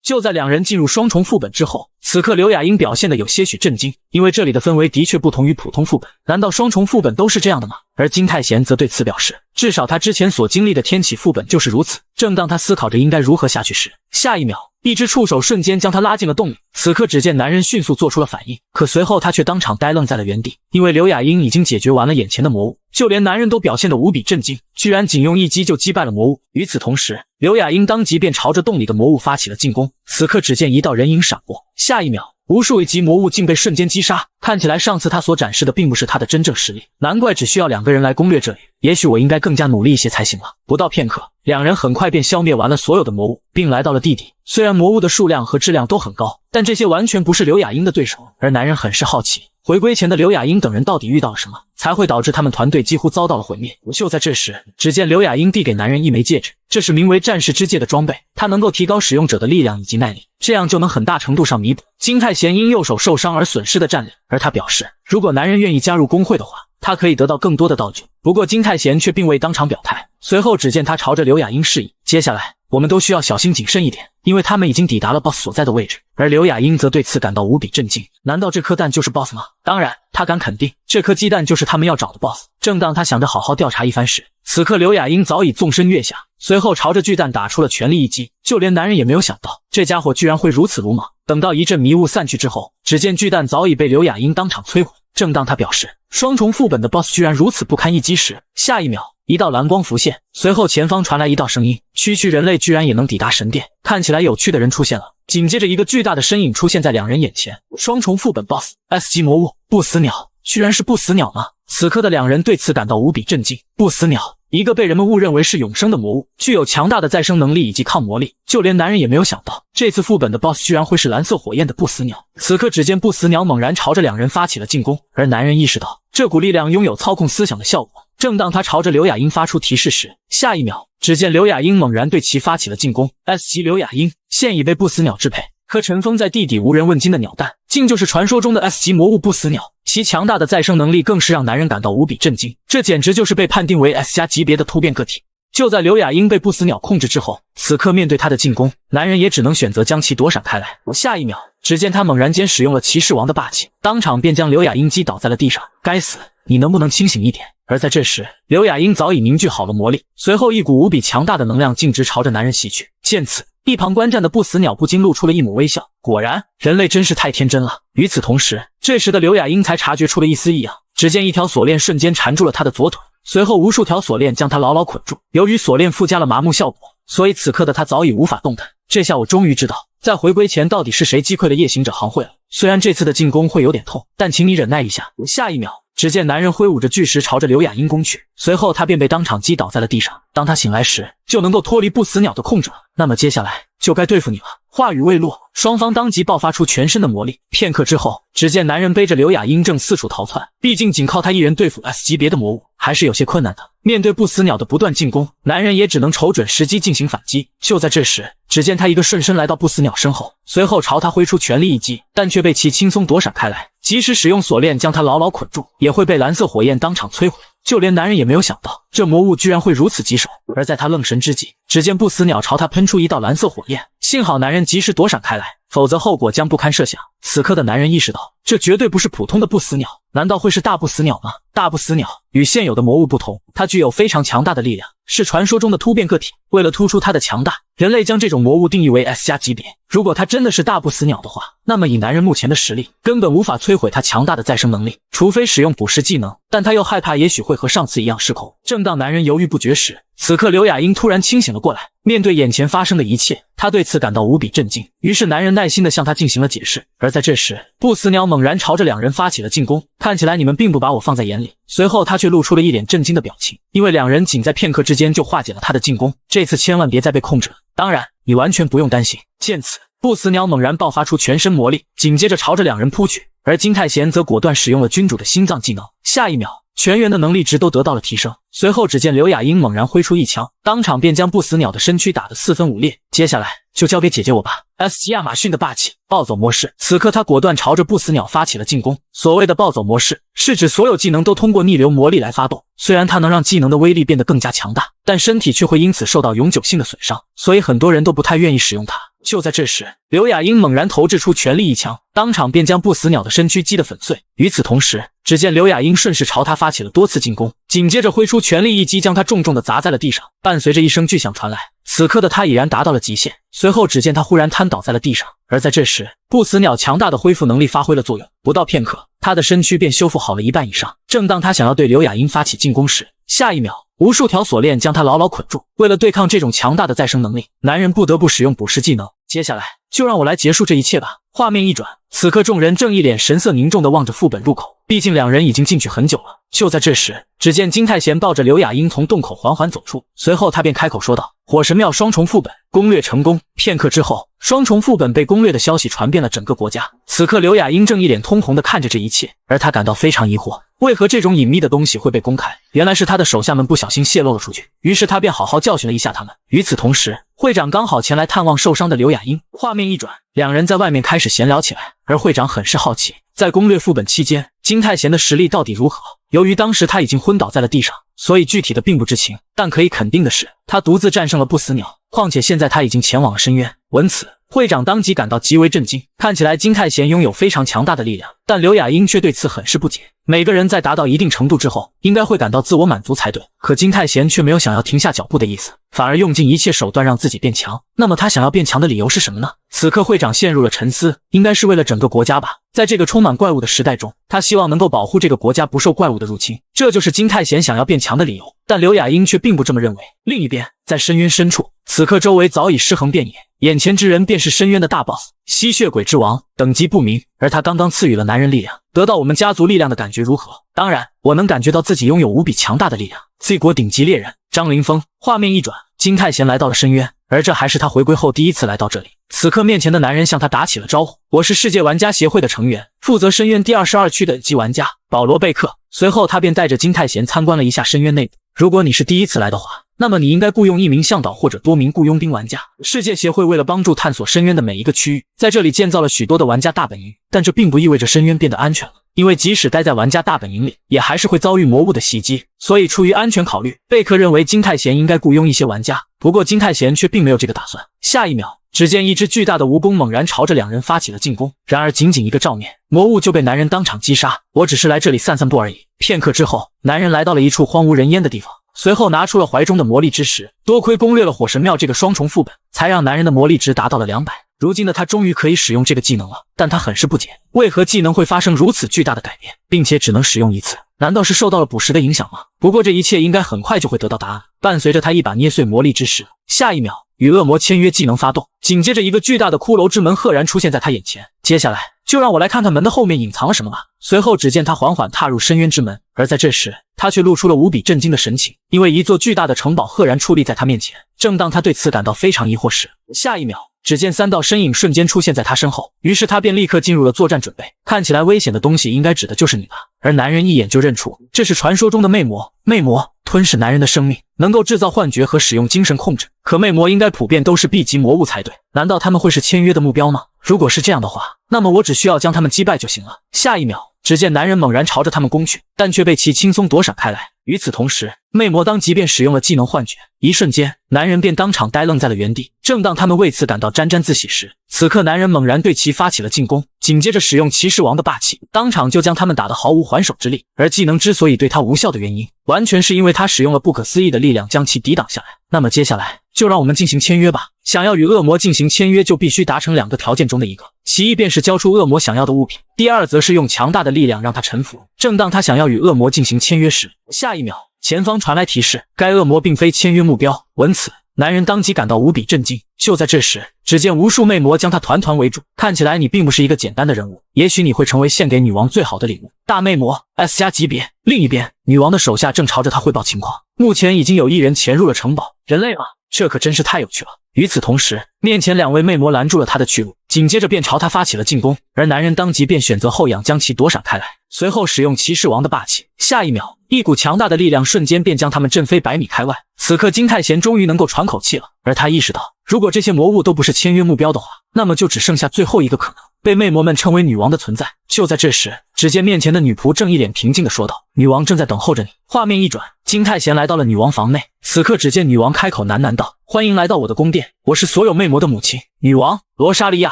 就在2人進入雙重副本之後，此刻劉雅英表現得有些許震驚，因為這裡的氛圍的確不同於普通副本。難道雙重副本都是這樣的嗎？而金泰賢則對此表示，至少他之前所經歷的天啟副本就是如此。正當他思考着應該如何下去時，下一秒，一只觸手瞬間將他拉進了洞裡。此刻只見男人迅速做出了反應，可隨後他卻當場呆愣在了原地，因為劉雅英已經解決完了眼前的魔物，就連男人都表现得無比震驚，居然僅用一擊就擊敗了魔物。與此同時，劉雅英當即便朝着洞裡的魔物發起了進攻。此刻只見一道人影閃過，下一秒，無數一級魔物竟被瞬間擊殺，看起來上次他所展示的並不是他的真正實力，難怪只需要2個人來攻略這裡。也許我應該更加努力一些才行了。不到片刻，2人很快便消滅完了所有的魔物，並来到了地底。虽然魔物的数量和質量都很高，但這些完全不是刘雅英的對手。而男人很是好奇，回歸前的劉雅英等人到底遇到了什麼，才會導致他們團隊幾乎遭到了毀滅。就在這時，只見劉雅英遞給男人一枚戒指，這是名為戰士之戒的裝備，它能夠提高使用者的力量以及耐力，這樣就能很大程度上彌補金泰賢因右手受傷而損失的戰力。而他表示，如果男人願意加入工會的話，他可以得到更多的道具。不過金泰賢卻並未當場表態。隨後只見他朝着劉雅英示意，接下來我們都需要小心謹慎一點，因為他們已經抵達了 BOSS 所在的位置。而劉雅英則对此感到無比震驚，難道這顆蛋就是 BOSS 嗎？當然，他敢肯定這顆雞蛋就是他們要找的 BOSS。正當他想着好好調查一番時，此刻劉雅英早已縱身躍下，隨後朝着巨蛋打出了全力一擊。就連男人也沒有想到，這家伙居然會如此魯莽。等到一陣迷霧散去之後，只見巨蛋早已被劉雅英當场摧毀。正當他表示雙重副本的 BOSS 居然如此不堪一擊時，下一秒一道藍光浮現，隨後前方傳來一道聲音：區區人類居然也能抵達神殿。看起來有趣的人出現了。緊接着一個巨大的身影出現在2人眼前，雙重副本 BOSS S 級魔物不死鳥，居然是不死鳥吗？此刻的2人对此感到無比震驚。不死鳥，一個被人們誤認為是永生的魔物，具有強大的再生能力以及抗魔力。就連男人也沒有想到，這次副本的 BOSS 居然會是藍色火焰的不死鳥。此刻只見不死鳥猛然朝着2人發起了進攻，而男人意識到這股力量擁有操控思想的效果。正當他朝着劉雅英發出提示時，下一秒只見劉雅英猛然对其發起了進攻。S 級劉雅英現已被不死鳥支配，可塵封在地底無人問津的鳥蛋，竟就是傳說中的 S 級魔物不死鳥。其強大的再生能力更是讓男人感到無比震驚，這簡直就是被判定為 S 加級別的突變個體。就在劉雅英被不死鳥控制之後，此刻面對他的進攻，男人也只能選擇將其躲閃開來。下一秒，只見他猛然間使用了騎士王的霸氣，當場便將劉雅英擊倒在了地上。該死，你能不能清醒一點？而在這時，劉雅英早已凝聚好了魔力，隨後一股無比強大的能量徑直朝着男人襲去。見此，一旁觀戰的不死鳥不禁露出了一抹微笑。果然，人類真是太天真了。與此同時，這時的劉雅英才察覺出了一絲異樣，只見一條鎖鏈瞬間纏住了她的左腿，隨後無數條鎖鏈將她牢牢捆住。由於鎖鏈附加了麻木效果，所以此刻的她早已無法動彈。這下我終於知道，在回歸前到底是誰擊潰了夜行者行會了。雖然這次的進攻會有點痛，但請你忍耐一下。下一秒，只見男人揮舞着巨石朝着劉雅英攻去，隨後他便被當場擊倒在了地上。當他醒來時，就能夠脫離不死鳥的控制了。那麼接下來就該對付你了。話語未落，雙方當即爆發出全身的魔力。片刻之後，只見男人背着劉雅英正四處逃竄，畢竟僅靠他一人對付 S 級別的魔物還是有些困難的。面對不死鳥的不斷進攻，男人也只能瞅準時機進行反擊。就在這時，只見他一個瞬身來到不死鳥身後，隨後朝他揮出全力一擊，但卻被其輕鬆躲閃開來。即使使用鎖鏈將他牢牢捆住，也會被藍色火焰當場摧毀。就連男人也沒有想到，這魔物居然會如此棘手。而在他愣神之際，只見不死鳥朝他噴出一道藍色火焰，幸好男人及時躲閃開來，否則後果將不堪設想。此刻的男人意識到，這絕對不是普通的不死鳥，難道會是大不死鳥嗎？大不死鳥與現有的魔物不同，它具有非常強大的力量，是傳說中的突變個體。為了突出它的強大，人類將這種魔物定義為 S 加級別。如果它真的是大不死鳥的話，那麼以男人目前的實力，根本無法摧毀它強大的再生能力，除非使用捕食技能。但他又害怕也許會和上次一樣失控。正當男人猶豫不決時，此刻劉雅英突然清醒了過來。面對眼前發生的一切，他對此感到無比震驚。於是男人耐心地向他進行了解釋。而在這時，不死鳥猛然朝着2人發起了進攻，看起來你們並不把我放在眼裡。隨後他卻露出了一臉震驚的表情，因為2人僅在片刻之間就化解了他的進攻。這次千萬別再被控制了，當然你完全不用擔心。見此，不死鳥猛然爆發出全身魔力，緊接着朝着2人撲去。而金泰賢則果斷使用了君主的心臟技能，下一秒全員的能力值都得到了提升。隨後只見劉雅英猛然揮出一槍，當場便将不死鳥的身軀打得4分5裂。接下來就交給姐姐我吧。S 級亞馬遜的霸氣暴走模式，此刻他果斷朝着不死鳥發起了進攻。所謂的暴走模式，是指所有技能都通過逆流魔力來發動，虽然它能讓技能的威力变得更加強大，但身體卻會因此受到永久性的損傷，所以很多人都不太願意使用它。就在這時，劉雅英猛然投擲出全力一槍，當場便將不死鳥的身軀擊得粉碎。與此同時，只見劉雅英順勢朝他發起了多次進攻，緊接着揮出全力一擊，將他重重地砸在了地上。伴隨着一聲巨響傳來，此刻的他已然達到了極限。隨後只見他忽然癱倒在了地上。而在這時，不死鳥強大的恢復能力發揮了作用，不到片刻，他的身軀便修復好了一半以上。正當他想要對劉雅英發起進攻時，下一秒無數條鎖鏈將他牢牢捆住。為了對抗這種強大的再生能力，男人不得不使用捕食技能。接下來就讓我來結束這一切吧。畫面一轉，此刻眾人正一臉神色凝重地望着副本入口，畢竟兩人已經進去很久了。就在這時，只見金太賢抱着劉雅英從洞口緩緩走出，隨後他便開口說道：“火神廟雙重副本攻略成功。”片刻之後，雙重副本被攻略的消息傳遍了整個國家。此刻劉雅英正一臉通紅地看着這一切，而她感到非常疑惑，為何這種隱秘的東西會被公開？原來是他的手下們不小心洩露了出去，於是他便好好教訓了一下他們。與此同時，會長剛好前來探望受傷的劉雅英。畫面一轉，兩人在外面開始閒聊起來，而會長很是好奇，在攻略副本期間，金太賢的實力到底如何？由於當時他已經昏倒在了地上，所以具體的並不知情，但可以肯定的是，他獨自戰勝了不死鳥。況且現在他已經前往了深淵。聞此，會長當即感到極為震驚，看起來金太賢擁有非常強大的力量，但劉雅英卻對此很是不解。每個人在達到一定程度之後，應該會感到自我滿足才對，可金太賢卻沒有想要停下腳步的意思，反而用盡一切手段讓自己變強。那麼他想要變強的理由是什麼呢？此刻會長陷入了沉思，應該是為了整個國家吧。在這個充滿怪物的時代中，他希望能夠保護這個國家不受怪物的入侵，這就是金太賢想要變強的理由。但劉雅英卻並不這麼認為。另一邊，在深淵深處，此刻周圍早已屍橫遍野，眼前之人便是深淵的大 boss 吸血鬼之王，等級不明，而他剛剛賜予了男人力量，得到我們家族力量的感覺如何？當然，我能感覺到自己擁有无比強大的力量。Z 國頂級獵人張凌風。畫面一轉，金太賢來到了深淵，而這還是他回歸後第一次來到這裡。此刻面前的男人向他打起了招呼：“我是世界玩家協會的成員，負責深淵第22區的級玩家保羅貝克。”隨後他便帶着金太賢參觀了一下深淵內部。如果你是第一次來的話，那麼你應該雇傭一名向導或者多名雇傭兵玩家。世界協會為了幫助探索深淵的每一個區域，在這裡建造了許多的玩家大本營，但這並不意味着深淵变得安全了，因為即使待在玩家大本營裡，也還是會遭遇魔物的襲擊。所以出於安全考慮，貝克認為金太賢應該雇傭一些玩家。不過金太賢卻並沒有這個打算。下一秒，只見一只巨大的蜈蚣猛然朝着兩人發起了進攻，然而僅僅一個照面，魔物就被男人當場擊殺。我只是來這裡散散步而已。片刻之後，男人來到了一處荒無人煙的地方，隨後拿出了懷中的魔力之石。多虧攻略了火神廟這個雙重副本，才讓男人的魔力值達到了200。如今的他終於可以使用這個技能了，但他很是不解，為何技能會發生如此巨大的改變，並且只能使用一次？難道是受到了捕食的影響嗎？不過這一切應該很快就會得到答案。伴隨着他一把捏碎魔力之石，下一秒與惡魔簽約技能發動，緊接着一個巨大的骷髏之門赫然出現在他眼前。接下來就讓我來看看門的後面隱藏了什麼吧。隨後只見他緩緩踏入深淵之門，而在這時他卻露出了無比震驚的神情，因為一座巨大的城堡赫然矗立在他面前。正當他對此感到非常疑惑時，下一秒只見3道身影瞬間出现在他身後，於是他便立刻進入了作戰準備。看起來危險的東西應該指的就是你吧？而男人一眼就認出這是傳說中的魅魔。魅魔吞噬男人的生命，能夠制造幻覺和使用精神控制。可魅魔應該普遍都是 B 級魔物才對，難道他們會是簽約的目標嗎？如果是這樣的話，那麼我只需要將他們擊敗就行了。下一秒，只見男人猛然朝着他們攻去，但卻被其輕鬆躲閃開來。與此同時，魅魔當即便使用了技能幻覺，一瞬間，男人便當场呆愣在了原地。正当他們為此感到沾沾自喜時，此刻男人猛然對其發起了進攻，緊接着使用騎士王的霸氣，當場就將他們打得毫無還手之力。而技能之所以对他無效的原因，完全是因為他使用了不可思議的力量將其抵擋下来。那麼接下來就讓我們進行簽約吧。想要與惡魔進行簽約，就必須達成2個條件中的一個，其一便是交出惡魔想要的物品，第二則是用強大的力量讓他臣服。正當他想要與惡魔進行簽約時，下一秒前方傳來提示，該惡魔並非簽約目標。聞此，男人當即感到無比震驚。就在這時，只見無數魅魔將他團團圍住。看起來你並不是一個簡單的人物，也許你會成為獻給女王最好的禮物。大魅魔 S 加級別。另一邊，女王的手下正朝着他匯報情況。目前已經有1人潛入了城堡。人類嗎？這可真是太有趣了。與此同時，面前2位魅魔攔住了他的去路，緊接着便朝他發起了進攻，而男人當即便選擇後仰將其躲閃開來，隨後使用騎士王的霸氣。下一秒，一股強大的力量瞬間便将他們震飛100米開外。此刻金太賢終於能夠喘口氣了，而他意識到，如果這些魔物都不是簽約目標的話，那麼就只剩下最後一個可能，被魅魔們稱為女王的存在。就在這時，只見面前的女僕正一臉平靜地說道：“女王正在等候着你。”畫面一轉，金太賢來到了女王房內。此刻只見女王開口喃喃道：“歡迎來到我的宮殿，我是所有魅魔的母親，女王羅莎莉亞。”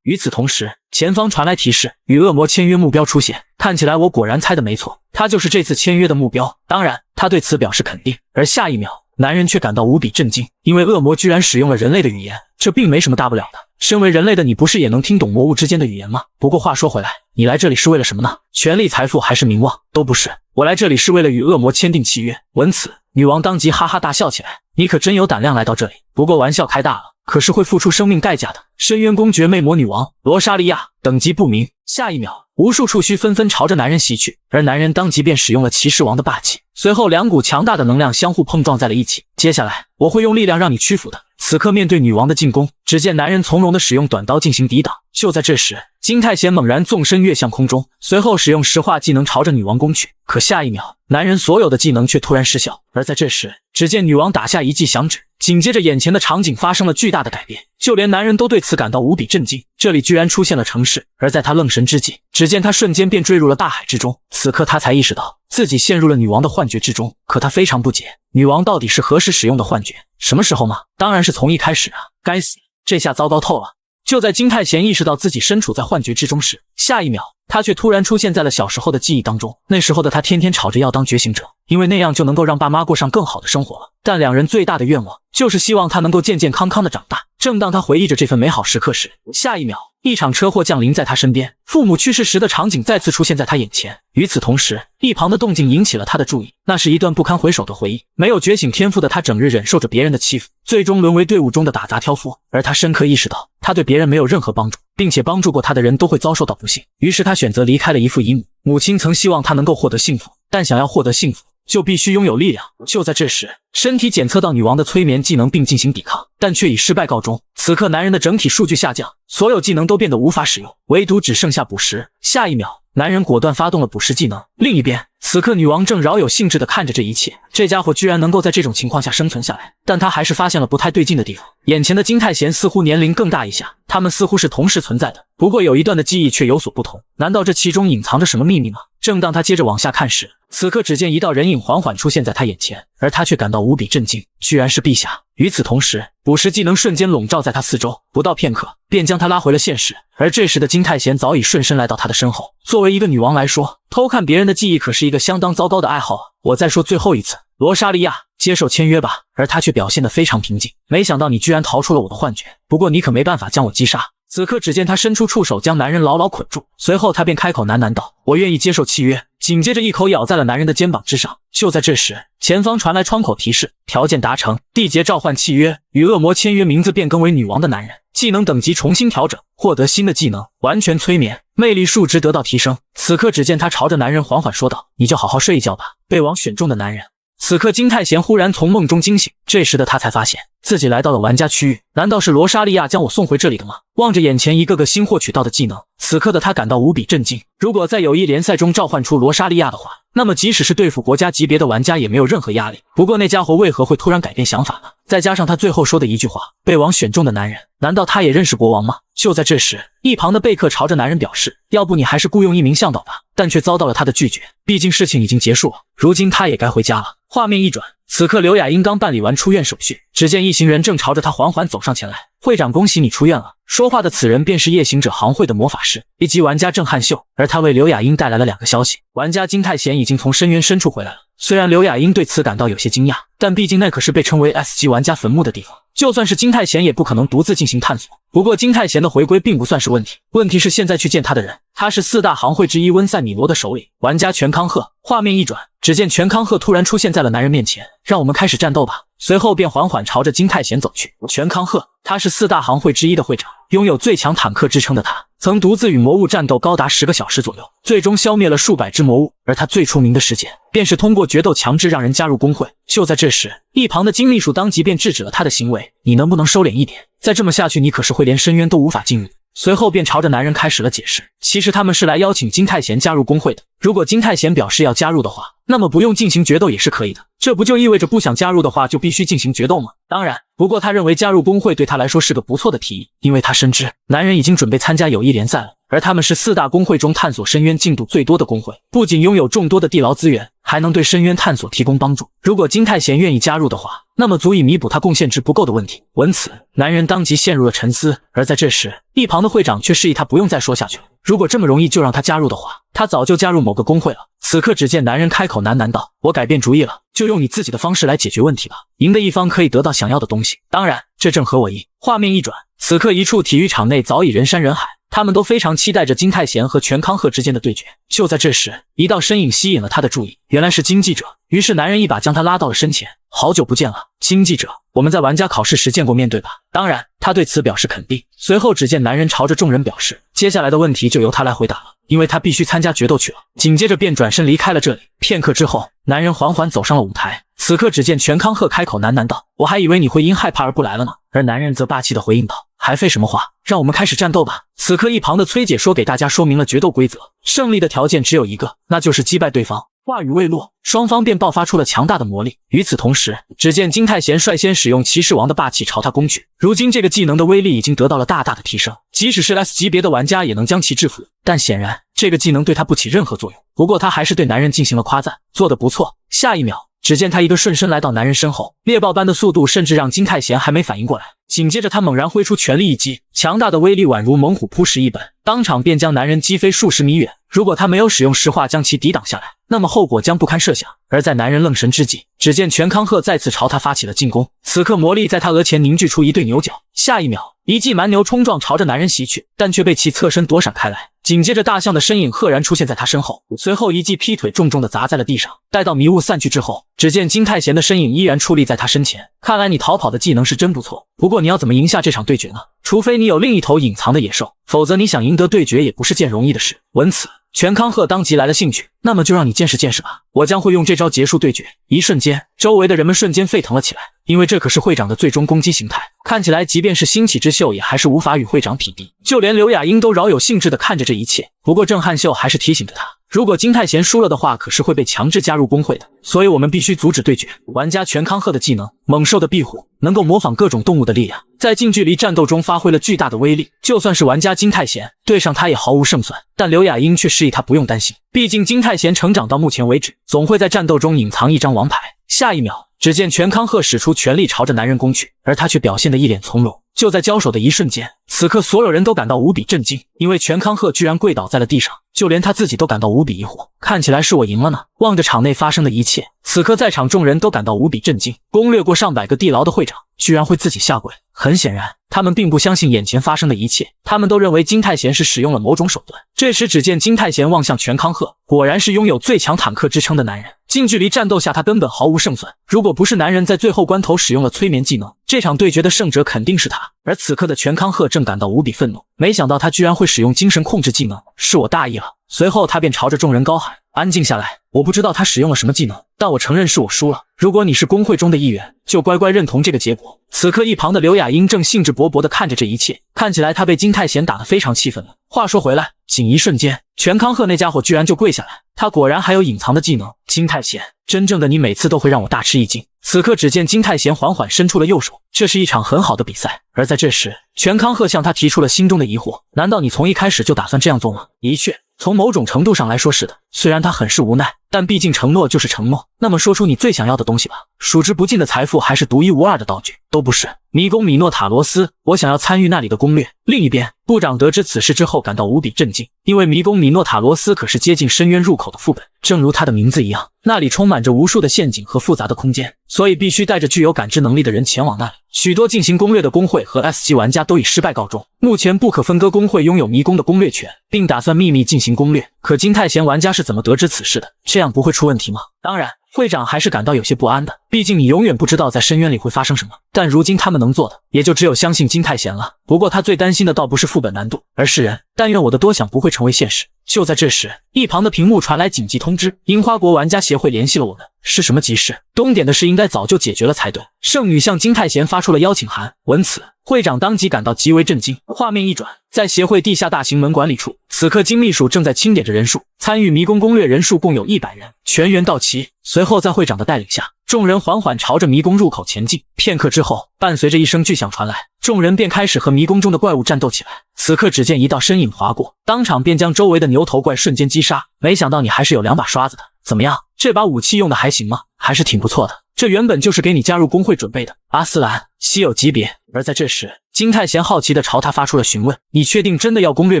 與此同時，前方傳來提示，與惡魔簽約目標出現。看起來我果然猜的沒錯，他就是這次簽約的目標。當然，他對此表示肯定。而下一秒，男人卻感到無比震驚，因為惡魔居然使用了人類的語言，這並沒什麼大不了的。身為人類的你，不是也能聽懂魔物之間的語言嗎？不過話說回來，你來這裡是為了什麼呢？權力、財富還是名望？都不是，我來這裡是為了與惡魔簽訂契約。聞此，女王當即哈哈大笑起來：“你可真有膽量來到這裡，不過玩笑開大了。可是會付出生命代價的。深淵公爵魅魔女王羅莎莉亞，等級不明。下一秒，無數觸鬚紛紛朝着男人襲去，而男人當即便使用了騎士王的霸氣，隨後两股強大的能量相互碰撞在了一起。接下来，我会用力量讓你屈服的。此刻面对女王的进攻，只見男人从容地使用短刀進行抵擋。就在这时，金泰贤猛然纵身跃向空中，隨後使用石化技能朝着女王攻去。可下一秒，男人所有的技能卻突然失效。而在這時，只見女王打下一記響指，緊接着眼前的場景發生了巨大的改變，就連男人都對此感到無比震驚。這裡居然出現了城市，而在他愣神之際，只見他瞬間便墜入了大海之中。此刻他才意識到自己陷入了女王的幻覺之中，可他非常不解，女王到底是何時使用的幻覺？什麼時候嗎？當然是從一開始啊！該死，這下糟糕透了。就在金泰賢意識到自己身處在幻覺之中時，下一秒他卻突然出現在了小時候的記憶當中。那時候的他天天吵着要當覺醒者，因為那樣就能夠讓爸媽過上更好的生活了。但兩人最大的願望就是希望他能夠健健康康的長大。正當他回憶着這份美好時刻時，下一秒一場車禍降臨在他身邊，父母去世時的場景再次出現在他眼前。與此同時，一旁的動靜引起了他的注意，那是一段不堪回首的回憶。沒有覺醒天賦的他整日忍受着別人的欺負，最終淪為隊伍中的打雜挑夫。而他深刻意識到，他對別人沒有任何幫助，並且幫助過他的人都會遭受到不幸。於是他選擇離開了遺父遺母。母親曾希望他能夠獲得幸福，但想要獲得幸福，就必須擁有力量。就在這時，身體檢測到女王的催眠技能並進行抵抗，但卻以失敗告終。此刻男人的整體數據下降，所有技能都變得無法使用，唯獨只剩下捕食。下一秒，男人果斷發動了捕食技能。另一邊，此刻女王正饒有興致地看着這一切，這家伙居然能夠在這種情況下生存下來。但他還是發現了不太對勁的地方，眼前的金泰賢似乎年齡更大一下，他們似乎是同時存在的，不過有一段的記憶卻有所不同。難道這其中隱藏着什麼秘密嗎？正當他接着往下看時，此刻只見一道人影緩緩出現在他眼前，而他卻感到無比震驚，居然是陛下。與此同時，捕食技能瞬間籠罩在他四周，不到片刻便將他拉回了現實。而這時的金泰賢早已順身來到他的身後。作為一個女王來說，偷看別人的記憶可是一個相當糟糕的愛好啊！我再說最後一次，羅莎莉亞，接受簽約吧。而他卻表現得非常平靜，沒想到你居然逃出了我的幻覺，不過你可沒辦法將我擊殺。此刻只見他伸出觸手將男人牢牢捆住，隨後他便開口喃喃道：我願意接受契約。緊接着一口咬在了男人的肩膀之上。就在這時，前方傳來窗口提示：條件達成，締結召喚契約，與惡魔簽約，名字變更為女王的男人，技能等級重新調整，獲得新的技能完全催眠，魅力數值得到提升。此刻只見他朝着男人緩緩說道：你就好好睡一覺吧。被王選中的男人。此刻金泰賢忽然從夢中驚醒，這時的他才發現自己來到了玩家區域。難道是羅莎莉亞將我送回這裡的嗎？望着眼前一個個新獲取到的技能，此刻的他感到無比震驚。如果在友誼聯賽中召喚出羅莎莉亞的話，那麼即使是對付國家級別的玩家也沒有任何壓力。不過那家伙為何會突然改變想法呢？再加上他最後說的一句話，被王選中的男人，難道他也認識國王嗎？就在這時，一旁的貝克朝着男人表示，要不你還是僱傭一名向導吧，但卻遭到了他的拒絕。畢竟事情已經結束了，如今他也該回家了。畫面一轉，此刻劉雅英剛辦理完出院手續，只見一行人正朝着他緩緩走上前來。會長，恭喜你出院了。說話的此人便是夜行者行會的魔法師以及玩家鄭漢秀，而他為劉雅英帶來了2個消息。玩家金泰賢已經從深淵深處回來了。雖然劉雅英對此感到有些驚訝，但畢竟那可是被稱為 S 級玩家墳墓的地方，就算是金泰賢也不可能獨自進行探索。不過金泰賢的回歸並不算是問題，問題是現在去見他的人，他是4大行會之一溫塞米羅的首領玩家全康赫。畫面一轉，只見全康赫突然出現在了男人面前，讓我們開始戰鬥吧。隨後便緩緩朝着金泰賢走去。全康赫，他是4大行會之一的會長，擁有最強坦克之稱的他，曾獨自與魔物戰鬥高達10個小時左右，最終消滅了數百只魔物。而他最出名的事件，便是通過決鬥強制讓人加入工會。就在這時，一旁的金秘書當即便制止了他的行為。你能不能收斂一點？再這麼下去，你可是會連深淵都無法進入。隨後便朝着男人開始了解釋，其實他們是來邀請金泰賢加入工會的。如果金泰賢表示要加入的話，那麼不用進行決鬥也是可以的。這不就意味着不想加入的話就必須進行決鬥嗎？當然，不過他認為加入工會對他來說是個不錯的提議，因為他深知男人已經準備參加友誼聯賽了，而他們是4大工會中探索深淵進度最多的工會，不僅擁有眾多的地牢資源，還能對深淵探索提供幫助。如果金泰賢願意加入的話，那麼足以彌補他貢獻值不夠的問題。聞此，男人當即陷入了沉思。而在這時，一旁的會長卻示意他不用再說下去了。如果這麼容易就讓他加入的話，他早就加入某個工會了。此刻只見男人開口喃喃道：我改變主意了，就用你自己的方式來解決問題吧。贏的一方可以得到想要的東西，當然這正合我意。畫面一轉，此刻一處體育場內早已人山人海，他們都非常期待着金泰賢和全康赫之間的對決。就在這時，一道身影吸引了他的注意，原來是金記者。於是男人一把將他拉到了身前，好久不見了，新記者，我們在玩家考試時見過面對吧？當然，他對此表示肯定。隨後只見男人朝着眾人表示，接下來的問題就由他來回答了，因為他必須參加決鬥去了。緊接着便轉身離開了這裡。片刻之後，男人緩緩走上了舞台。此刻只見全康賀開口喃喃道：“我還以為你會因害怕而不來了呢。”而男人則霸氣地回應道：“還廢什麼話，讓我們開始戰鬥吧。”此刻一旁的崔姐說給大家說明了決鬥規則，勝利的條件只有一個，那就是擊敗對方。話語未落，雙方便爆發出了強大的魔力。與此同時，只見金泰賢率先使用騎士王的霸氣朝他攻去。如今這個技能的威力已經得到了大大的提升，即使是 S 級別的玩家也能將其制服。但顯然，這個技能對他不起任何作用。不過他還是對男人進行了誇讚，做得不錯。下一秒，只見他一個瞬身來到男人身後，獵豹般的速度甚至讓金泰賢還沒反應過来。緊接着他猛然揮出全力一擊，強大的威力宛如猛虎撲食一般，當場便將男人擊飛數十米遠。如果他沒有使用石化將其抵擋下來，那麼後果將不堪設想。而在男人愣神之際，只見全康賀再次朝他發起了進攻。此刻魔力在他額前凝聚出一對牛角，下一秒，一記蠻牛衝撞朝着男人襲去，但卻被其側身躲閃開來。緊接着大象的身影赫然出現在他身後，隨後一記劈腿重重地砸在了地上。待到迷霧散去之後，只見金泰賢的身影依然矗立在他身前。看來你逃跑的技能是真不錯，不過你要怎麼贏下這場对決呢？除非你有另一頭隱藏的野獸，否則你想贏得對決也不是件容易的事。聞此，全康賀當即來了興趣，那麼就讓你見識見識吧，我將會用這招結束對決。一瞬間，周圍的人們瞬間沸騰了起來，因為這可是會長的最終攻擊形態，看起來即便是新起之秀也還是無法與會長匹敌。就連劉雅英都饶有興致地看着這一切。不過郑漢秀還是提醒着他，如果金泰賢輸了的話，可是會被強制加入工會的，所以我們必須阻止對決。玩家全康賀的技能猛獸的庇護，能夠模仿各種動物的力量，在近距離戰鬥中發揮了巨大的威力，就算是玩家金泰賢對上他也毫無勝算。但劉雅英卻示意他不用擔心，畢竟金泰賢成長到目前為止，總會在戰鬥中隱藏一張王牌。下一秒，只見全康賀使出全力朝着男人攻去，而他卻表現得一臉從容。就在交手的一瞬間，此刻所有人都感到无比震驚，因为全康賀居然跪倒在了地上，就連他自己都感到无比疑惑，看起來是我贏了呢。望着場內發生的一切，此刻在場眾人都感到無比震驚，攻略過上百個地牢的會長居然會自己下跪。很顯然，他們並不相信眼前發生的一切，他們都認為金泰賢是使用了某種手段。這時只見金泰賢望向全康賀，果然是擁有最強坦克之稱的男人，近距離戰鬥下他根本毫無勝算，如果不是男人在最後關頭使用了催眠技能，這場對決的勝者肯定是他。而此刻的全康賀正感到無比憤怒，沒想到他居然會使用精神控制技能，是我大意了。隨後他便朝着眾人高喊，安靜下來，我不知道他使用了什麼技能，但我承認是我輸了，如果你是工會中的一員，就乖乖認同這個結果。此刻一旁的劉雅英正興致勃勃地看着這一切，看起來她被金泰賢打得非常氣憤了。話說回來，僅一瞬間，全康賀那家伙居然就跪下來，他果然還有隱藏的技能。金泰賢，真正的你每次都會讓我大吃一驚。此刻只見金泰賢緩緩伸出了右手，這是一場很好的比賽。而在這時，全康賀向他提出了心中的疑惑，難道你從一開始就打算這樣做嗎？的確，從某種程度上來說是的，雖然他很是無奈，但畢竟承諾就是承諾。那麼說出你最想要的東西吧，數之不盡的財富還是獨一無二的道具？都不是。迷宮米諾塔羅斯，我想要參與那裡的攻略。另一邊，部長得知此事之後感到無比震驚，因為迷宮米諾塔羅斯可是接近深淵入口的副本，正如它的名字一樣，那裡充滿着無數的陷阱和複雜的空間，所以必須帶着具有感知能力的人前往那裡。許多進行攻略的工會和 S 級玩家都以失敗告終。目前不可分割工會擁有迷宮的攻略權，並打算秘密進行攻略。可金泰賢玩家是怎麼得知此事的？這樣不會出問題嗎？當然，會長還是感到有些不安的，畢竟你永遠不知道在深淵裡會發生什麼。但如今他們能做的，也就只有相信金泰賢了。不過他最擔心的倒不是副本難度，而是人。但願我的多想不會成為現實。就在這時，一旁的屏幕傳來緊急通知，櫻花國玩家協會聯繫了我們。是什麼急事？東點的事應該早就解決了才對。聖女向金泰賢發出了邀請函。聞此，會長當即感到極為震驚。畫面一轉，在協會地下大型門管理處，此刻金秘書正在清點着人數，參與迷宮攻略人數共有100人，全員到齊。隨後在會長的帶領下，眾人緩緩朝着迷宮入口前進。片刻之後，伴隨着一聲巨響傳來，眾人便開始和迷宮中的怪物戰鬥起來。此刻只見一道身影劃過，當場便將周圍的牛頭怪瞬間擊殺。沒想到你還是有2把刷子的，怎麼樣？這把武器用的還行嗎？還是挺不錯的。這原本就是給你加入工會準備的。阿斯蘭，稀有級別。而在這時，金泰賢好奇地朝他發出了詢問：你確定真的要攻略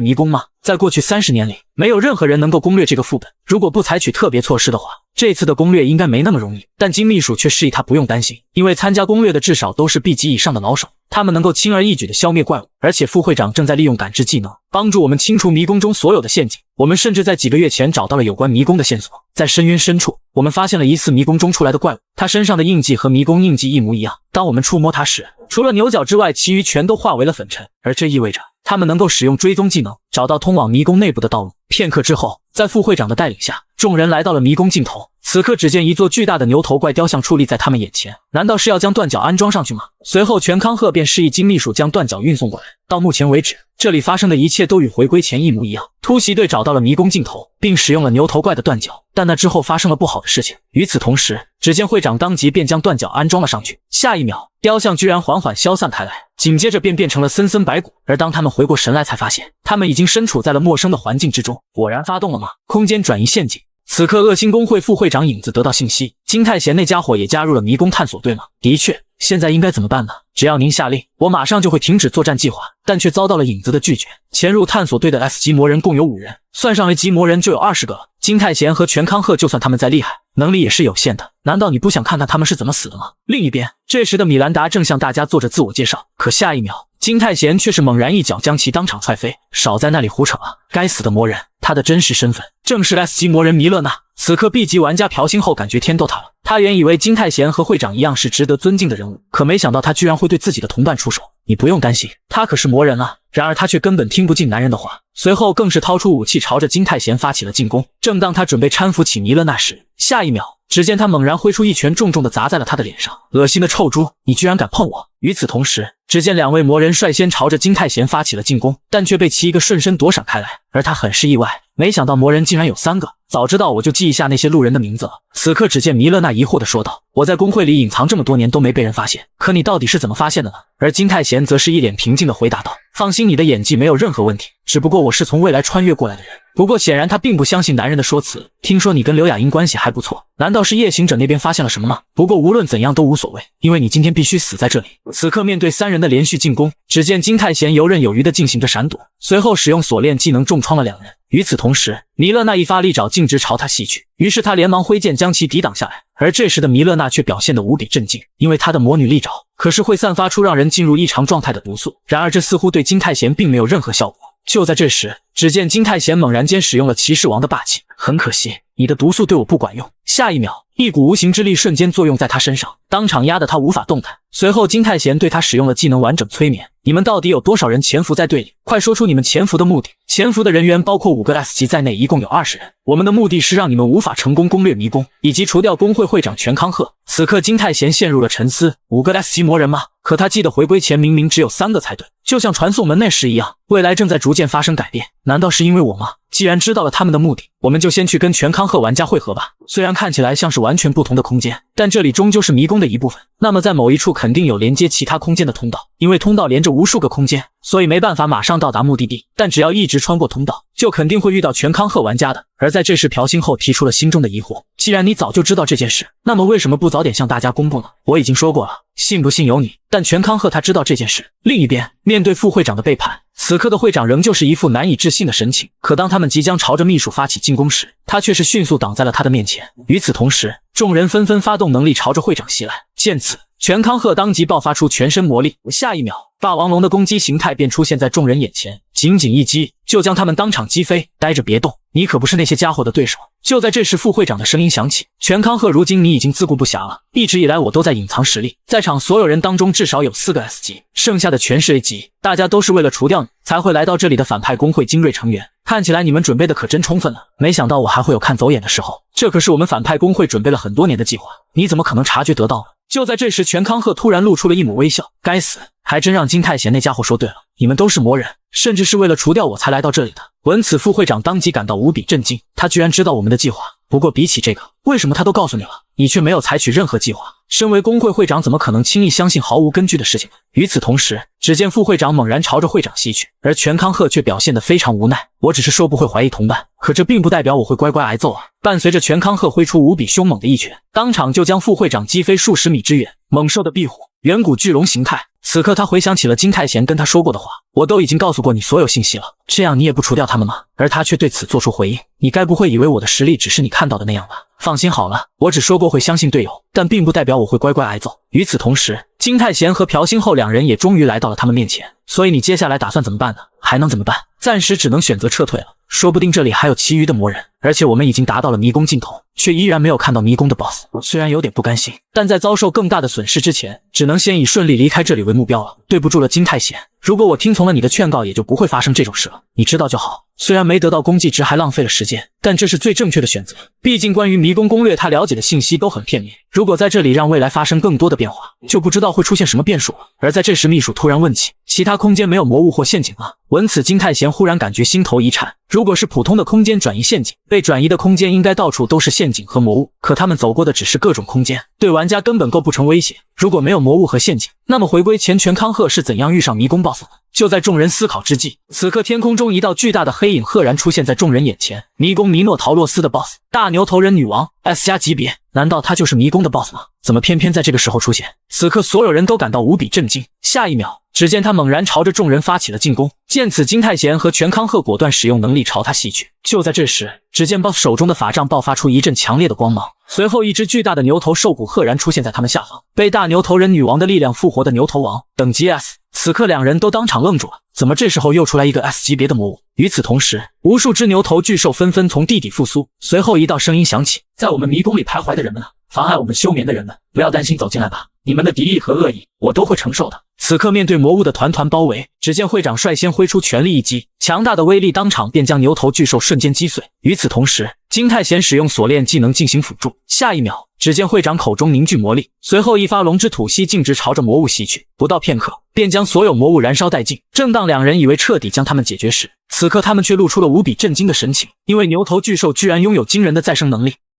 迷宮嗎？在過去30年裡，沒有任何人能夠攻略這個副本。如果不採取特別措施的話，這次的攻略應該沒那麼容易。但金秘書卻示意他不用擔心，因為參加攻略的至少都是 B 級以上的老手，他們能夠輕而易舉地消滅怪物。而且副會長正在利用感知技能，幫助我們清除迷宮中所有的陷阱。我們甚至在幾個月前找到了有關迷宮的線索。在深淵深處，我們發現了疑似迷宮中出來的怪物，它身上的印記和迷宮印記一模一樣。当我們觸摸它時，除了牛角之外，其余全都化為了粉塵，而這意味着他們能夠使用追蹤技能，找到通往迷宮內部的道路。片刻之後，在副会長的带領下，众人来到了迷宮盡頭。此刻只見一座巨大的牛頭怪雕像矗立在他們眼前，難道是要將斷角安裝上去嗎？隨後全康賀便示意金秘書將斷角運送過來。到目前為止，這裡發生的一切都與回歸前一模一樣。突襲隊找到了迷宮盡頭，並使用了牛頭怪的斷角，但那之後發生了不好的事情。與此同時，只見會長當即便將斷角安裝了上去，下一秒，雕像居然緩緩消散開來，緊接着便變成了森森白骨。而當他們回過神來，才發現他們已經身處在了陌生的環境之中。果然發動了嗎？空間轉移陷阱。此刻惡星公會副會長影子得到信息，金太賢那家伙也加入了迷宮探索隊吗？的確，現在應該怎麼辦呢？只要您下令，我馬上就会停止作戰計劃，但卻遭到了影子的拒絕。潛入探索隊的 S 級魔人共有5人，算上 A 級魔人就有20個了。金太賢和全康贺就算他們再厲害，能力也是有限的。難道你不想看看他們是怎麼死的吗？另一邊，這時的米蘭達正向大家做着自我介紹，可下一秒，金太賢卻是猛然一腳將其當場踹飞。少在那裡胡扯啊！該死的魔人，他的真實身份正是 S 級魔人彌勒娜。此刻 B 級玩家朴星后感覺天都塌了，他原以為金太賢和會長一樣是值得尊敬的人物，可沒想到他居然會對自己的同伴出手。你不用擔心，他可是魔人啊。然而他卻根本聽不進男人的話，隨後更是掏出武器朝着金太賢發起了進攻。正當他準備搀扶起彌勒娜時，下一秒，只見他猛然揮出一拳，重重地砸在了他的臉上。惡心的臭豬，你居然敢碰我！與此同時，只見2位魔人率先朝着金太賢發起了進攻，但卻被其一個瞬身躲閃開來，而他很是意外，沒想到魔人竟然有3個，早知道我就記一下那些路人的名字了。此刻只見彌勒娜疑惑地說道，我在公會裡隱藏這麼多年都沒被人發現，可你到底是怎麼發現的呢？而金太賢則是一臉平靜地回答道，放心，你的演技沒有任何問題，只不過我是從未來穿越過來的人。不過顯然他並不相信男人的說辭，聽說你跟劉雅英關係還不錯，難道是夜行者那邊發現了什麼嗎？不過無論怎樣都無所謂，因為你今天必須死在這裡。此刻面對3人的連續進攻，只見金太賢游刃有餘地進行着閃躲，隨後使用鎖鏈技能重創了2人。與此同時，彌勒娜一發利爪徑直朝他襲去，於是他連忙揮劍將其抵擋下來。而這時的彌勒娜卻表現得無比震驚，因為她的魔女利爪可是會散發出讓人進入異常狀態的毒素，然而這似乎對金太賢並沒有任何效果。就在這時，只見金太賢猛然間使用了騎士王的霸氣，很可惜，你的毒素對我不管用。下一秒，一股无形之力瞬間作用在他身上，當場壓得他無法動彈。隨後金太賢對他使用了技能完整催眠，你們到底有多少人潛伏在隊裡？快說出你們潛伏的目的。潛伏的人員包括5個 S 級在內，一共有20人。我們的目的是讓你們無法成功攻略迷宮，以及除掉工會會長全康賀。此刻金太賢陷入了沉思，5個 S 級魔人嗎？可他記得回歸前明明只有3個才對，就像傳送門那時一樣，未來正在逐漸發生改变。難道是因為我嗎？既然知道了他們的目的，我們就先去跟全康賀玩家會合吧。雖然看起來像是完全不同的空間，但這裡終究是迷宮的一部分。那麼在某一處肯定有連接其他空間的通道，因為通道連着無數個空間，所以沒辦法馬上到達目的地，但只要一直穿過通道，就肯定會遇到全康賀玩家的。而在這時，朴星后提出了心中的疑惑，既然你早就知道這件事，那麼為什麼不早點向大家公布呢？我已經說過了，信不信由你，但全康賀他知道這件事。另一邊，面對副會長的背叛，此刻的會長仍舊是一副難以置信的神情，可當他們即将朝着秘書發起進攻時，他卻是迅速擋在了他的面前。與此同時，眾人紛紛發動能力朝着會長襲來，見此，全康賀當即爆發出全身魔力，下一秒，霸王龍的攻擊形態便出現在众人眼前，僅僅一擊就將他們當場擊飛。待着別動，你可不是那些家伙的對手。就在這時，副會長的聲音響起，全康賀，如今你已經自顧不暇了，一直以來我都在隱藏實力，在場所有人當中至少有4個 S 級，剩下的全是 A 級，大家都是為了除掉你才會來到這裡的反派公會精銳成員，看起來你們準備的可真充分了，沒想到我還會有看走眼的時候，這可是我們反派公會準備了很多年的計劃，你怎麼可能察覺得到呢？就在這時，全康賀突然露出了一抹微笑，該死，還真讓金太賢那家伙說對了，你們都是魔人，甚至是為了除掉我才來到這裡的。聞此，副會長當即感到無比震驚，他居然知道我們的計劃。不過比起這個，為什麼他都告訴你了，你卻沒有採取任何計劃？身為工會會長，怎麼可能輕易相信毫無根据的事情？與此同時，只見副會長猛然朝着會長襲去，而全康賀卻表現得非常無奈。我只是說不會懷疑同伴，可這並不代表我會乖乖挨揍啊！伴隨着全康賀揮出無比兇猛的一拳，當場就將副會長擊飛數十米之遠。猛獸的壁虎，遠古巨龍形態。此刻他回想起了金太賢跟他說過的話，我都已經告訴過你所有信息了，這樣你也不除掉他們嗎？而他卻對此做出回應，你該不會以為我的實力只是你看到的那樣吧？放心好了，我只說過會相信隊友，但並不代表我會乖乖挨揍。與此同時，金太賢和朴星后2人也終於來到了他們面前。所以你接下來打算怎麼辦呢？還能怎麼辦？暫時只能選擇撤退了，說不定這裡還有其餘的魔人，而且我們已經達到了迷宮盡頭，卻依然沒有看到迷宮的 BOSS。雖然有點不甘心，但在遭受更大的損失之前，只能先以順利離開這裡為目標了。對不住了，金太賢，如果我聽從了你的勸告，也就不會發生這種事了。你知道就好。雖然沒得到功績值還浪費了時間，但這是最正確的選擇。畢竟關於迷宮攻略，他了解的信息都很片面。如果在這裡讓未來發生更多的變化，就不知道會出現什麼變數了。而在這時，秘書突然問起，其他空間沒有魔物或陷阱嗎？聞此，金太賢忽然感覺心頭一顫。如果是普通的空間轉移陷阱，被轉移的空間應該到處都是陷阱和魔物，可他們走過的只是各種空間，對玩家根本構不成威脅。如果沒有魔物和陷阱，那麼回歸前全康贺是怎樣遇上迷宮 BOSS 的？就在众人思考之際，此刻天空中一道巨大的黑影赫然出現在众人眼前。迷宮米諾陶洛斯的 BOSS， 大牛頭人女王 S 加級別，難道他就是迷宮的 BOSS 嗎？怎麼偏偏在這個時候出現？此刻所有人都感到無比震驚。下一秒，只見他猛然朝着眾人發起了進攻。見此，金太賢和全康賀果斷使用能力朝他襲去。就在這時，只見 BOSS 手中的法杖爆發出一陣強烈的光芒，隨後一只巨大的牛頭獸骨赫然出現在他們下方。被大牛頭人女王的力量復活的牛頭王，等級 S。此刻兩人都當场愣住了，怎麼這時候又出來一個 S 級別的魔物？與此同時，無數只牛頭巨獸紛紛從地底復甦。隨後一道聲音響起：在我們迷宮裡徘徊的人們啊，妨礙我們休眠的人們，不要擔心，走進來吧，你們的敵意和惡意我都會承受的。此刻面對魔物的團團包圍，只見會長率先揮出全力一擊，強大的威力當場便將牛頭巨獸瞬間擊碎。與此同時，金太賢使用鎖鏈技能進行輔助。下一秒，只見會長口中凝聚魔力，隨後一發龍之吐息徑直朝着魔物襲去，不到片刻便將所有魔物燃燒殆盡。正當兩人以為徹底將他們解決時，此刻他們卻露出了無比震驚的神情，因為牛頭巨獸居然擁有驚人的再生能力。